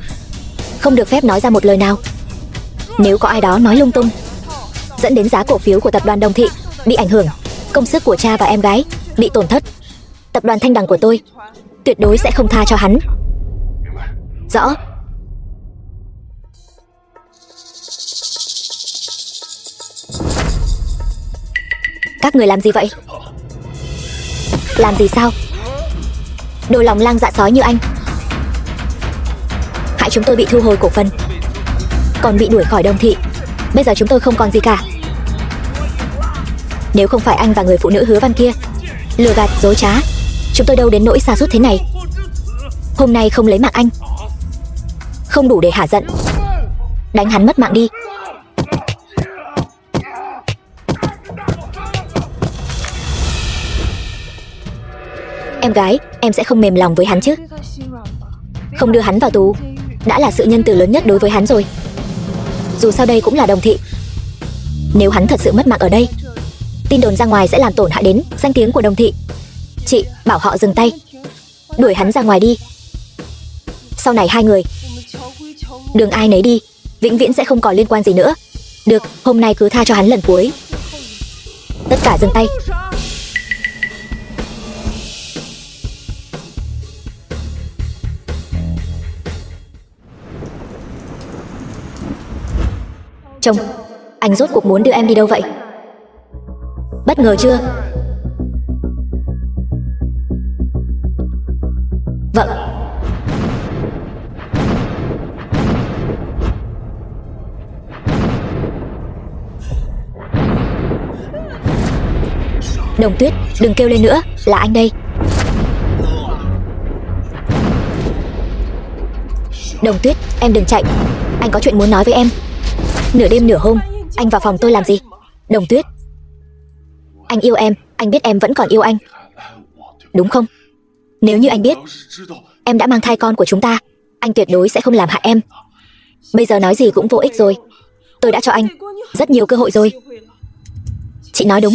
không được phép nói ra một lời nào. Nếu có ai đó nói lung tung, dẫn đến giá cổ phiếu của tập đoàn Đồng Thị bị ảnh hưởng, công sức của cha và em gái bị tổn thất, tập đoàn Thanh Đằng của tôi tuyệt đối sẽ không tha cho hắn. Rõ. Các người làm gì vậy? Làm gì sao? Đồ lòng lang dạ sói như anh, hại chúng tôi bị thu hồi cổ phần, còn bị đuổi khỏi Đồng Thị. Bây giờ chúng tôi không còn gì cả. Nếu không phải anh và người phụ nữ Hứa Văn kia lừa gạt dối trá, chúng tôi đâu đến nỗi sa sút thế này. Hôm nay không lấy mạng anh không đủ để hả giận. Đánh hắn mất mạng đi. Em gái, em sẽ không mềm lòng với hắn chứ? Không đưa hắn vào tù đã là sự nhân từ lớn nhất đối với hắn rồi. Dù sao đây cũng là Đồng Thị. Nếu hắn thật sự mất mạng ở đây, tin đồn ra ngoài sẽ làm tổn hại đến danh tiếng của Đồng Thị. Chị, bảo họ dừng tay, đuổi hắn ra ngoài đi. Sau này hai người đường ai nấy đi, vĩnh viễn sẽ không còn liên quan gì nữa. Được, hôm nay cứ tha cho hắn lần cuối. Tất cả dừng tay. Chồng, anh rốt cuộc muốn đưa em đi đâu vậy? Bất ngờ chưa? Vâng. Đồng Tuyết, đừng kêu lên nữa, là anh đây. Đồng Tuyết, em đừng chạy, anh có chuyện muốn nói với em. Nửa đêm nửa hôm, anh vào phòng tôi làm gì? Đồng Tuyết, anh yêu em, anh biết em vẫn còn yêu anh, đúng không? Nếu như anh biết em đã mang thai con của chúng ta, anh tuyệt đối sẽ không làm hại em. Bây giờ nói gì cũng vô ích rồi. Tôi đã cho anh rất nhiều cơ hội rồi. Chị nói đúng,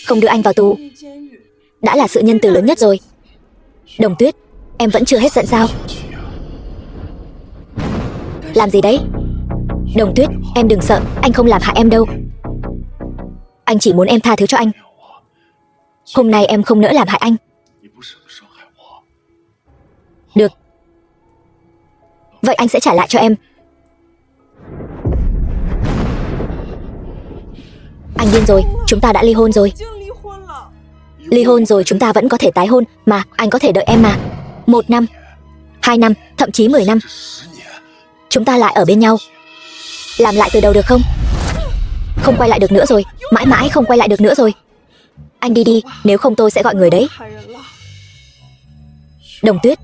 không đưa anh vào tù đã là sự nhân từ lớn nhất rồi. Đồng Tuyết, em vẫn chưa hết giận sao? Làm gì đấy? Đồng Tuyết, em đừng sợ, anh không làm hại em đâu. Anh chỉ muốn em tha thứ cho anh. Hôm nay em không nỡ làm hại anh. Được, vậy anh sẽ trả lại cho em. Anh điên rồi, chúng ta đã ly hôn rồi. Ly hôn rồi chúng ta vẫn có thể tái hôn mà, anh có thể đợi em mà. 1 năm, 2 năm, thậm chí 10 năm. Chúng ta lại ở bên nhau. Làm lại từ đầu được không? Không quay lại được nữa rồi, mãi mãi không quay lại được nữa rồi. Anh đi đi, nếu không tôi sẽ gọi người đấy. Đồng Tuyết,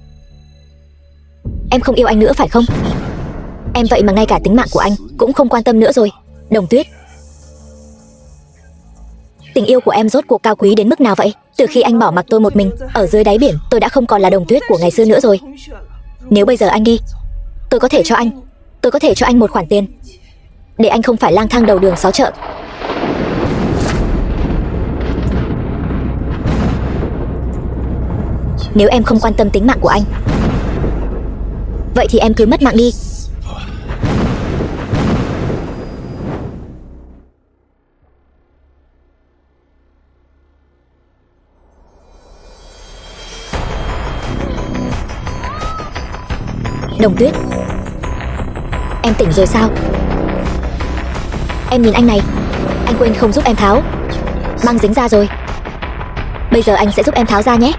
em không yêu anh nữa phải không? Em vậy mà ngay cả tính mạng của anh cũng không quan tâm nữa rồi. Đồng Tuyết, Tình yêu của em rốt cuộc cao quý đến mức nào vậy? Từ khi anh bỏ mặc tôi một mình ở dưới đáy biển, tôi đã không còn là Đồng Tuyết của ngày xưa nữa rồi. Nếu bây giờ anh đi, tôi có thể cho anh một khoản tiền để anh không phải lang thang đầu đường xó chợ. Nếu em không quan tâm tính mạng của anh, vậy thì em cứ mất mạng đi. Đồng Tuyết, em tỉnh rồi sao? Em nhìn anh này, anh quên không giúp em tháo băng dính ra rồi. Bây giờ anh sẽ giúp em tháo ra nhé.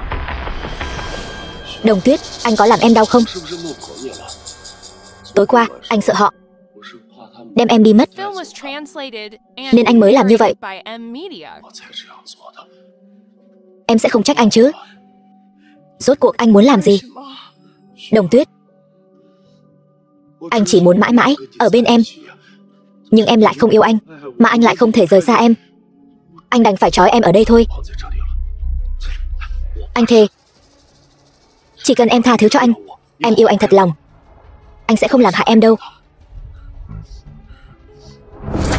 Đồng Tuyết, anh có làm em đau không? Tối qua, anh sợ họ đem em đi mất, nên anh mới làm như vậy. Em sẽ không trách anh chứ? Rốt cuộc anh muốn làm gì? Đồng Tuyết, anh chỉ muốn mãi mãi ở bên em, nhưng em lại không yêu anh, mà anh lại không thể rời xa em. Anh đành phải trói em ở đây thôi. Anh thề, chỉ cần em tha thứ cho anh, em yêu anh thật lòng, anh sẽ không làm hại em đâu.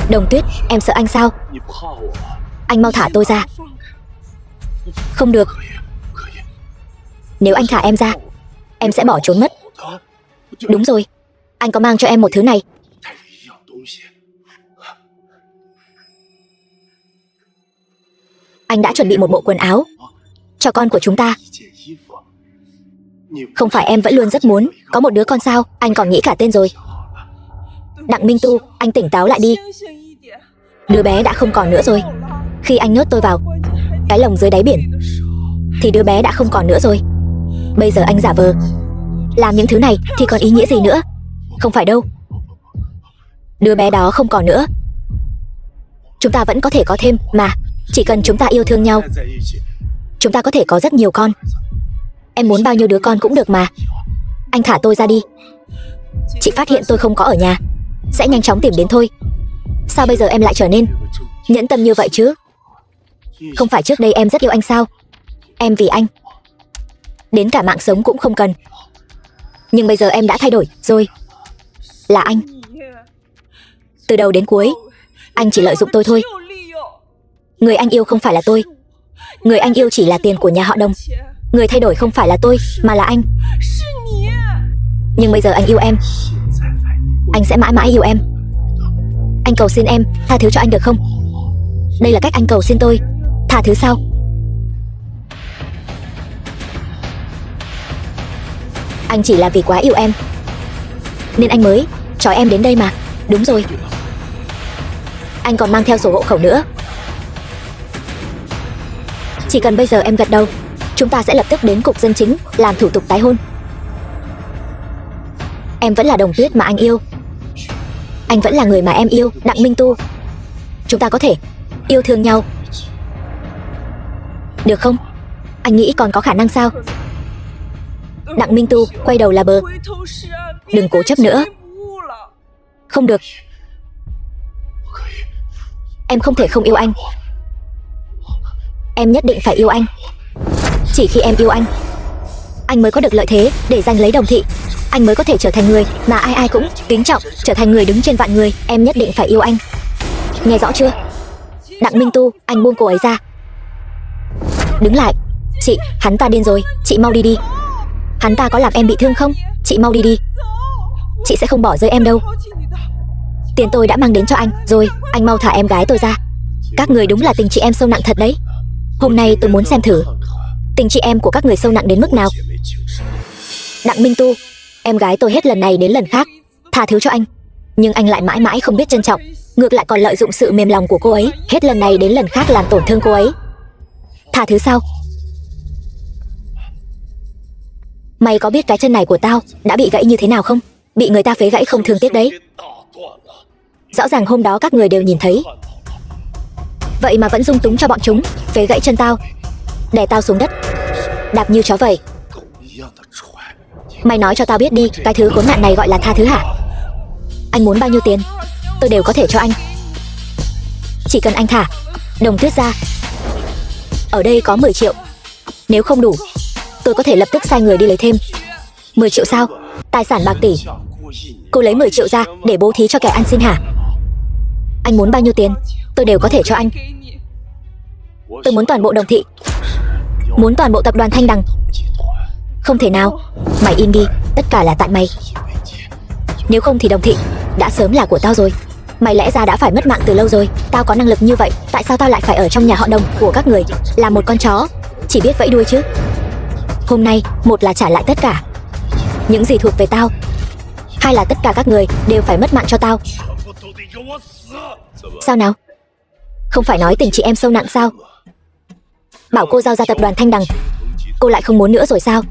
Đồng Tuyết, em sợ anh sao? Anh mau thả tôi ra. Không được. Nếu anh thả em ra, em sẽ bỏ trốn mất. Đúng rồi, anh có mang cho em một thứ này. Anh đã chuẩn bị một bộ quần áo cho con của chúng ta. Không phải em vẫn luôn rất muốn có một đứa con sao? Anh còn nghĩ cả tên rồi. Đặng Minh Tu, anh tỉnh táo lại đi. Đứa bé đã không còn nữa rồi. Khi anh nhốt tôi vào cái lồng dưới đáy biển thì đứa bé đã không còn nữa rồi. Bây giờ anh giả vờ làm những thứ này thì còn ý nghĩa gì nữa? Không phải đâu. Đứa bé đó không còn nữa. Chúng ta vẫn có thể có thêm mà. Chỉ cần chúng ta yêu thương nhau, chúng ta có thể có rất nhiều con. Em muốn bao nhiêu đứa con cũng được mà. Anh thả tôi ra đi. Chị phát hiện tôi không có ở nhà sẽ nhanh chóng tìm đến thôi. Sao bây giờ em lại trở nên nhẫn tâm như vậy chứ? Không phải trước đây em rất yêu anh sao? Em vì anh đến cả mạng sống cũng không cần. Nhưng bây giờ em đã thay đổi rồi. Là anh. Từ đầu đến cuối, anh chỉ lợi dụng tôi thôi. Người anh yêu không phải là tôi. Người anh yêu chỉ là tiền của nhà họ Đồng. Người thay đổi không phải là tôi, mà là anh. Nhưng bây giờ anh yêu em. Anh sẽ mãi mãi yêu em. Anh cầu xin em, tha thứ cho anh được không? Đây là cách anh cầu xin tôi. Tha thứ sao? Anh chỉ là vì quá yêu em nên anh mới trói em đến đây mà. Đúng rồi. Anh còn mang theo sổ hộ khẩu nữa. Chỉ cần bây giờ em gật đầu, chúng ta sẽ lập tức đến cục dân chính làm thủ tục tái hôn. Em vẫn là Đồng Tuyết mà anh yêu. Anh vẫn là người mà em yêu, Đặng Minh Tu. Chúng ta có thể yêu thương nhau, được không? Anh nghĩ còn có khả năng sao? Đặng Minh Tu, quay đầu là bờ. Đừng cố chấp nữa. Không được. Em không thể không yêu anh. Em nhất định phải yêu anh. Chỉ khi em yêu anh mới có được lợi thế để giành lấy Đồng thị. Anh mới có thể trở thành người mà ai ai cũng kính trọng, trở thành người đứng trên vạn người. Em nhất định phải yêu anh. Nghe rõ chưa? Đặng Minh Tu, anh buông cô ấy ra. Đứng lại. Chị, hắn ta điên rồi. Chị mau đi đi. Hắn ta có làm em bị thương không? Chị mau đi đi. Chị sẽ không bỏ rơi em đâu. Tiền tôi đã mang đến cho anh rồi. Anh mau thả em gái tôi ra. Các người đúng là tình chị em sâu nặng thật đấy. Hôm nay tôi muốn xem thử tình chị em của các người sâu nặng đến mức nào. Đặng Minh Tu, em gái tôi hết lần này đến lần khác tha thứ cho anh, nhưng anh lại mãi mãi không biết trân trọng, ngược lại còn lợi dụng sự mềm lòng của cô ấy, hết lần này đến lần khác làm tổn thương cô ấy. Tha thứ sao? Mày có biết cái chân này của tao đã bị gãy như thế nào không? Bị người ta phế gãy không thương tiếc đấy. Rõ ràng hôm đó các người đều nhìn thấy, vậy mà vẫn dung túng cho bọn chúng phế gãy chân tao, đè tao xuống đất, đạp như chó vậy. Mày nói cho tao biết đi, cái thứ khốn nạn này gọi là tha thứ hả? Anh muốn bao nhiêu tiền tôi đều có thể cho anh, chỉ cần anh thả Đồng Tuyết gia, ở đây có 10 triệu. Nếu không đủ, tôi có thể lập tức sai người đi lấy thêm. 10 triệu sao? Tài sản bạc tỷ. Cô lấy 10 triệu ra để bố thí cho kẻ ăn xin hả? Anh muốn bao nhiêu tiền, tôi đều có thể cho anh. Tôi muốn toàn bộ Đồng thị, muốn toàn bộ tập đoàn Thanh Đằng. Không thể nào. Mày im đi, tất cả là tại mày. Nếu không thì Đồng thị đã sớm là của tao rồi. Mày lẽ ra đã phải mất mạng từ lâu rồi. Tao có năng lực như vậy, tại sao tao lại phải ở trong nhà họ Đồng của các người, là một con chó chỉ biết vẫy đuôi chứ? Hôm nay, một là trả lại tất cả những gì thuộc về tao, hai là tất cả các người đều phải mất mạng cho tao. Sao nào? Không phải nói tình chị em sâu nặng sao? Bảo cô giao ra tập đoàn Thanh Đằng, cô lại không muốn nữa rồi sao?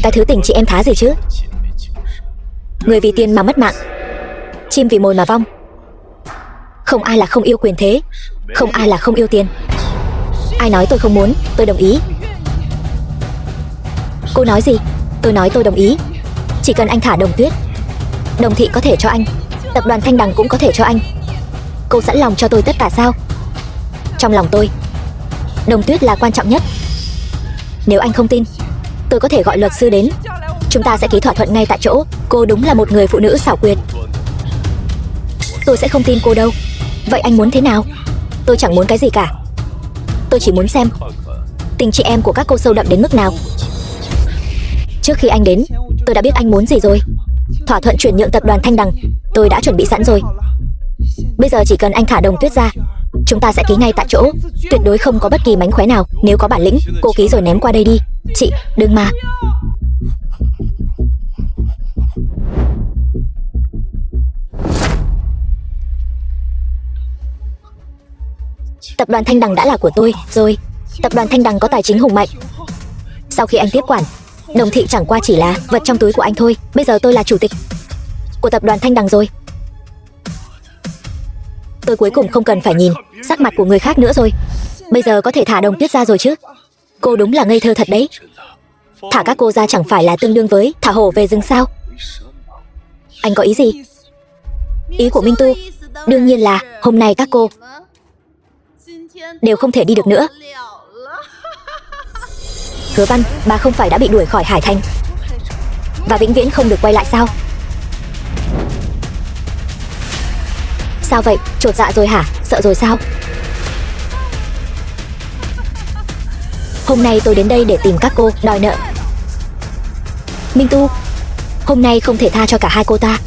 Cái thứ tình chị em thá gì chứ? Người vì tiền mà mất mạng, chim vì mồi mà vong. Không ai là không yêu quyền thế, không ai là không yêu tiền. Ai nói tôi không muốn, tôi đồng ý. Cô nói gì? Tôi nói tôi đồng ý. Chỉ cần anh thả Đồng Tuyết, Đồng thị có thể cho anh, tập đoàn Thanh Đằng cũng có thể cho anh. Cô sẵn lòng cho tôi tất cả sao? Trong lòng tôi, Đồng Tuyết là quan trọng nhất. Nếu anh không tin, tôi có thể gọi luật sư đến, chúng ta sẽ ký thỏa thuận ngay tại chỗ. Cô đúng là một người phụ nữ xảo quyệt. Tôi sẽ không tin cô đâu. Vậy anh muốn thế nào? Tôi chẳng muốn cái gì cả. Tôi chỉ muốn xem tình chị em của các cô sâu đậm đến mức nào. Trước khi anh đến, tôi đã biết anh muốn gì rồi. Thỏa thuận chuyển nhượng tập đoàn Thanh Đằng tôi đã chuẩn bị sẵn rồi. Bây giờ chỉ cần anh thả Đồng Tuyết ra, chúng ta sẽ ký ngay tại chỗ. Tuyệt đối không có bất kỳ mánh khóe nào. Nếu có bản lĩnh, cô ký rồi ném qua đây đi. Chị, đừng mà. Tập đoàn Thanh Đằng đã là của tôi rồi. Tập đoàn Thanh Đằng có tài chính hùng mạnh. Sau khi anh tiếp quản, Đồng thị chẳng qua chỉ là vật trong túi của anh thôi. Bây giờ tôi là chủ tịch của tập đoàn Thanh Đằng rồi. Tôi cuối cùng không cần phải nhìn sắc mặt của người khác nữa rồi. Bây giờ có thể thả Đồng Tuyết ra rồi chứ? Cô đúng là ngây thơ thật đấy. Thả các cô ra chẳng phải là tương đương với thả hổ về rừng sao? Anh có ý gì? Ý của Minh Tu đương nhiên là hôm nay các cô đều không thể đi được nữa. Hứa Văn, bà không phải đã bị đuổi khỏi Hải Thành và vĩnh viễn không được quay lại sao? Sao vậy? Chột dạ rồi hả? Sợ rồi sao? Hôm nay tôi đến đây để tìm các cô đòi nợ. Minh Tu, hôm nay không thể tha cho cả hai cô ta.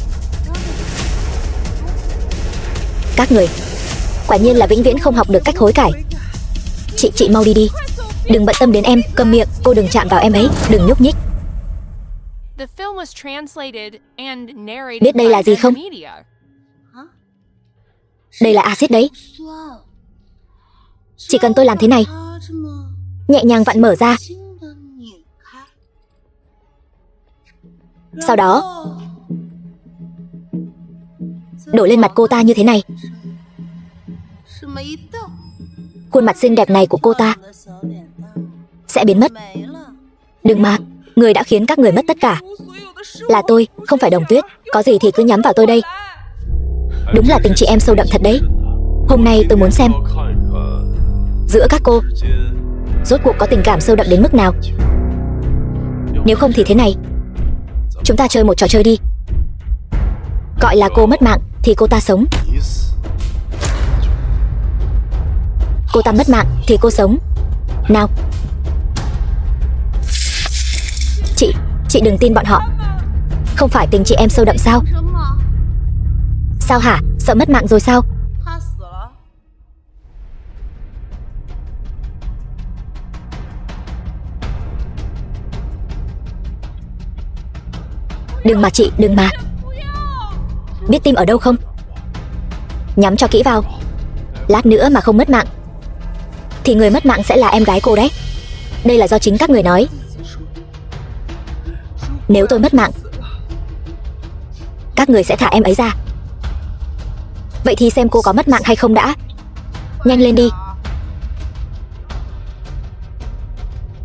Các người quả nhiên là vĩnh viễn không học được cách hối cải. Chị mau đi đi. Đừng bận tâm đến em, cầm miệng, cô đừng chạm vào em ấy, đừng nhúc nhích. Biết đây là gì không? Đây là axit đấy. Chỉ cần tôi làm thế này, nhẹ nhàng vặn mở ra, sau đó đổ lên mặt cô ta như thế này. Khuôn mặt xinh đẹp này của cô ta sẽ biến mất. Đừng mà, người đã khiến các người mất tất cả là tôi, không phải Đồng Tuyết. Có gì thì cứ nhắm vào tôi đây. Đúng là tình chị em sâu đậm thật đấy. Hôm nay tôi muốn xem giữa các cô rốt cuộc có tình cảm sâu đậm đến mức nào. Nếu không thì thế này, chúng ta chơi một trò chơi đi. Gọi là cô mất mạng thì cô ta sống, cô ta mất mạng thì cô sống. Nào. Chị đừng tin bọn họ. Không phải tình chị em sâu đậm sao? Sao hả? Sợ mất mạng rồi sao? Đừng mà chị, đừng mà. Biết tim ở đâu không? Nhắm cho kỹ vào. Lát nữa mà không mất mạng thì người mất mạng sẽ là em gái cô đấy. Đây là do chính các người nói. Nếu tôi mất mạng, các người sẽ thả em ấy ra. Vậy thì xem cô có mất mạng hay không đã. Nhanh lên đi.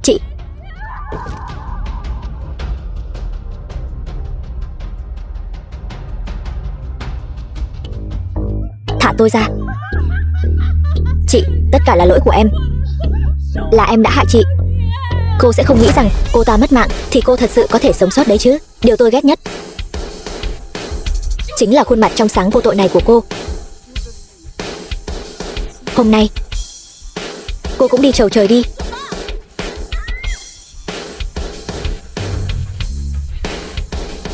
Chị. Thả tôi ra. Tất cả là lỗi của em. Là em đã hại chị. Cô sẽ không nghĩ rằng cô ta mất mạng thì cô thật sự có thể sống sót đấy chứ. Điều tôi ghét nhất chính là khuôn mặt trong sáng vô tội này của cô. Hôm nay cô cũng đi chầu trời đi.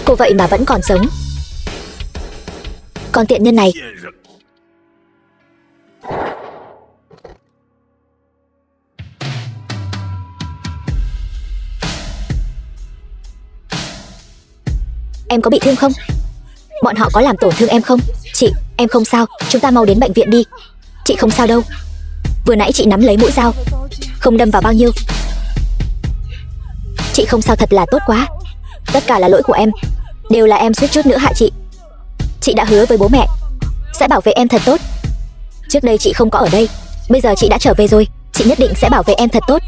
Cô vậy mà vẫn còn sống. Con tiện nhân này. Em có bị thương không? Bọn họ có làm tổn thương em không? Chị, em không sao, chúng ta mau đến bệnh viện đi. Chị không sao đâu. Vừa nãy chị nắm lấy mũi dao, không đâm vào bao nhiêu. Chị không sao, thật là tốt quá. Tất cả là lỗi của em. Đều là em suýt chút nữa hại chị. Chị đã hứa với bố mẹ sẽ bảo vệ em thật tốt. Trước đây chị không có ở đây, bây giờ chị đã trở về rồi. Chị nhất định sẽ bảo vệ em thật tốt.